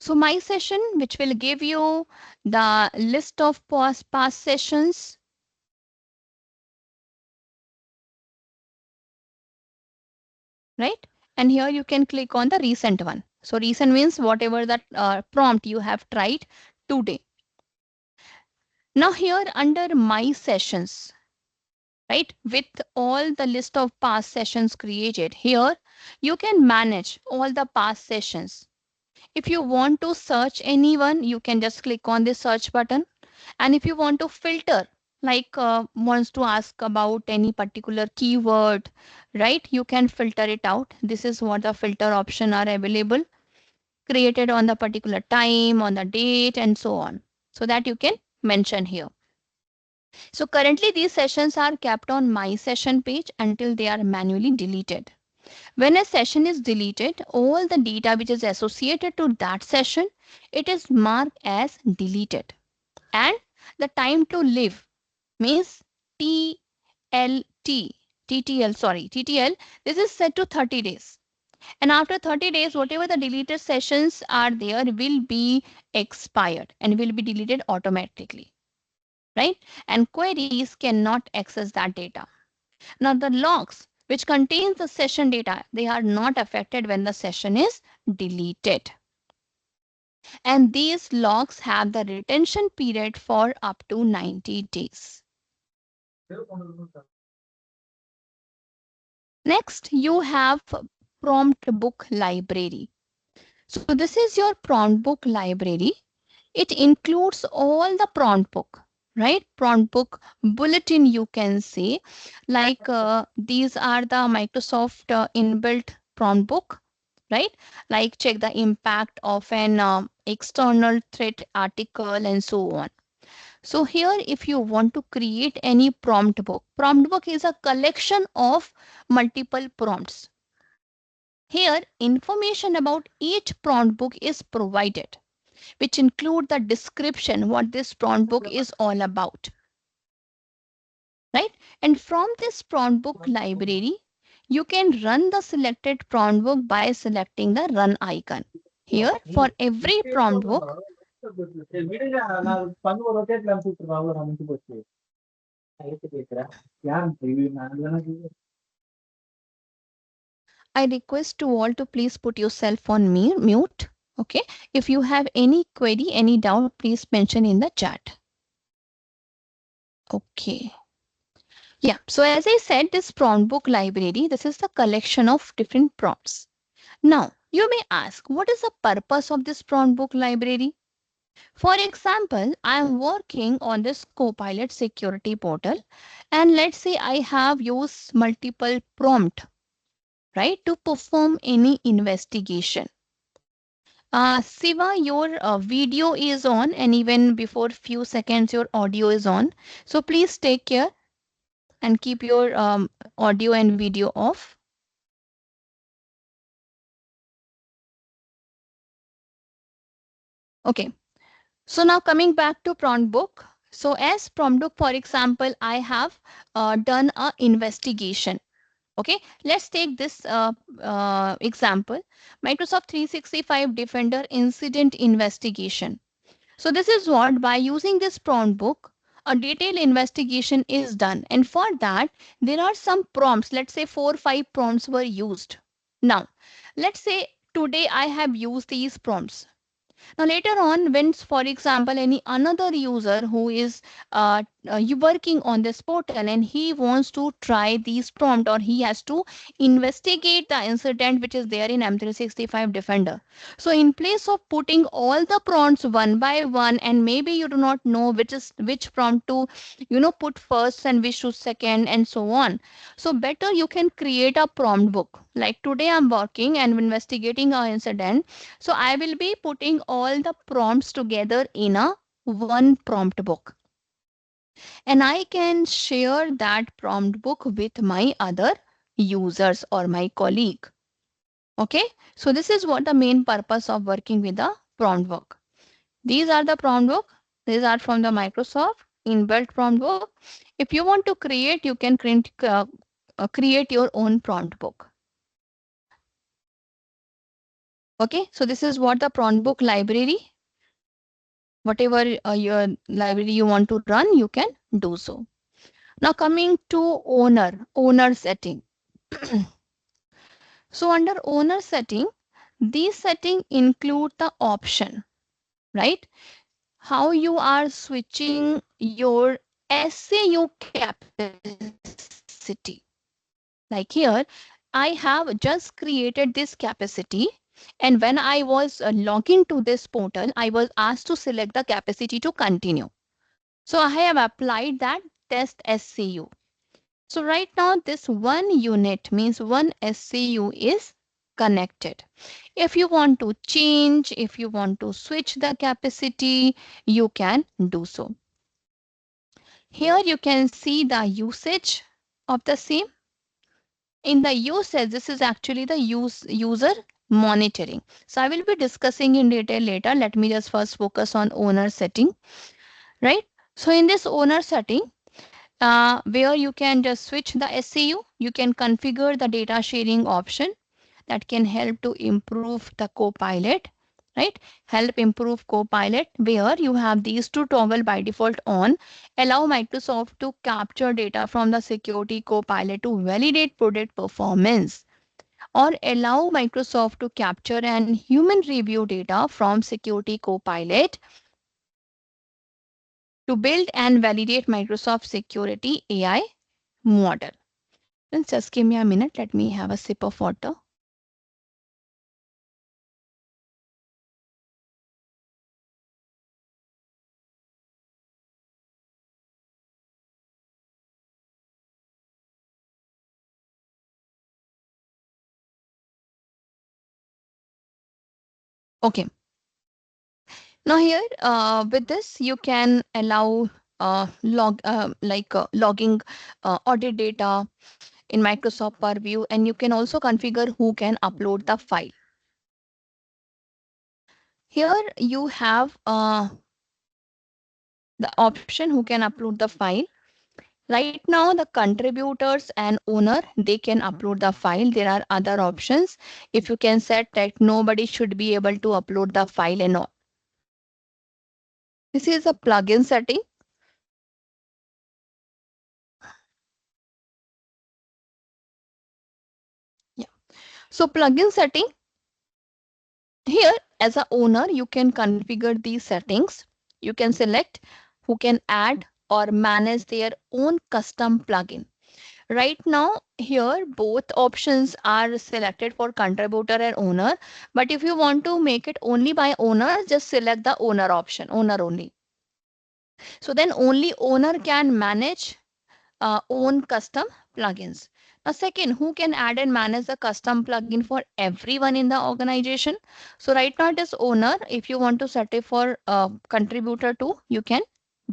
So my session, which will give you the list of past sessions, right? And here you can click on the recent one. So recent means whatever that prompt you have tried today. Now here under my sessions, right, with all the list of past sessions created, here you can manage all the past sessions. If you want to search anyone, you can just click on the search button. And if you want to filter, like wants to ask about any particular keyword, right, you can filter it out. This is what the filter option are available, created on the particular time, on the date, and so on. So that you can mention here. So currently these sessions are kept on my session page until they are manually deleted. When a session is deleted, all the data which is associated to that session, it is marked as deleted. And the time to live means TLT, TTL, this is set to 30 days. And after 30 days, whatever the deleted sessions are there will be expired and will be deleted automatically, right? And queries cannot access that data. Now the logs which contains the session data, they are not affected when the session is deleted. And these logs have the retention period for up to 90 days. Next, you have prompt book library. So this is your prompt book library. It includes all the prompt book, right? Prompt book bulletin, you can say, like these are the Microsoft inbuilt prompt book, right? Like check the impact of an external threat article and so on. So here, if you want to create any prompt book is a collection of multiple prompts. Here, information about each prompt book is provided, which include the description what this prompt book is all about, right? And from this prompt book library, you can run the selected prompt book by selecting the run icon. Here, for every prompt book, I request to all to please put yourself on mute. Okay. If you have any query, any doubt, please mention in the chat. Okay. Yeah. So as I said, this prompt book library, this is the collection of different prompts. Now, you may ask, what is the purpose of this prompt book library? For example, I am working on this Copilot security portal, and let's say I have used multiple prompt, right, to perform any investigation. Siva, your video is on, and even before few seconds, your audio is on. So please take care and keep your audio and video off. Okay. So now coming back to prompt book. So as prompt book, for example, I have done a investigation. Okay, let's take this example. Microsoft 365 Defender incident investigation. So this is what, by using this prompt book, a detailed investigation is done. And for that, there are some prompts. Let's say 4 or 5 prompts were used. Now, let's say today I have used these prompts. Now later on, when for example any another user who is you working on this portal and he wants to try these prompt, or he has to investigate the incident which is there in M365 Defender. So in place of putting all the prompts one by one, and maybe you do not know which prompt to put first and which to second and so on. So better you can create a prompt book. Like today I'm working and investigating a incident, so I will be putting all the prompts together in a one prompt book, and I can share that prompt book with my other users or my colleague. Okay, so this is what the main purpose of working with the prompt book. These are the prompt book. These are from the Microsoft inbuilt prompt book. If you want to create, you can create your own prompt book. Okay, so this is what the prompt book library, whatever your library you want to run, you can do so. Now coming to owner setting. So under owner setting, these setting include the option, right? How you are switching your SAU capacity. Like here, I have just created this capacity, and when I was logging to this portal, I was asked to select the capacity to continue. So I have applied that test SCU. So right now this one unit means one SCU is connected. If you want to change, if you want to switch the capacity, you can do so. Here you can see the usage of the same. In the usage, this is actually the user monitoring. So I will be discussing in detail later. Let me just first focus on owner setting, right? So in this owner setting, where you can just switch the SCU, you can configure the data sharing option that can help to improve the Copilot, right? Help improve Copilot, where you have these two toggle by default on. Allow Microsoft to capture data from the security Copilot to validate product performance, or allow Microsoft to capture and human review data from security Copilot to build and validate Microsoft security AI model. Friends, just give me a minute. Let me have a sip of water. Okay. Now here, with this, you can allow logging audit data in Microsoft Purview, and you can also configure who can upload the file. Here you have the option who can upload the file. Right now, the contributors and owner, they can upload the file. There are other options. If you can set that nobody should be able to upload the file and all. This is a plugin setting. Yeah. So plugin setting, here as a owner, you can configure these settings. You can select who can add or manage their own custom plugin. Right now, here both options are selected for contributor and owner. But if you want to make it only by owner, just select the owner option, owner only. So then only owner can manage own custom plugins. Now, second, who can add and manage the custom plugin for everyone in the organization? So right now it is owner. If you want to set it for contributor too, you can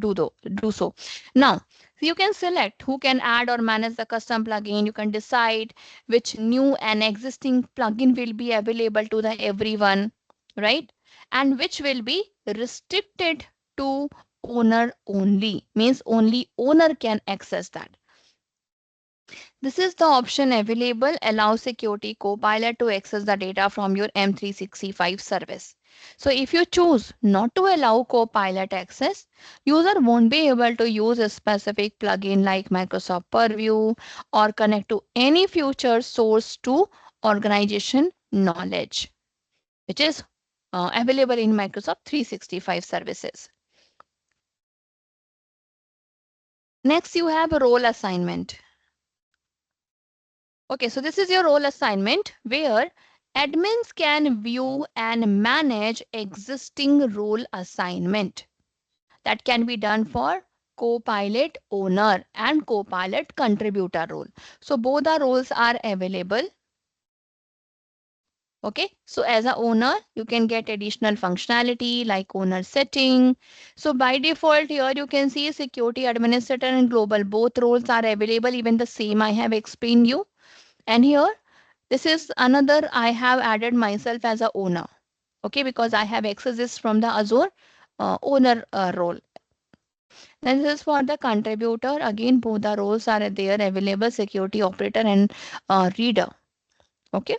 do so. Now, you can select who can add or manage the custom plugin. You can decide which new and existing plugin will be available to the everyone, right? And which will be restricted to owner only, means only owner can access that. This is the option available, allow security copilot to access the data from your M365 service. So if you choose not to allow copilot access, user won't be able to use a specific plugin like Microsoft Purview or connect to any future source to organization knowledge, which is available in Microsoft 365 services. Next, you have a role assignment. Okay, so this is your role assignment where admins can view and manage existing role assignment. That can be done for Copilot owner and Copilot contributor role. So both the roles are available. Okay, so as a owner, you can get additional functionality like owner setting. So by default here, you can see security administrator and global. Both roles are available, even the same I have explained you. And here, this is another I have added myself as a owner. Okay, because I have access this from the Azure owner role. Then this is for the contributor. Again, both the roles are there available, security operator and reader. Okay.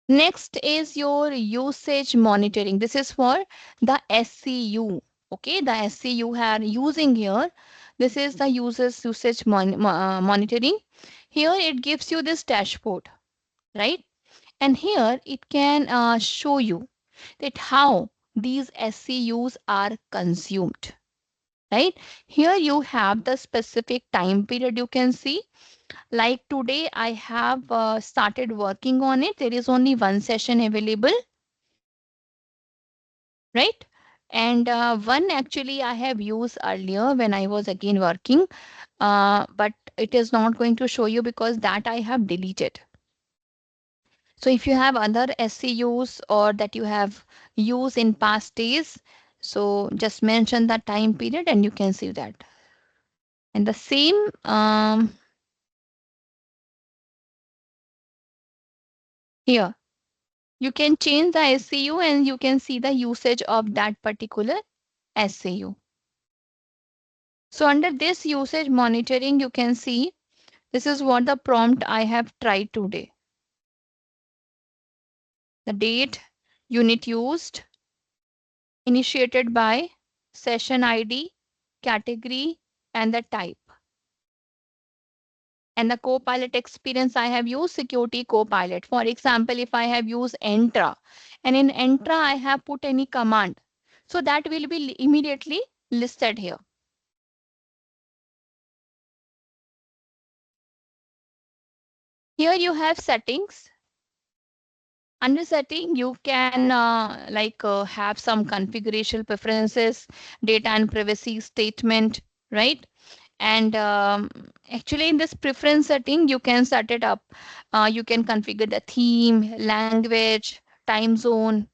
Next is your usage monitoring. This is for the SCU. Okay, the SCU you are using here. This is the usage monitoring. Here it gives you this dashboard, right? And here it can show you that how these SCUs are consumed, right? Here you have the specific time period you can see. Like today, I have started working on it. There is only one session available, right? And one actually I have used earlier when I was again working, but it is not going to show you because that I have deleted. So if you have other SCUs or that you have used in past days, so just mention the time period and you can see that. And the same, here, you can change the SCU and you can see the usage of that particular SCU. So under this usage monitoring, you can see this is what the prompt I have tried today. The date, unit used, initiated by, session ID, category, and the type. And the Copilot experience I have used Security Copilot. For example, if I have used Entra, and in Entra I have put any command, so that will be immediately listed here. Here you have settings. Under setting, you can have some configuration preferences, data and privacy statement, right? And actually in this preference setting, you can set it up. You can configure the theme, language, time zone,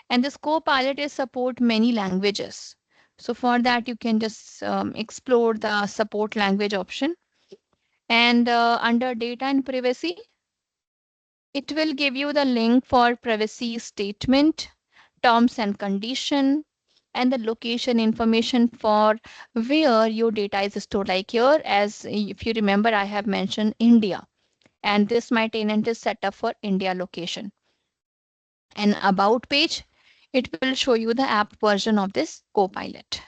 and this Copilot is support many languages. So for that, you can just explore the support language option. And under data and privacy, it will give you the link for privacy statement, terms and condition, and the location information for where your data is stored. Like here, as if you remember, I have mentioned India, and this my tenant is set up for India location. And about page, it will show you the app version of this Copilot.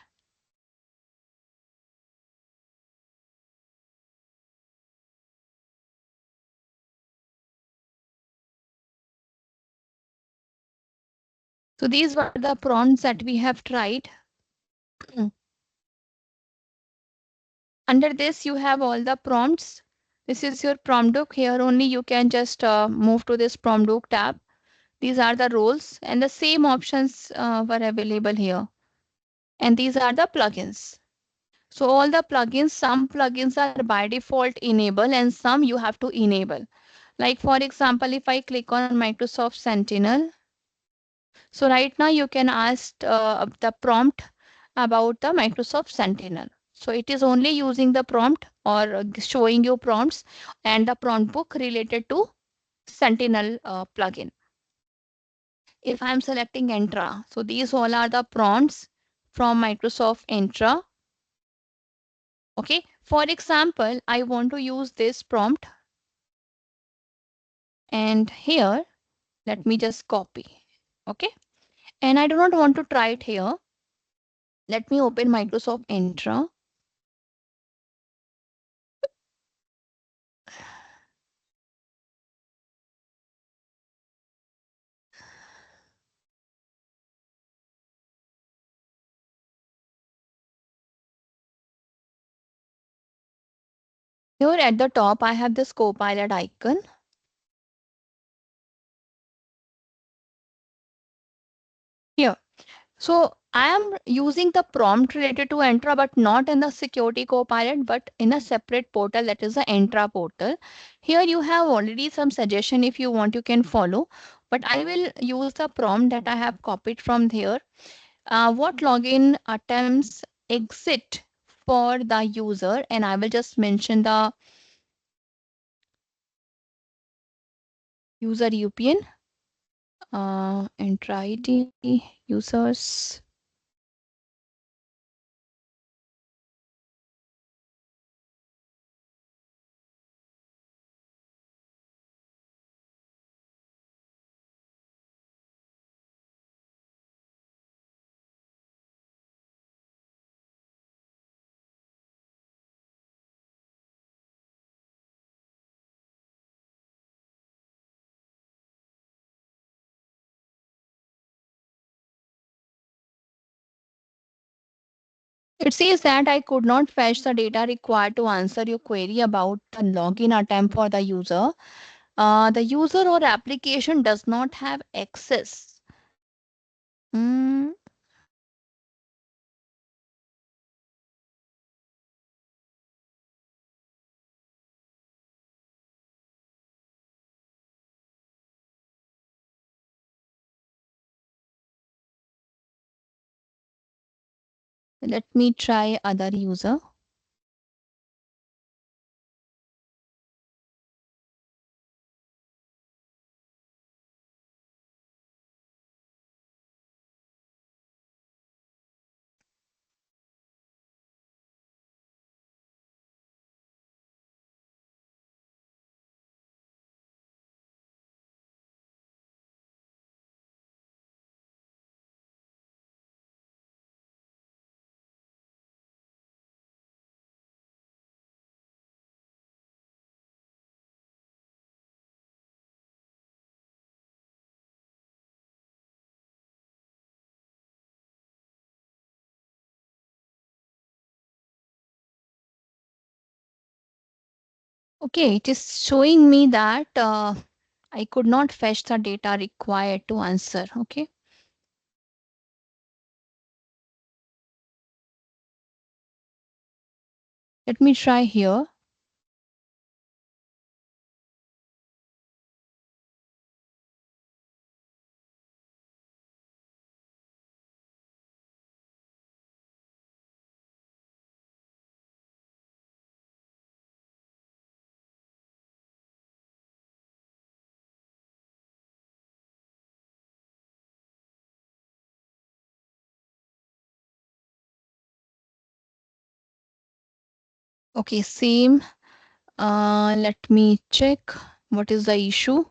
So these were the prompts that we have tried. Under this, you have all the prompts. This is your prompt book. Here only you can just move to this prompt book tab. These are the roles and the same options were available here. And these are the plugins. So all the plugins, some plugins are by default enable and some you have to enable. Like for example, if I click on Microsoft Sentinel, so right now you can ask the prompt about the Microsoft Sentinel. So it is only using the prompt or showing you prompts and the prompt book related to Sentinel plugin. If I'm selecting Entra, so these all are the prompts from Microsoft Entra. Okay, for example, I want to use this prompt and here, let me just copy. Okay, and I do not want to try it here. Let me open Microsoft Entra. Here at the top, I have this Copilot icon. Here. So I am using the prompt related to Entra, but not in the security Copilot, but in a separate portal, that is the Entra portal. Here you have already some suggestion. If you want, you can follow. But I will use the prompt that I have copied from here. What login attempts exit for the user, and I will just mention the user UPN, Entra ID, users. It says that I could not fetch the data required to answer your query about the login attempt for the user. The user or application does not have access. Hmm, let me try other user. Okay, it is showing me that I could not fetch the data required to answer. Okay, let me try here. Okay, same. Let me check what is the issue.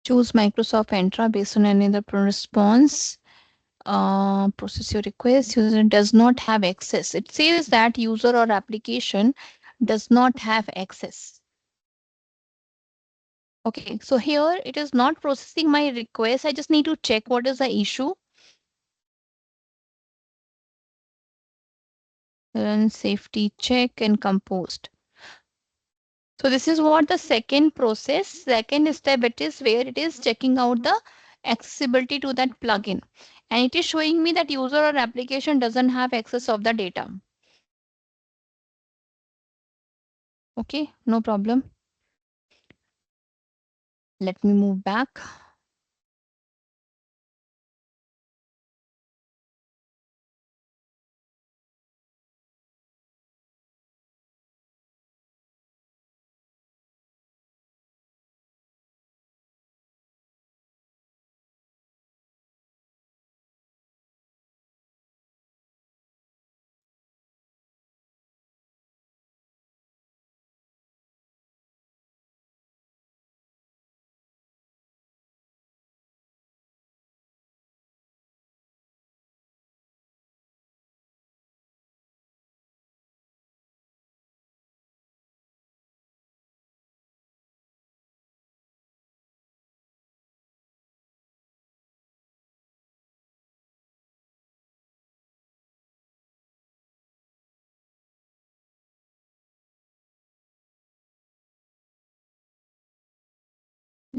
Choose Microsoft Entra based on any other response. Process your request. User does not have access. It says that user or application does not have access. Okay, so here it is not processing my request. I just need to check what is the issue. Run safety check and composed. So this is what the second process, second step, it is where it is checking out the accessibility to that plugin. And it is showing me that user or application doesn't have access of the data. Okay, no problem. Let me move back.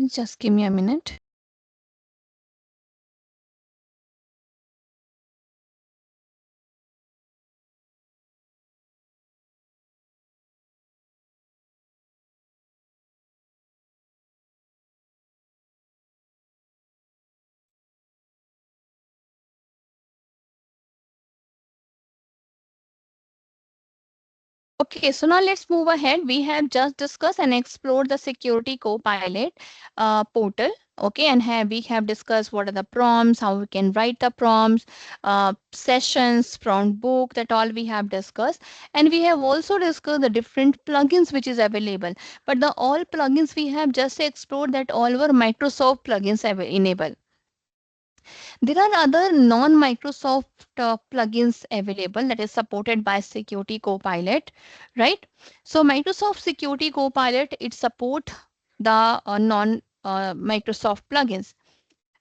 Just give me a minute. Okay, so now let's move ahead. We have just discussed and explored the security copilot portal. Okay, and we have discussed what are the prompts, how we can write the prompts, sessions, prompt book, that all we have discussed. And we have also discussed the different plugins which is available. But the all plugins we have just explored that all were Microsoft plugins enable. There are other non-Microsoft plugins available that is supported by Security Copilot, right? So Microsoft Security Copilot, it support the non-Microsoft plugins,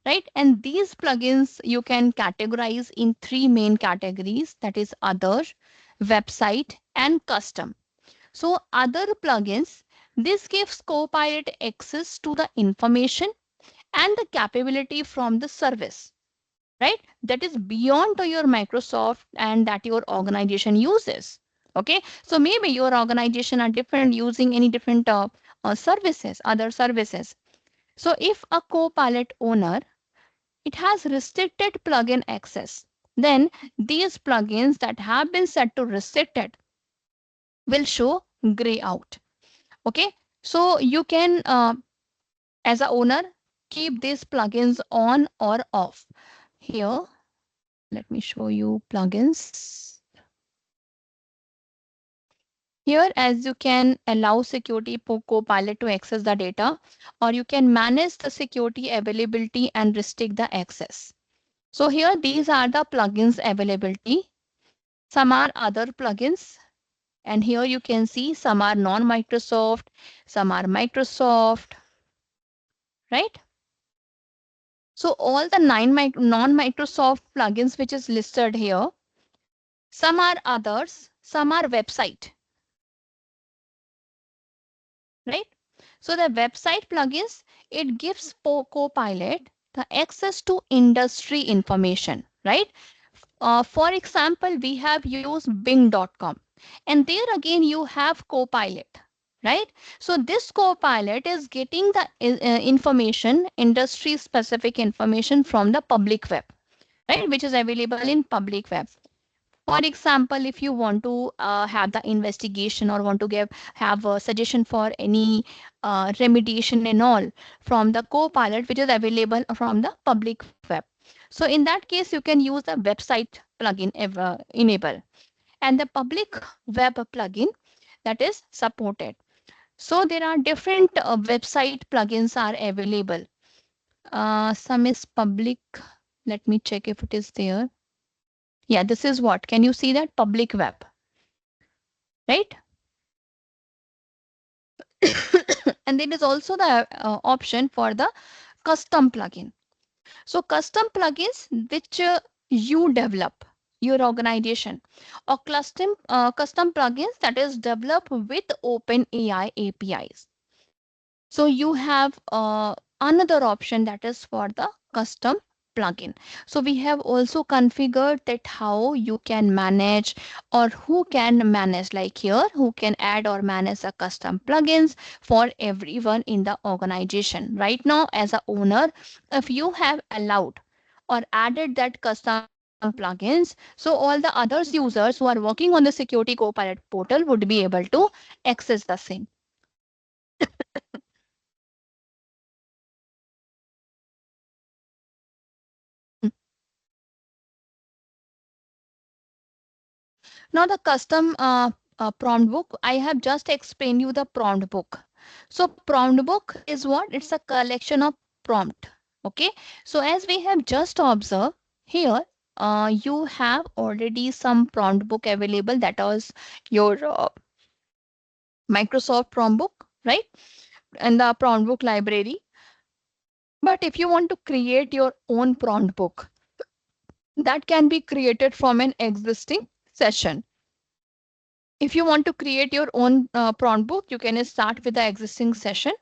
right? And these plugins you can categorize in three main categories, that is other, website, and custom. So other plugins, this gives Copilot access to the information and the capability from the service, right, that is beyond to your Microsoft and that your organization uses. Okay, so maybe your organization are different, using any different services, other services. So if a Copilot owner, it has restricted plugin access, then these plugins that have been set to restricted will show gray out. Okay, so you can as a owner keep these plugins on or off. Here, let me show you plugins. Here, as you can allow security copilot to access the data, or you can manage the security availability and restrict the access. So here, these are the plugins availability. Some are other plugins. And here you can see some are non-Microsoft, some are Microsoft, right? So all the non-Microsoft plugins which is listed here, some are others, some are website, right? So the website plugins, it gives Copilot the access to industry information, right? For example, we have used bing.com, and there again you have Copilot, right? So this Copilot is getting the information, industry specific information from the public web, right, which is available in public web. For example, if you want to have the investigation or want to have a suggestion for any remediation and all from the Copilot, which is available from the public web. So in that case, you can use the website plugin enable, and the public web plugin that is supported. So there are different website plugins are available. Some is public. Let me check if it is there. Yeah, this is what. Can you see that? Public web, right? And there is also the option for the custom plugin. So custom plugins which you develop, your organization, or custom plugins that is developed with OpenAI APIs. So you have another option that is for the custom plugin. So we have also configured that how you can manage or who can manage, like here, who can add or manage a custom plugins for everyone in the organization. Right now, as a owner, if you have allowed or added that custom plugins, so all the others users who are working on the security copilot portal would be able to access the same. Now the custom prompt book, I have just explained you the prompt book. So prompt book is what? It's a collection of prompt. Okay. So as we have just observed here, you have already some prompt book available, that was your Microsoft prompt book, right? And the prompt book library. But if you want to create your own prompt book, that can be created from an existing session. If you want to create your own prompt book, you can start with the existing session.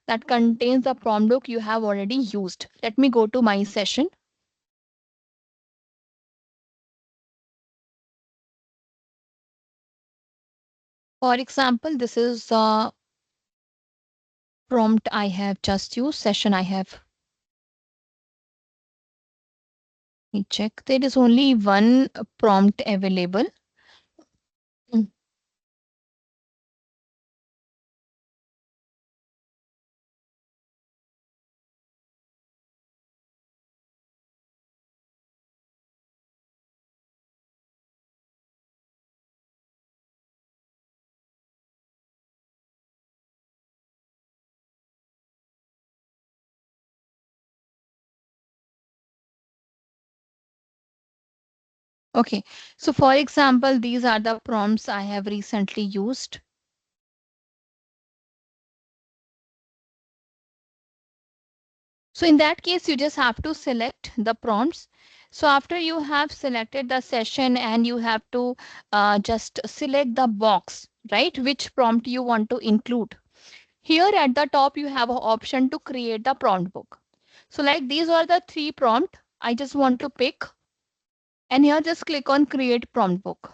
that contains the prompt book you have already used. Let me go to my session. For example, this is the prompt I have just used, session I have. Let me check. There is only one prompt available. Mm. Okay, so for example, these are the prompts I have recently used. So in that case, you just have to select the prompts. So after you have selected the session and you have to just select the box, right? Which prompt you want to include. Here at the top, you have an option to create the prompt book. So like these are the 3 prompt. I just want to pick, and here just click on create prompt book.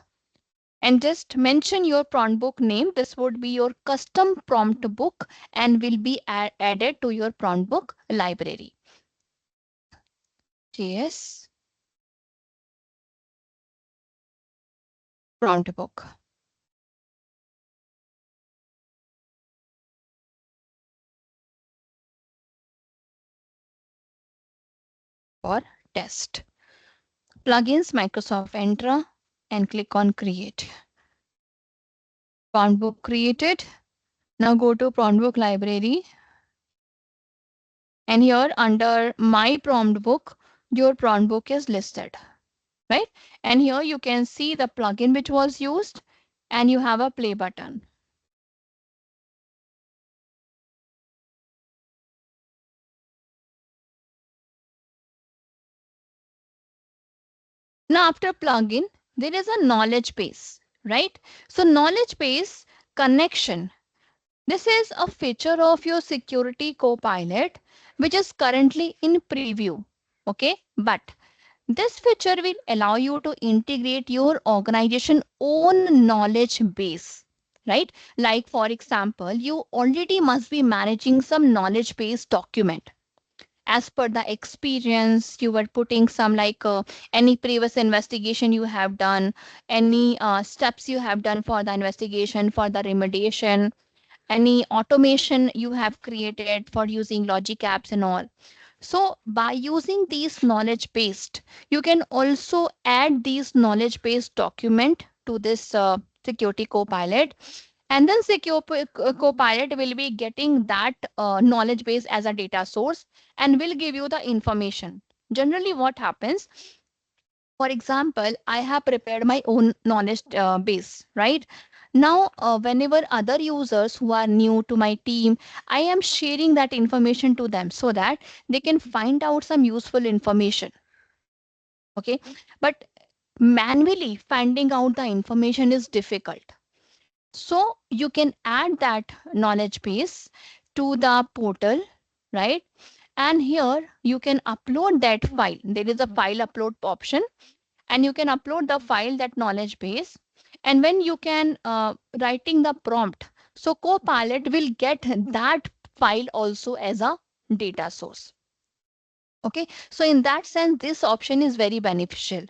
And just mention your prompt book name. This would be your custom prompt book and will be added to your prompt book library. JS prompt book for test. Plugins Microsoft Entra and click on create. Prompt book created. Now go to prompt book library. And here under my prompt book, your prompt book is listed, right? And here you can see the plugin which was used and you have a play button. Now after plugin, there is a knowledge base, right? So knowledge base connection. This is a feature of your security copilot, which is currently in preview. Okay, but this feature will allow you to integrate your organization own knowledge base, right? Like for example, you already must be managing some knowledge base document. As per the experience, you were putting some like any previous investigation you have done, any steps you have done for the investigation, for the remediation, any automation you have created for using logic apps and all. So by using these knowledge based, you can also add these knowledge based document to this security copilot, and then secure copilot will be getting that knowledge base as a data source and will give you the information. Generally what happens, for example, I have prepared my own knowledge base, right? Now, whenever other users who are new to my team, I am sharing that information to them so that they can find out some useful information. Okay. But manually finding out the information is difficult. So you can add that knowledge base to the portal, right? And here you can upload that file. There is a file upload option and you can upload the file, that knowledge base. And when you can writing the prompt, so Copilot will get that file also as a data source. Okay, so in that sense, this option is very beneficial.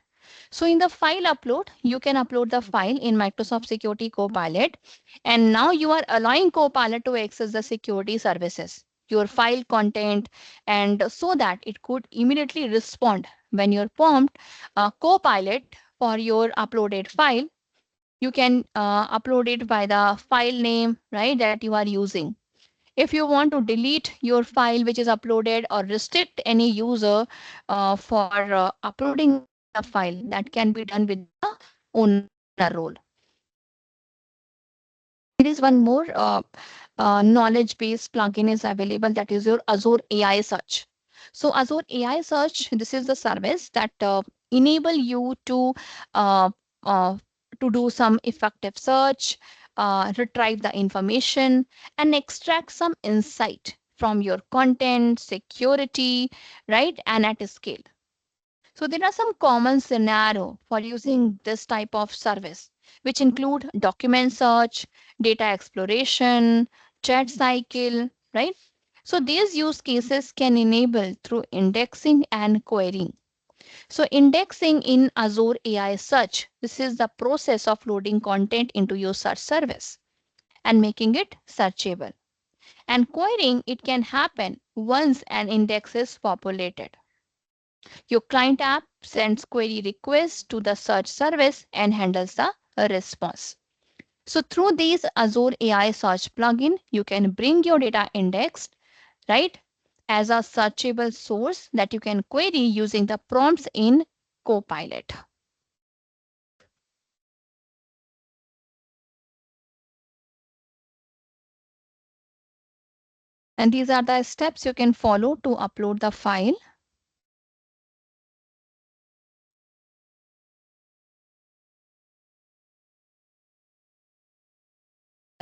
So in the file upload, you can upload the file in Microsoft Security Copilot. And now you are allowing Copilot to access the security services, your file content, and so that it could immediately respond when your prompt Copilot for your uploaded file. You can upload it by the file name, right, that you are using. If you want to delete your file which is uploaded or restrict any user for uploading the file, that can be done with the owner role. There is one more knowledge based plugin is available, that is your Azure AI Search. So Azure AI Search, this is the service that enable you uh, uh, to do some effective search, retrieve the information and extract some insight from your content, security, right, and at scale. So there are some common scenario for using this type of service, which include document search, data exploration, chat cycle, right? So these use cases can enable through indexing and querying. So indexing in Azure AI Search, this is the process of loading content into your search service and making it searchable. And querying, it can happen once an index is populated. Your client app sends query requests to the search service and handles the response. So through these Azure AI search plugin, you can bring your data indexed, right, as a searchable source that you can query using the prompts in Copilot. And these are the steps you can follow to upload the file.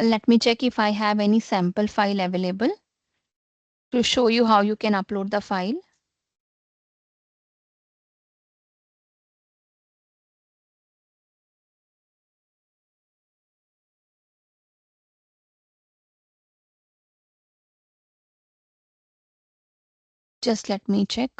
Let me check if I have any sample file available to show you how you can upload the file. Just let me check.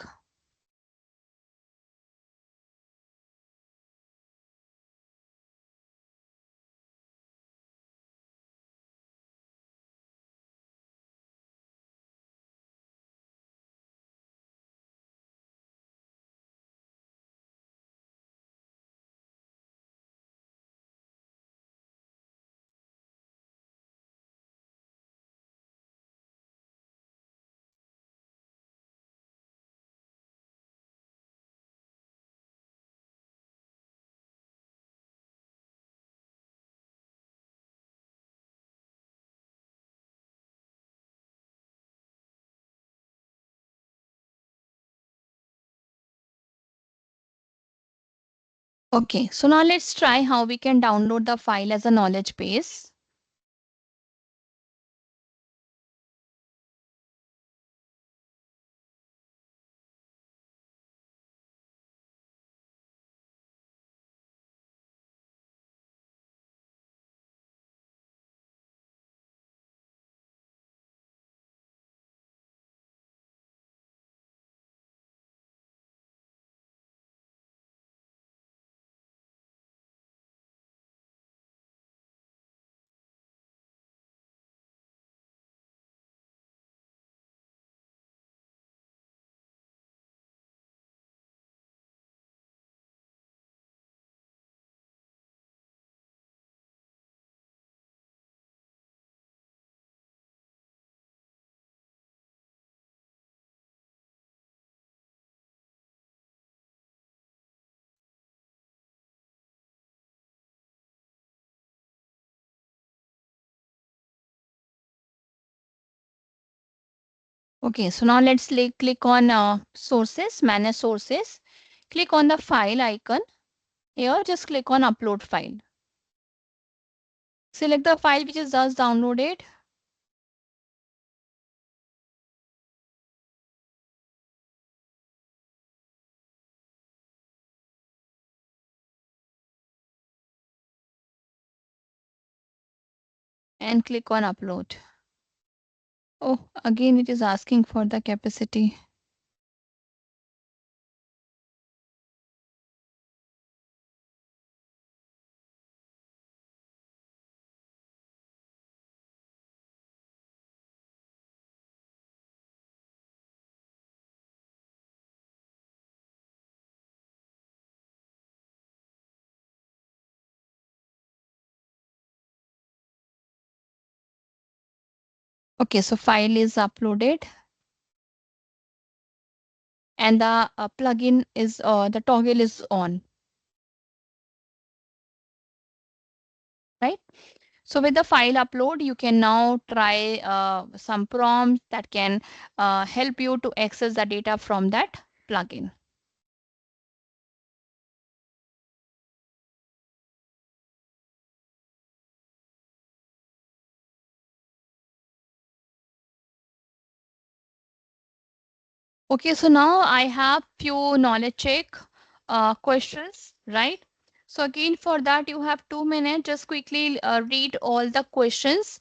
Okay, so now let's try how we can download the file as a knowledge base. Okay, so now let's click on sources, manage sources. Click on the file icon. Here, just click on upload file. Select the file which is just downloaded. And click on upload. Oh, again it is asking for the capacity. Okay, so file is uploaded. And the plugin is, the toggle is on. Right? So with the file upload, you can now try some prompts that can help you to access the data from that plugin. Okay, so now I have few knowledge check questions, right? So again, for that you have 2 minutes. Just quickly read all the questions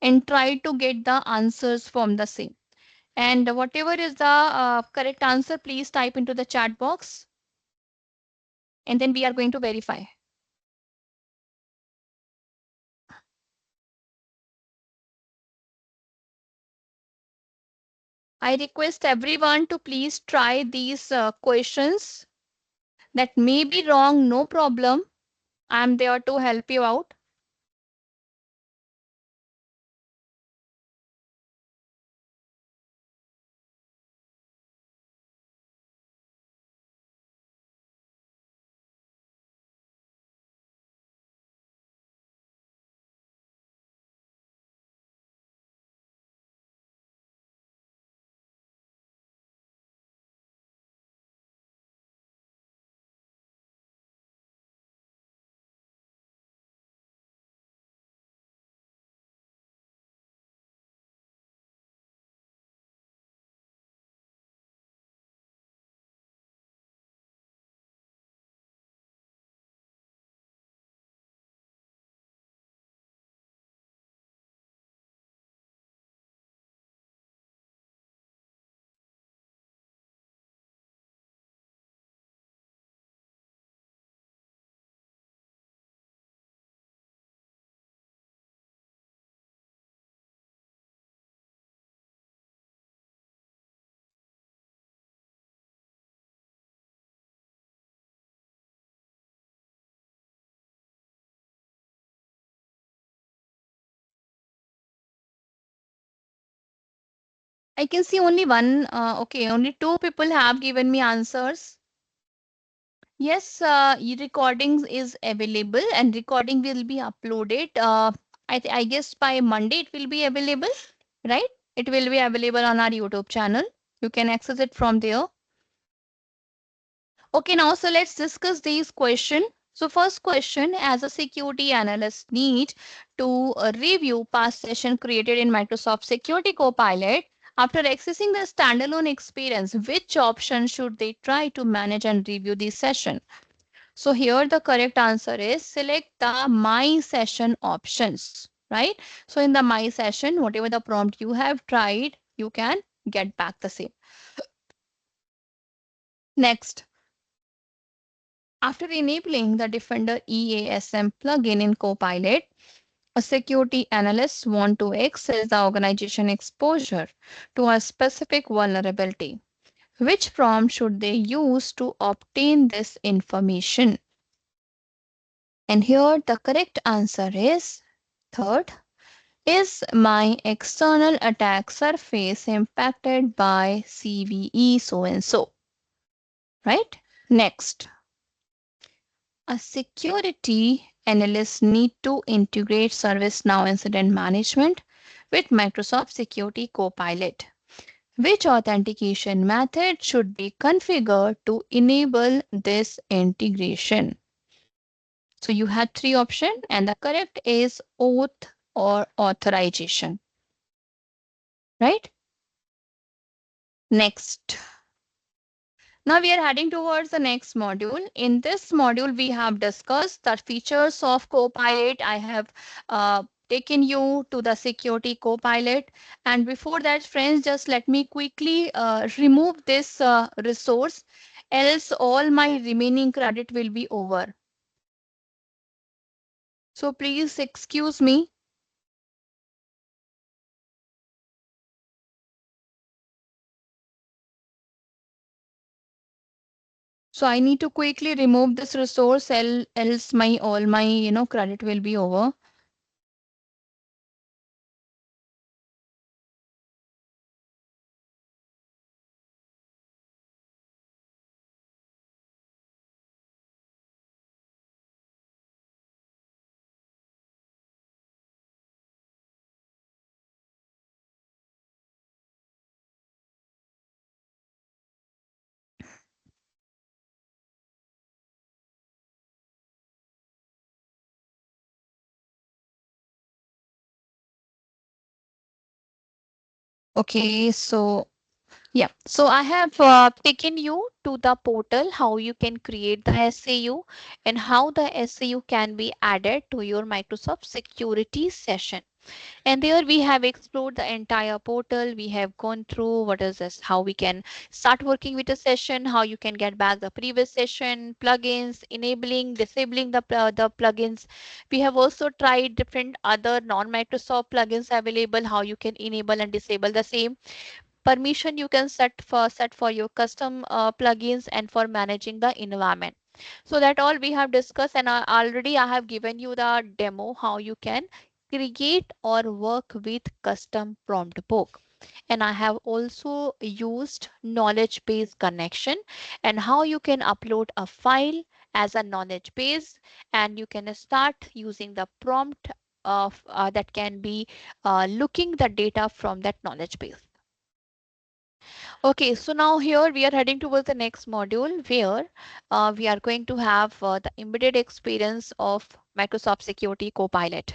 and try to get the answers from the same. And whatever is the correct answer, please type into the chat box, and then we are going to verify. I request everyone to please try these questions. That may be wrong, no problem. I'm there to help you out. I can see only one. Okay, only two people have given me answers. Yes, recordings is available and recording will be uploaded. I guess by Monday it will be available, right? It will be available on our YouTube channel. You can access it from there. Okay, now so let's discuss these question. So first question, as a security analyst need to review past session created in Microsoft Security Copilot. After accessing the standalone experience, which option should they try to manage and review this session? So here the correct answer is select the My Session options, right? So in the My Session, whatever the prompt you have tried, you can get back the same. Next, after enabling the Defender EASM plugin in Copilot, a security analyst want to access the organization exposure to a specific vulnerability. Which prompt should they use to obtain this information? And here the correct answer is third. Is my external attack surface impacted by CVE so and so? Right? Next, a security analyst need to integrate ServiceNow incident management with Microsoft Security Copilot. Which authentication method should be configured to enable this integration? So you have three options, and the correct is oath or authorization, right? Next. Now we are heading towards the next module. In this module, we have discussed the features of Copilot. I have taken you to the security Copilot. And before that, friends, just let me quickly remove this resource, else all my remaining credit will be over. So please excuse me. So I need to quickly remove this resource, else my all my credit will be over. Okay, so Yeah, so I have taken you to the portal how you can create the SAU and how the SAU can be added to your Microsoft security session. And there we have explored the entire portal. We have gone through what is this, how we can start working with a session, how you can get back the previous session, plugins, enabling, disabling the plugins. We have also tried different other non-Microsoft plugins available, how you can enable and disable the same permission you can set for your custom plugins and for managing the environment. So that all we have discussed, and already I have given you the demo how you can create or work with custom prompt book. And I have also used knowledge base connection and how you can upload a file as a knowledge base, and you can start using the prompt of that can be looking the data from that knowledge base. Okay, so now here we are heading towards the next module where we are going to have the embedded experience of Microsoft Security Copilot.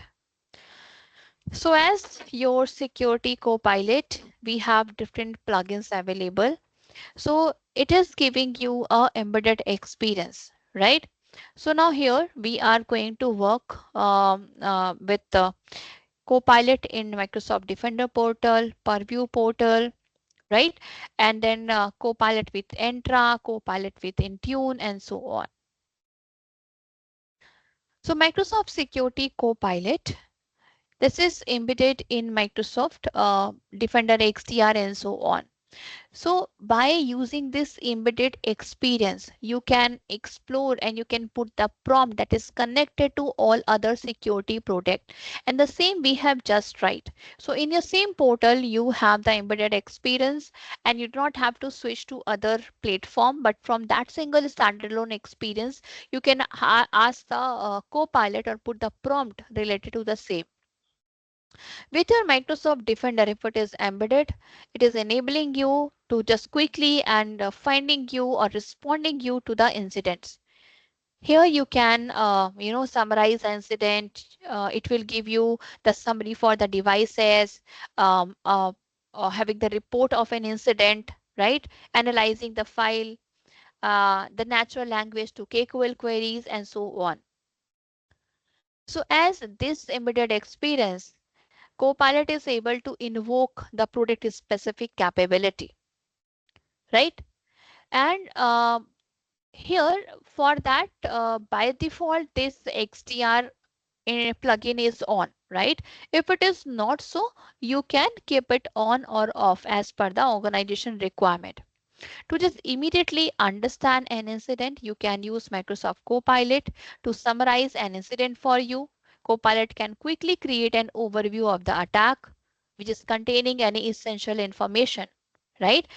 So as your Security Copilot, we have different plugins available. So it is giving you a embedded experience, right? So now here we are going to work with the Copilot in Microsoft Defender portal, Purview portal, right? And then Copilot with Entra, Copilot with Intune, and so on. So Microsoft Security Copilot, this is embedded in Microsoft Defender XDR and so on. So by using this embedded experience, you can explore and you can put the prompt that is connected to all other security product. And the same we have just tried. So in your same portal, you have the embedded experience and you do not have to switch to other platform. But from that single standalone experience, you can ask the Copilot or put the prompt related to the same. With your Microsoft Defender, if it is embedded, it is enabling you to just quickly and finding you or responding you to the incidents. Here you can, summarize the incident. It will give you the summary for the devices, um, uh, having the report of an incident, right? Analyzing the file, the natural language to KQL queries, and so on. So as this embedded experience, Copilot is able to invoke the product specific capability, right? And here for that, by default, this XDR plugin is on, right? If it is not so, you can keep it on or off as per the organization requirement. To just immediately understand an incident, you can use Microsoft Copilot to summarize an incident for you. Copilot can quickly create an overview of the attack, which is containing any essential information, right?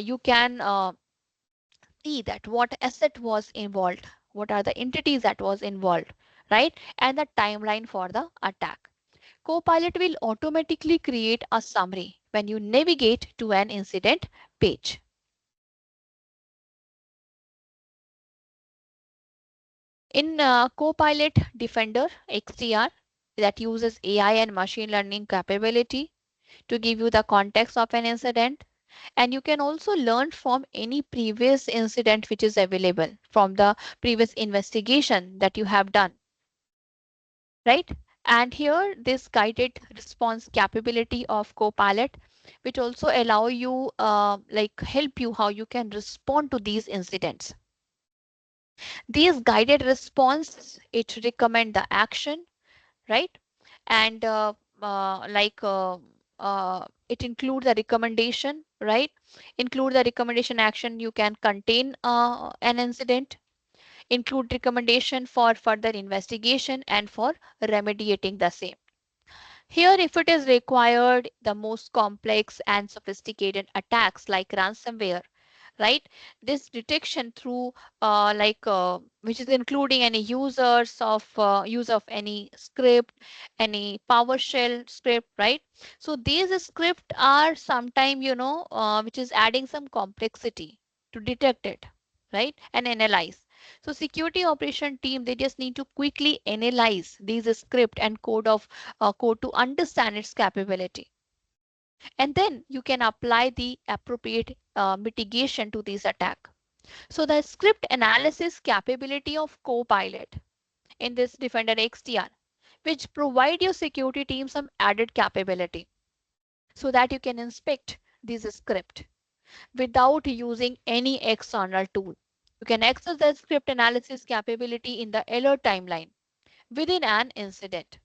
You can see that what asset was involved, what are the entities that was involved, right? And the timeline for the attack. Copilot will automatically create a summary when you navigate to an incident page. In Copilot Defender XDR, that uses AI and machine learning capability to give you the context of an incident, and you can also learn from any previous incident which is available from the previous investigation that you have done, right? And here this guided response capability of Copilot, which also allow you like help you how you can respond to these incidents. These guided response, it recommend the action, right? And it include the recommendation, right? Include the recommendation action you can contain an incident, include recommendation for further investigation and for remediating the same. Here, if it is required, the most complex and sophisticated attacks like ransomware, right? This detection through which is including any users of use of any script, any PowerShell script, right? So these scripts are sometime, which is adding some complexity to detect it, right? And analyze. So security operation team, they just need to quickly analyze these script and code to understand its capability. and then you can apply the appropriate mitigation to this attack. So the script analysis capability of Copilot in this Defender XDR, which provide your security team some added capability so that you can inspect this script without using any external tool. You can access the script analysis capability in the alert timeline within an incident.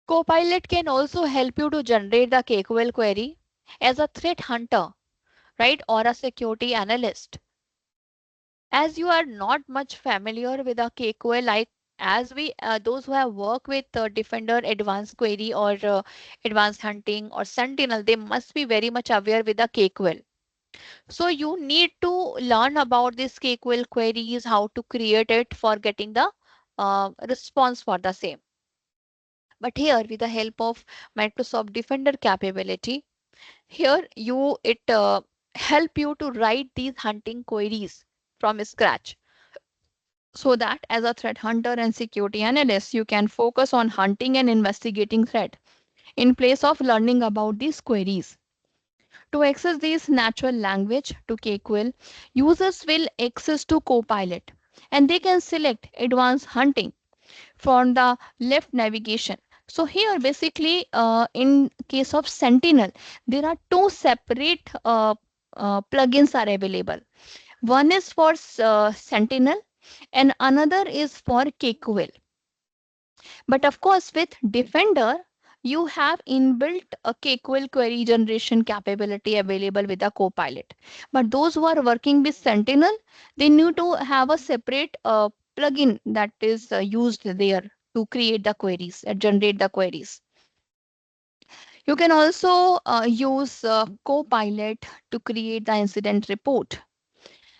Copilot can also help you to generate the KQL query as a threat hunter, right, or a security analyst. As you are not much familiar with a KQL, like as we those who have worked with Defender Advanced Query or Advanced Hunting or Sentinel, they must be very much aware with the KQL. So you need to learn about this KQL queries, how to create it for getting the response for the same. But here, with the help of Microsoft Defender capability, here you it help you to write these hunting queries from scratch, so that as a threat hunter and security analyst, you can focus on hunting and investigating threat in place of learning about these queries. To access this natural language to KQL, users will access to Copilot and they can select advanced hunting from the left navigation. So here basically in case of Sentinel, there are two separate plugins are available. One is for Sentinel and another is for KQL. But of course, with Defender, you have inbuilt a KQL query generation capability available with a Copilot. But those who are working with Sentinel, they need to have a separate plugin that is used there to create the queries, generate the queries. You can also use Copilot to create the incident report.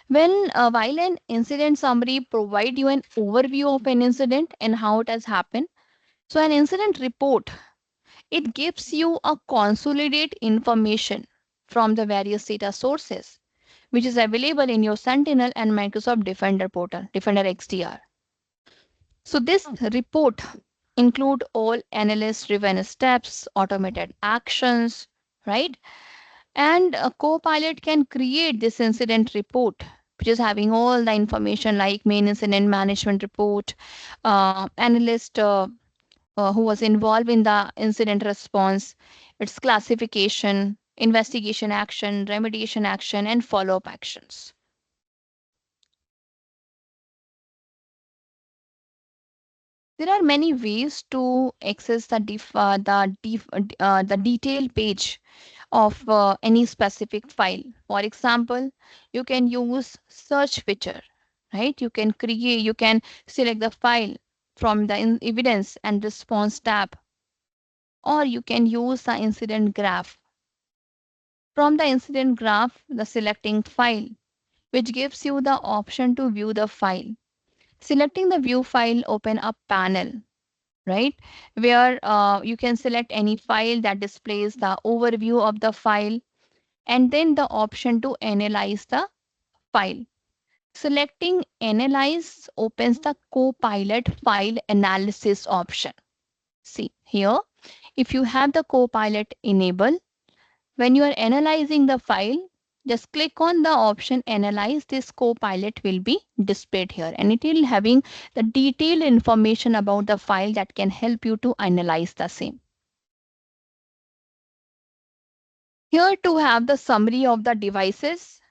While an incident summary provide you an overview of an incident and how it has happened, so an incident report, it gives you a consolidate information from the various data sources, which is available in your Sentinel and Microsoft Defender portal, Defender XDR. So this report include all analyst-driven steps, automated actions, right? And a Copilot can create this incident report, which is having all the information like main incident management report, analyst who was involved in the incident response, its classification, investigation action, remediation action, and follow-up actions. There are many ways to access the detailed page of any specific file. For example, you can use search feature, right? You can select the file from the evidence and response tab, or you can use the incident graph. From the incident graph, the selecting file, which gives you the option to view the file. Selecting the view file open up panel, right? Where you can select any file that displays the overview of the file and then the option to analyze the file. Selecting analyze opens the Copilot file analysis option. See here, if you have the Copilot enabled, when you are analyzing the file, just click on the option analyze. This Copilot will be displayed here and it will having the detailed information about the file that can help you to analyze the same. Here to have the summary of the devices,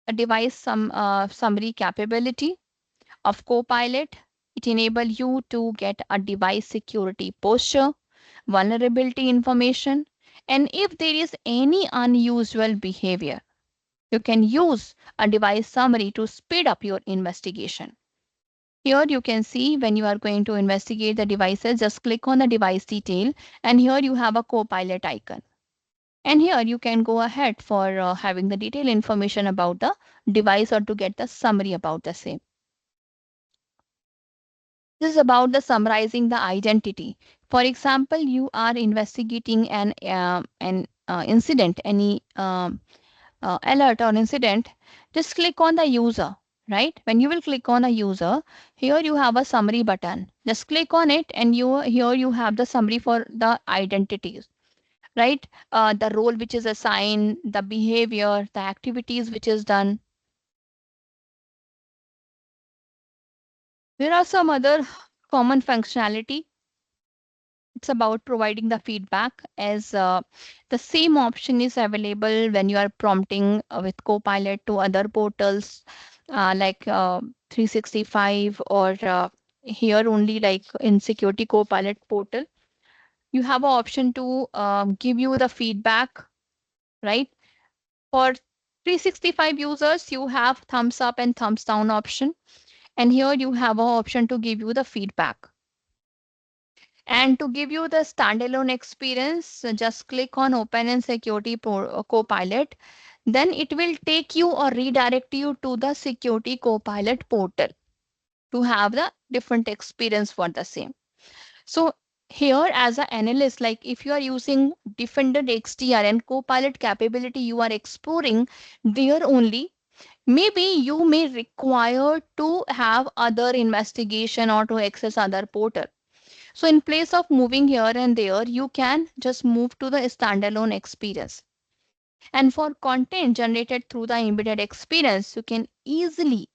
a device summary capability of Copilot. It enables you to get a device security posture, vulnerability information, and if there is any unusual behavior, you can use a device summary to speed up your investigation. Here you can see when you are going to investigate the devices, just click on the device detail and here you have a Copilot icon. And here you can go ahead for having the detailed information about the device or to get the summary about the same. This is about the summarizing the identity. For example, you are investigating an incident, any alert or incident. Just click on the user, right? When you will click on a user, here you have a summary button. Just click on it and here you have the summary for the identities, right? The role which is assigned, the behavior, the activities which is done. There are some other common functionality. It's about providing the feedback as the same option is available when you are prompting with Copilot to other portals like 365 or here only like in Security Copilot portal. You have an option to give you the feedback, right? For 365 users, you have thumbs up and thumbs down option. And here you have an option to give you the feedback. And to give you the standalone experience, just click on Open and Security Copilot. Then it will take you or redirect you to the Security Copilot portal to have the different experience for the same. So here as an analyst, like if you are using Defender XDR and Copilot capability you are exploring there only, maybe you may require to have other investigation or to access other portal. So in place of moving here and there, you can just move to the standalone experience. And for content generated through the embedded experience, you can easily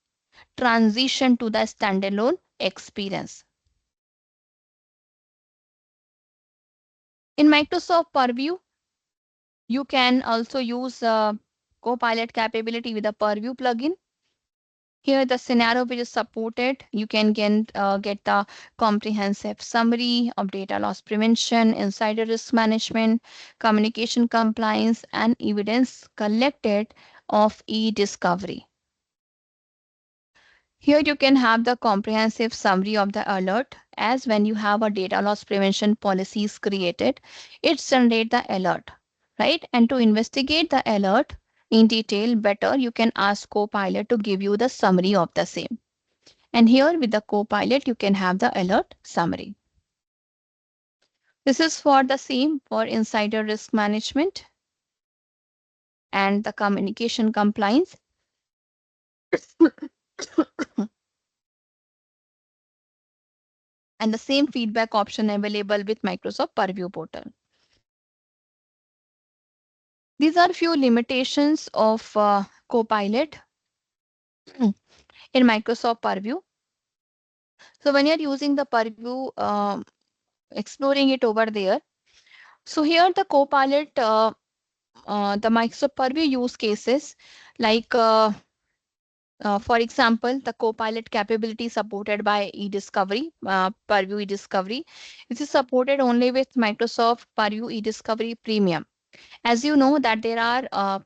transition to the standalone experience. In Microsoft Purview, you can also use Copilot capability with a Purview plugin. Here, the scenario which is supported, you can get the comprehensive summary of data loss prevention, insider risk management, communication compliance, and evidence collected of e-discovery. Here you can have the comprehensive summary of the alert as when you have a data loss prevention policies created, it generates the alert, right? And to investigate the alert in detail better, you can ask Copilot to give you the summary of the same. And here with the Copilot, you can have the alert summary. This is for the same for insider risk management and the communication compliance. And the same feedback option available with Microsoft Purview portal. These are few limitations of Copilot in Microsoft Purview. So when you're using the Purview, exploring it over there. So here the Copilot, the Microsoft Purview use cases like for example, the Copilot capability supported by eDiscovery, Purview eDiscovery. This is supported only with Microsoft Purview eDiscovery Premium. As you know that there are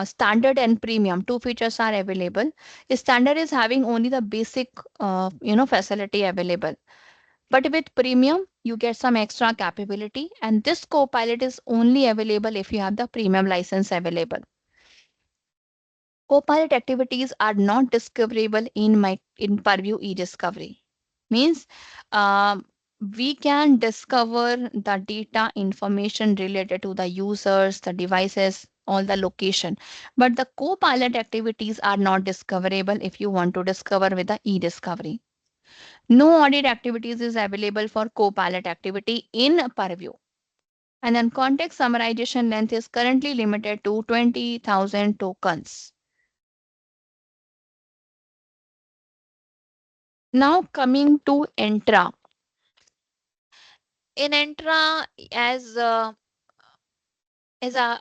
standard and premium, two features are available. Standard is having only the basic, facility available. But with premium, you get some extra capability. And this Copilot is only available if you have the premium license available. Copilot activities are not discoverable in Purview eDiscovery. Means we can discover the data information related to the users, the devices, all the location. But the Copilot activities are not discoverable if you want to discover with the eDiscovery. No audit activities is available for Copilot activity in Purview. And then context summarization length is currently limited to 20,000 tokens. Now coming to Entra. In Entra, as a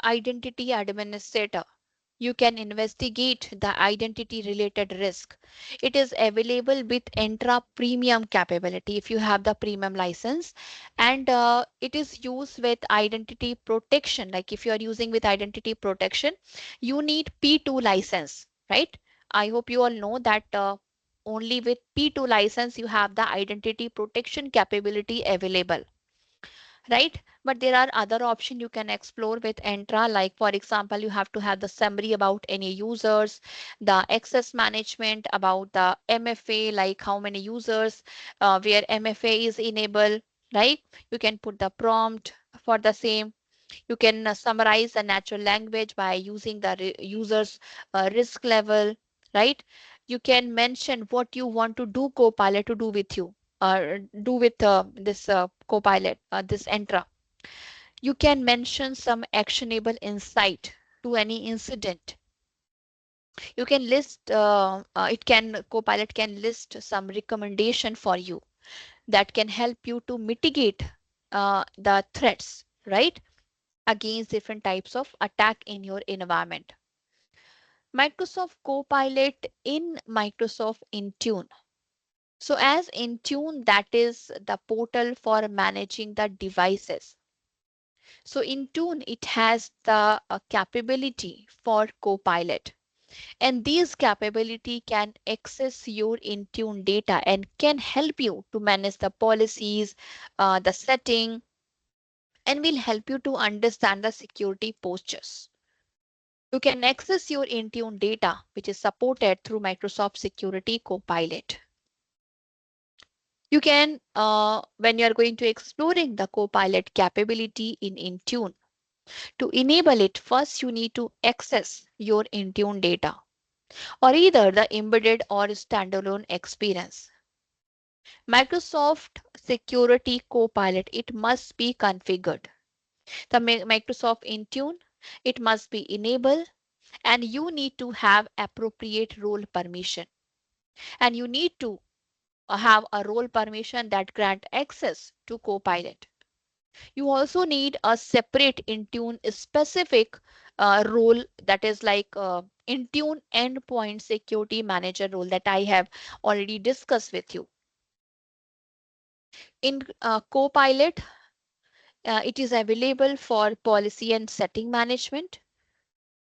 identity administrator, you can investigate the identity related risk. It is available with Entra Premium capability if you have the premium license, and it is used with identity protection. Like if you are using with identity protection, you need P2 license, right? I hope you all know that only with P2 license you have the identity protection capability available, right? But there are other options you can explore with Entra. Like for example, you have to have the summary about any users, the access management about the MFA, like how many users, where MFA is enabled, right? You can put the prompt for the same. You can summarize the natural language by using the users risk level, right? You can mention what you want to do Copilot to do with you, do with this Copilot, this Entra. You can mention some actionable insight to any incident. You can list, Copilot can list some recommendation for you that can help you to mitigate the threats, right? Against different types of attack in your environment. Microsoft Copilot in Microsoft Intune. So as Intune, that is the portal for managing the devices. So Intune, it has the capability for Copilot, and these capability can access your Intune data and can help you to manage the policies, the setting, and will help you to understand the security postures. You can access your Intune data, which is supported through Microsoft Security Copilot. You can, when you are going to exploring the Copilot capability in Intune, to enable it, first you need to access your Intune data or either the embedded or standalone experience. Microsoft Security Copilot, it must be configured. The Microsoft Intune, it must be enabled, and you need to have appropriate role permission, and you need to have a role permission that grant access to Copilot. You also need a separate Intune specific role, that is like Intune endpoint security manager role that I have already discussed with you. In Copilot, it is available for policy and setting management,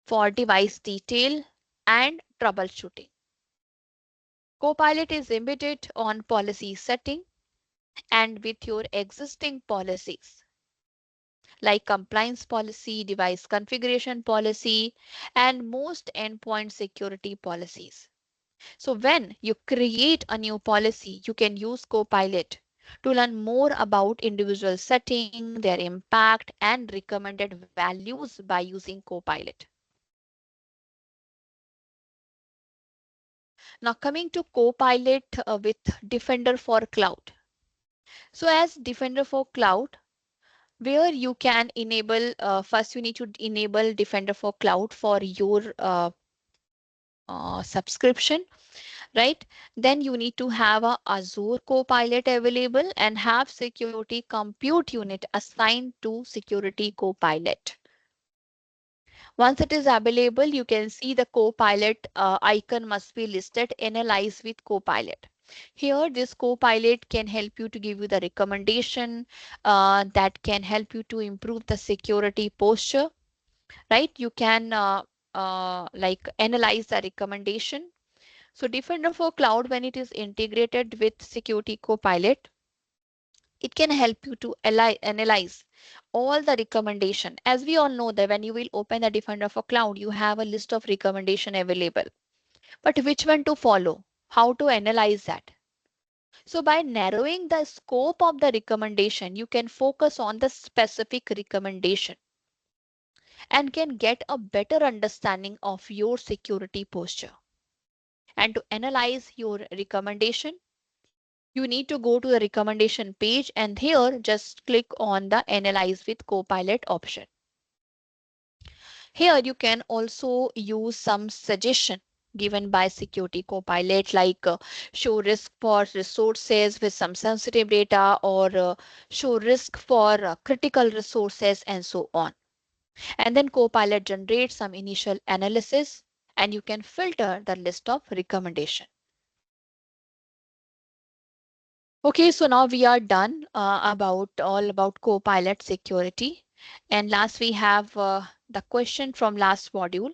for device detail and troubleshooting. Copilot is embedded on policy setting and with your existing policies like compliance policy, device configuration policy, and most endpoint security policies. So when you create a new policy, you can use Copilot to learn more about individual setting, their impact, and recommended values by using Copilot. Now coming to Copilot with Defender for Cloud. So as Defender for Cloud, where you can enable, first you need to enable Defender for Cloud for your subscription, right? Then you need to have a Azure Copilot available and have security compute unit assigned to Security Copilot. Once it is available, you can see the Copilot icon must be listed, analyze with Copilot. Here, this Copilot can help you to give you the recommendation that can help you to improve the security posture, right? You can like analyze the recommendation. So Defender for Cloud, when it is integrated with Security Copilot, it can help you to analyze all the recommendation. As we all know that when you will open the Defender for Cloud, you have a list of recommendation available. But which one to follow? How to analyze that? So by narrowing the scope of the recommendation, you can focus on the specific recommendation and can get a better understanding of your security posture. And to analyze your recommendation, you need to go to the recommendation page and here just click on the Analyze with Copilot option. Here you can also use some suggestion given by Security Copilot like show risk for resources with some sensitive data or show risk for critical resources and so on. And then Copilot generates some initial analysis and you can filter the list of recommendation. Okay, so now we are done about all about Copilot security. And last we have the question from last module.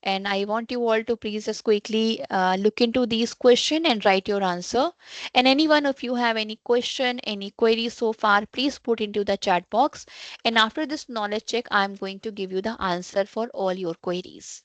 And I want you all to please just quickly look into these question and write your answer. And anyone of you have any question, any query so far, please put into the chat box. And after this knowledge check, I'm going to give you the answer for all your queries.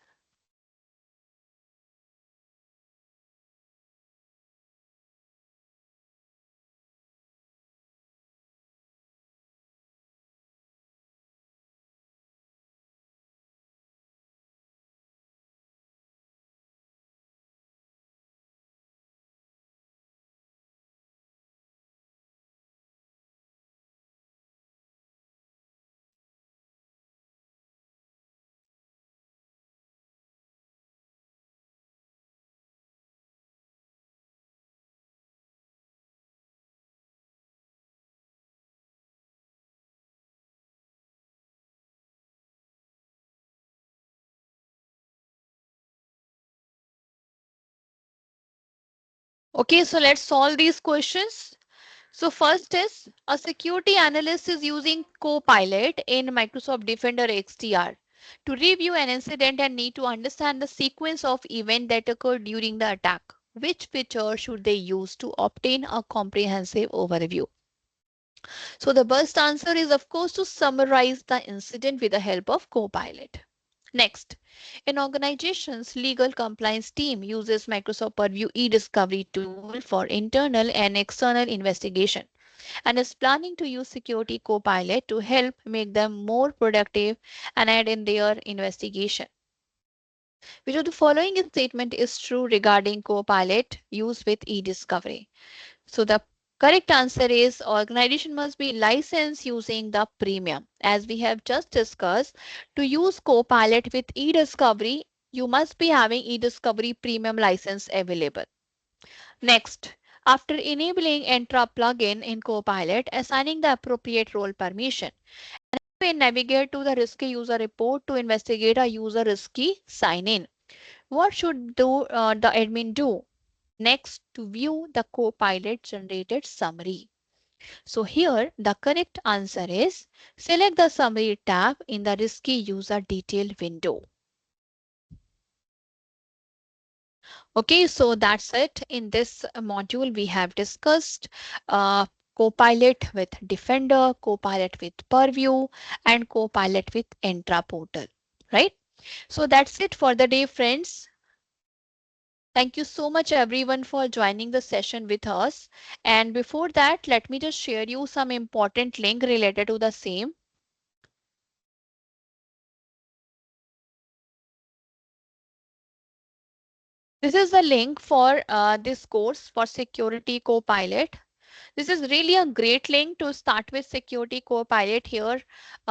Okay, so let's solve these questions. So first is a security analyst is using Copilot in Microsoft Defender XDR to review an incident and need to understand the sequence of events that occurred during the attack. Which feature should they use to obtain a comprehensive overview? So the best answer is of course to summarize the incident with the help of Copilot. Next, an organization's legal compliance team uses Microsoft Purview e-discovery tool for internal and external investigation and is planning to use Security Copilot to help make them more productive and aid in their investigation. Which of the following statement is true regarding Copilot use with e-discovery? So the correct answer is organization must be licensed using the premium. As we have just discussed, to use Copilot with e-discovery, you must be having e-discovery premium license available. Next, after enabling Entra plugin in Copilot, assigning the appropriate role permission, we navigate to the risky user report to investigate a user risky sign in. What should the admin do? Next, to view the Copilot generated summary. So here the correct answer is select the summary tab in the risky user detail window. Okay, so that's it. In this module, we have discussed uh, Copilot with Defender, Copilot with Purview, and Copilot with Entra Portal, right? So that's it for the day, friends. Thank you so much everyone for joining the session with us. And before that, let me just share you some important link related to the same. This is the link for this course for Security Copilot. This is really a great link to start with Security Copilot. Here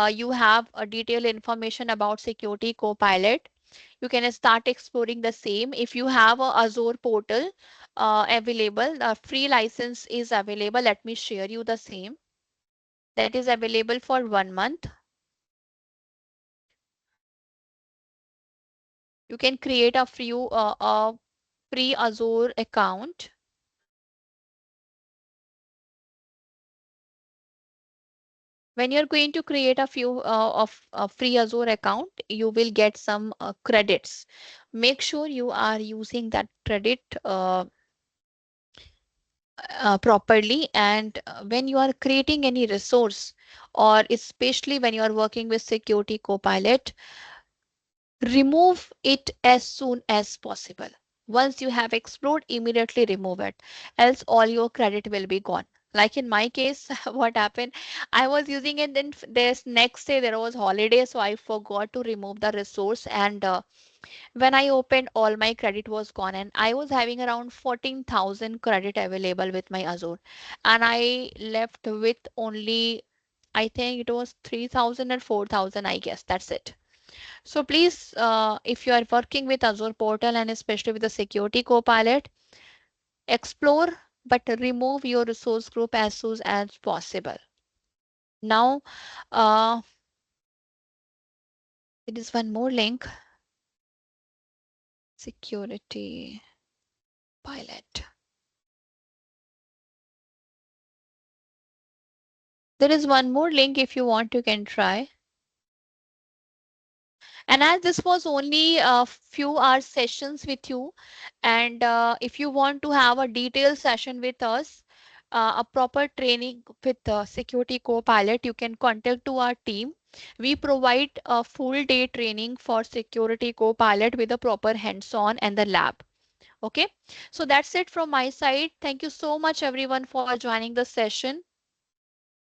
you have a detailed information about Security Copilot. You can start exploring the same. If you have a Azure portal available, the free license is available. Let me share you the same. That is available for 1 month. You can create a free Azure account. When you're going to create a few of a free Azure account, you will get some credits. Make sure you are using that credit properly. And when you are creating any resource, or especially when you are working with Security Copilot, remove it as soon as possible. Once you have explored, immediately remove it, else all your credit will be gone. Like in my case, what happened? I was using it, then this next day there was holiday, so I forgot to remove the resource. And when I opened, all my credit was gone, and I was having around 14,000 credit available with my Azure, and I left with only, I think it was 3,000 or 4,000, I guess. That's it. So please, if you are working with Azure portal and especially with the Security Copilot, explore but remove your resource group as soon as possible. Now, uh, there is one more link, Security Pilot. There is one more link. If you want, you can try. And as this was only a few hours sessions with you, and if you want to have a detailed session with us, a proper training with Security Copilot, you can contact to our team. We provide a full day training for Security Copilot with a proper hands-on and the lab. Okay, so that's it from my side. Thank you so much everyone for joining the session.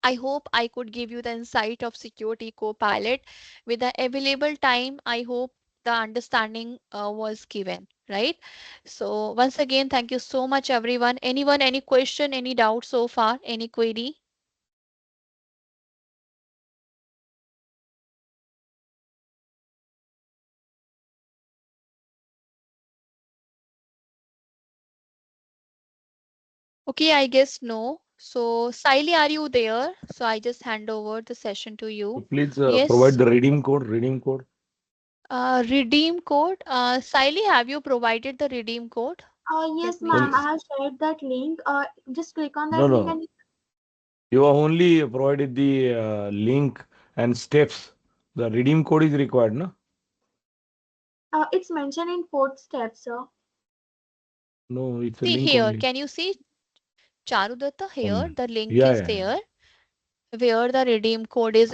I hope I could give you the insight of Security Copilot with the available time. I hope the understanding was given, right? So once again, thank you so much, everyone. Anyone, any question, any doubt so far, any query? Okay, I guess no. So Siley, are you there? So I just hand over the session to So you. please provide Yes. the redeem code. Redeem code. Redeem code. Siley, have you provided the redeem code? Yes, Let me ma'am. Only, I just. have shared that link. Just click on no, that link no. and You have only provided the link and steps. The redeem code is required, no? it's mentioned in fourth step, sir. No, it's a See link here. only. Can you see Charudatta here? Only. The link Yeah, is yeah, yeah. there where the redeem code is